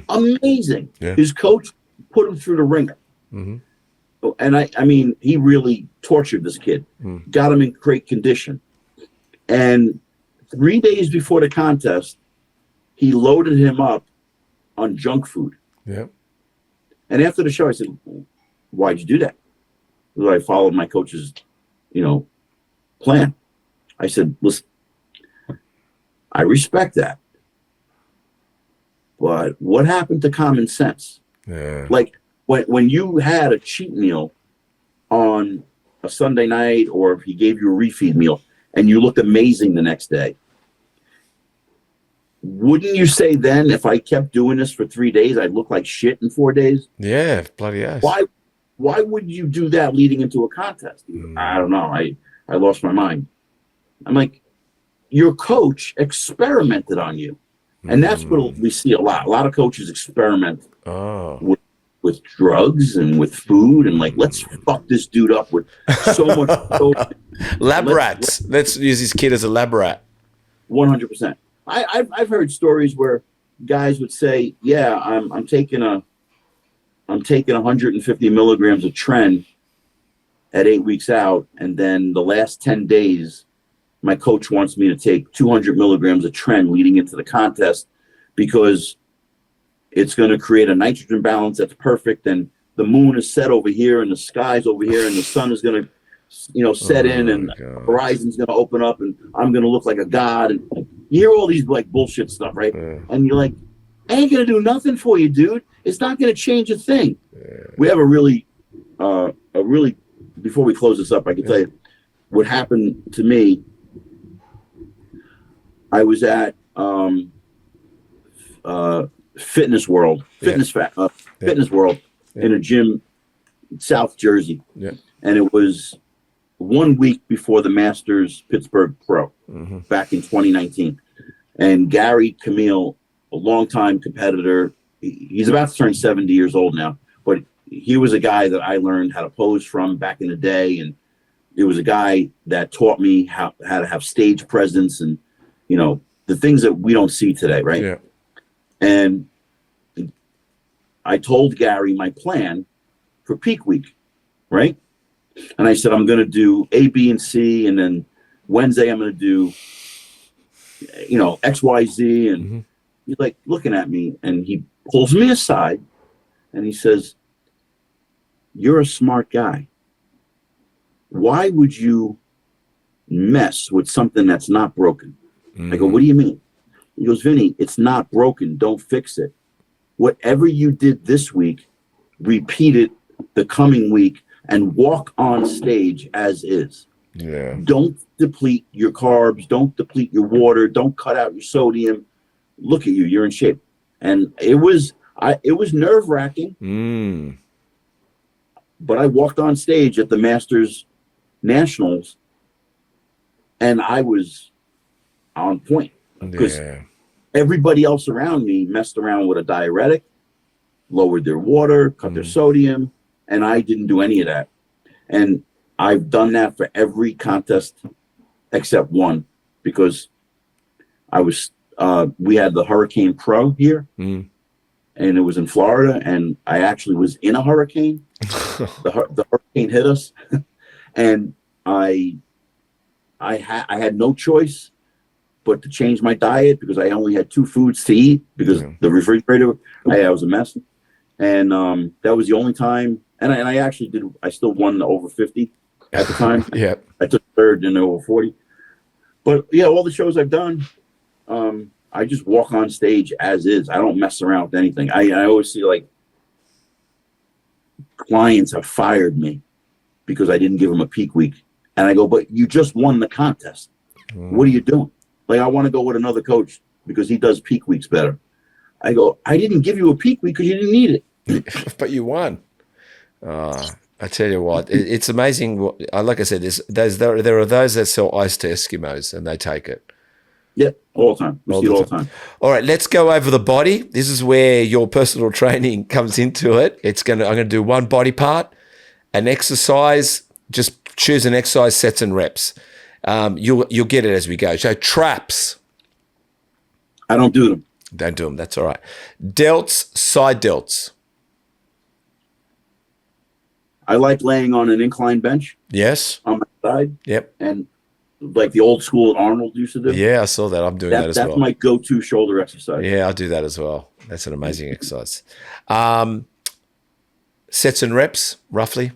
amazing. Yeah. His coach put him through the ringer. And I mean, he really tortured this kid, got him in great condition. And 3 days before the contest, he loaded him up on junk food. Yeah. And after the show, I said, why'd you do that? Well, I followed my coach's, plan. I said, listen, I respect that. But what happened to common sense? Yeah. Like when you had a cheat meal on a Sunday night, or if he gave you a refeed meal and you looked amazing the next day, wouldn't you say then, if I kept doing this for 3 days, I'd look like shit in 4 days? Yeah, bloody ass. Why would you do that leading into a contest? I don't know. I lost my mind. I'm like, your coach experimented on you. And that's what we see a lot. A lot of coaches experiment with drugs and with food, and like, let's fuck this dude up with so much lab rats. Let's use this kid as a lab rat. 100%. I've heard stories where guys would say, yeah, I'm taking 150 milligrams of Tren at 8 weeks out, and then the last 10 days my coach wants me to take 200 milligrams of Tren leading into the contest because it's going to create a nitrogen balance that's perfect, and the moon is set over here and the sky's over here and the sun is going to set in, and the horizon's going to open up, and I'm going to look like a god. And you hear all these like bullshit stuff, right? And you're like, I ain't going to do nothing for you, dude. It's not going to change a thing. We have a really, before we close this up, I can tell you what happened to me. I was at Fitness World in a gym South Jersey. Yeah. And it was 1 week before the Masters Pittsburgh Pro back in 2019. And Gary Camille, a longtime competitor, he's about to turn 70 years old now, but he was a guy that I learned how to pose from back in the day. And it was a guy that taught me how to have stage presence and, you know, the things that we don't see today, right? Yeah. And I told Gary my plan for peak week, right? And I said, I'm going to do A, B, and C. And then Wednesday, I'm going to do, you know, X, Y, Z. And he's like looking at me and he pulls me aside and he says, you're a smart guy. Why would you mess with something that's not broken? I go, what do you mean? He goes, Vinny, it's not broken. Don't fix it. Whatever you did this week, repeat it the coming week and walk on stage as is. Yeah. Don't deplete your carbs. Don't deplete your water. Don't cut out your sodium. Look at you. You're in shape. And it was nerve-wracking. But I walked on stage at the Masters Nationals and I was on point because everybody else around me messed around with a diuretic, lowered their water, cut their sodium, and I didn't do any of that. And I've done that for every contest except one because I was we had the Hurricane Pro here and it was in Florida and I actually was in a hurricane. The hurricane hit us and I had no choice but to change my diet because I only had 2 foods to eat because the refrigerator, I was a mess. And that was the only time. And I actually did, I still won the over 50 at the time. I took third in the over 40. But yeah, all the shows I've done, I just walk on stage as is. I don't mess around with anything. I always see like clients have fired me because I didn't give them a peak week. And I go, but you just won the contest. What are you doing? Like, I want to go with another coach because he does peak weeks better. I go, I didn't give you a peak week because you didn't need it. But you won. I tell you what, it's amazing. Like I said, there are those that sell ice to Eskimos and they take it. Yeah, all the time. We see it all the time. All right, let's go over the body. This is where your personal training comes into it. I'm going to do one body part, an exercise. Just choose an exercise, sets and reps. You'll get it as we go. So traps. I don't do them. Don't do them. That's all right. Delts, side delts. I like laying on an incline bench. Yes. On my side. Yep. And like the old school Arnold used to do. Yeah, I saw that. I'm doing that as well. That's my go-to shoulder exercise. Yeah, I do that as well. That's an amazing exercise. Sets and reps, roughly.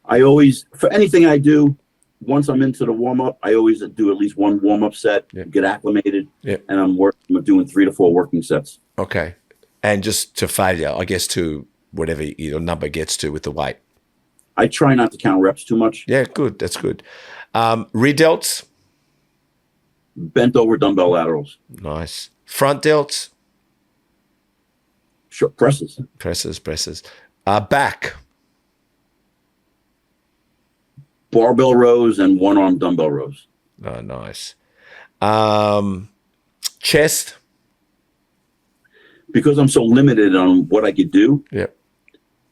I always, for anything I do, once I'm into the warm-up, I always do at least one warm-up set, get acclimated, and I'm doing 3 to 4 working sets. Okay. And just to failure, I guess, to whatever your number gets to with the weight. I try not to count reps too much. Yeah, good. That's good. Rear delts. Bent over dumbbell laterals. Nice. Front delts. Sure, presses. Presses. Back. Barbell rows and one-arm dumbbell rows. Oh, nice. Chest. Because I'm so limited on what I could do,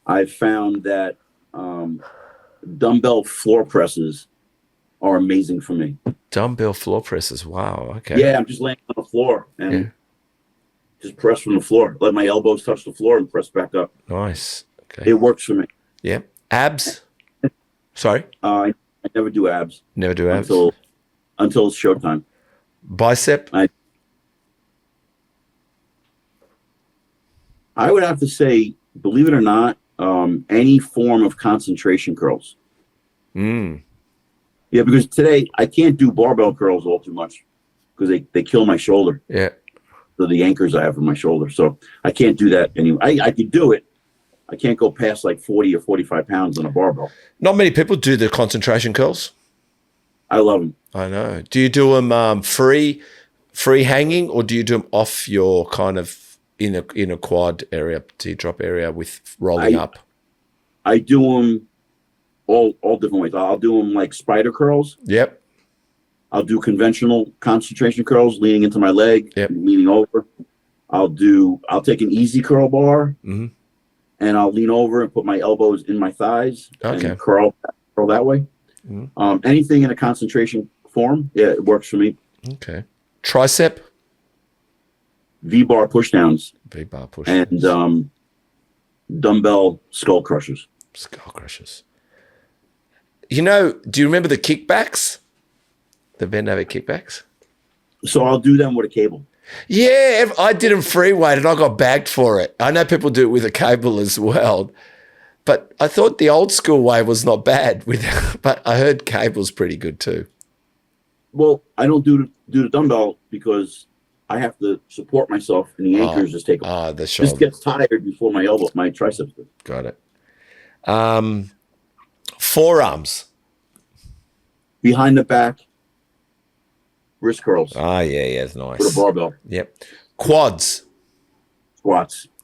I've found that dumbbell floor presses are amazing for me. Dumbbell floor presses. Wow. Okay. Yeah, I'm just laying on the floor and just press from the floor. Let my elbows touch the floor and press back up. Nice. Okay. It works for me. Yeah. Abs. Sorry? I never do abs. Never do abs? Until it's showtime. Bicep? I would have to say, believe it or not, any form of concentration curls. Yeah, because today I can't do barbell curls all too much because they kill my shoulder. Yeah. So the anchors I have in my shoulder. So I can't do that anyway. I could do it. I can't go past like 40 or 45 pounds on a barbell. Not many people do the concentration curls. I love them. I know. Do you do them free hanging, or do you do them off your kind of in a quad area, T-drop area with rolling up? I do them all different ways. I'll do them like spider curls. Yep. I'll do conventional concentration curls, leaning into my leg, Yep. leaning over. I'll take an easy curl bar, Mm-hmm. and I'll lean over and put my elbows in my thighs Okay. and curl that way. Mm-hmm. Anything in a concentration form, yeah, it works for me. Okay. Tricep. V-bar pushdowns V-bar push. and dumbbell skull crushers. Skull crushers. You know, do you remember the kickbacks? The bend over kickbacks? So I'll do them with a cable. Yeah, I did them free weight and I got bagged for it. I know people do it with a cable as well, but I thought the old school way was not bad. But I heard cable's pretty good too. Well, I don't do the dumbbell because I have to support myself, and the anchors just take. The Just shoulder. gets tired before my triceps do. Got it. Forearms. Behind the back, wrist curls Ah, yeah, it's nice. with a barbell, Yep. Quads.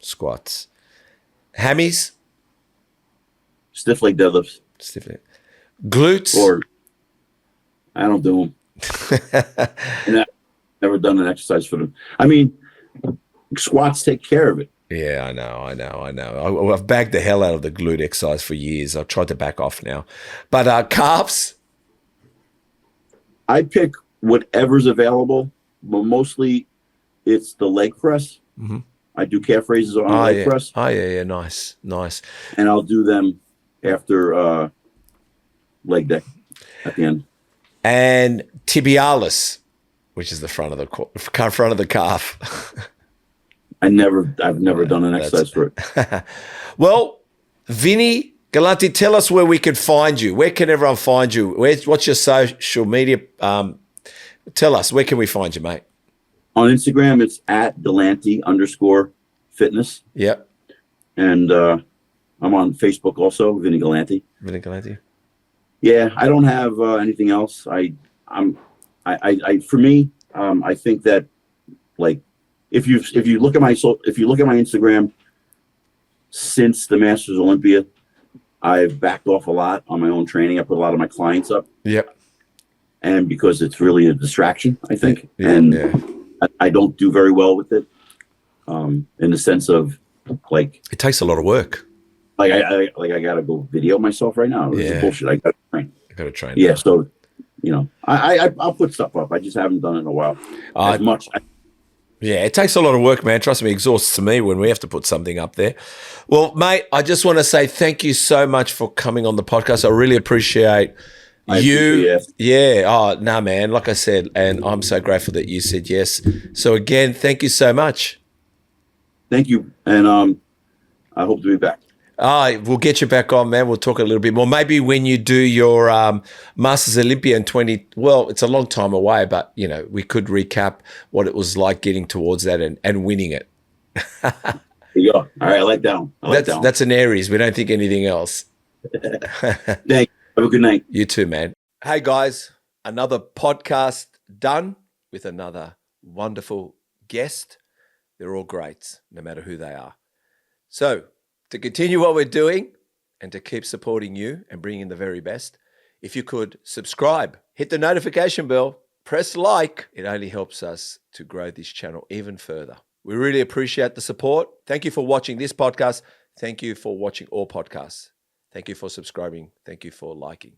squats, Hammies. stiff leg deadlifts, Stiff. Glutes. or I don't do them. And I've never done an exercise for them. I mean, squats take care of it. Yeah, I know. I've bagged the hell out of the glute exercise for years. I've tried to back off now. But calves. I pick whatever's available, but mostly it's the leg press. Mm-hmm. I do calf raises on leg press, Oh, yeah. Nice. and I'll do them after leg day at the end. And tibialis, which is the front of the calf. I've never done an exercise for it. Well, Vinny Galanti, tell us where we can find you. Where can everyone find you? What's your social media? Tell us, where can we find you, mate? On Instagram, it's at Galante_fitness. Yep. And I'm on Facebook also, Vinny Galanti. Vinny Galanti. Yeah, I don't have anything else. For me, I think that like if you look at my Instagram since the Masters Olympia, I've backed off a lot on my own training. I put a lot of my clients up. Yep. And because it's really a distraction, I think. Yeah, and yeah. I don't do very well with it. In the sense of like It takes a lot of work. I gotta go video myself right now. It's bullshit. I gotta train. I got to train. Yeah, so I'll put stuff up. I just haven't done it in a while. As much. Yeah, it takes a lot of work, man. Trust me, it exhausts me when we have to put something up there. Well, mate, I just want to say thank you so much for coming on the podcast. I really appreciate you. Yeah. Oh, no, man. Like I said, and I'm so grateful that you said yes. So again, thank you so much. Thank you, and I hope to be back. We'll get you back on, man. We'll talk a little bit more. Maybe when you do your Masters Olympia in well, it's a long time away, but, we could recap what it was like getting towards that and winning it. There you go. All right, I like that one. That's an Aries. We don't think anything else. Thank you. Have a good night. You too, man. Hey, guys, another podcast done with another wonderful guest. They're all greats, no matter who they are. So, to continue what we're doing and to keep supporting you and bringing the very best, if you could subscribe, hit the notification bell, press like, it only helps us to grow this channel even further. We really appreciate the support. Thank you for watching this podcast. Thank you for watching all podcasts. Thank you for subscribing. Thank you for liking.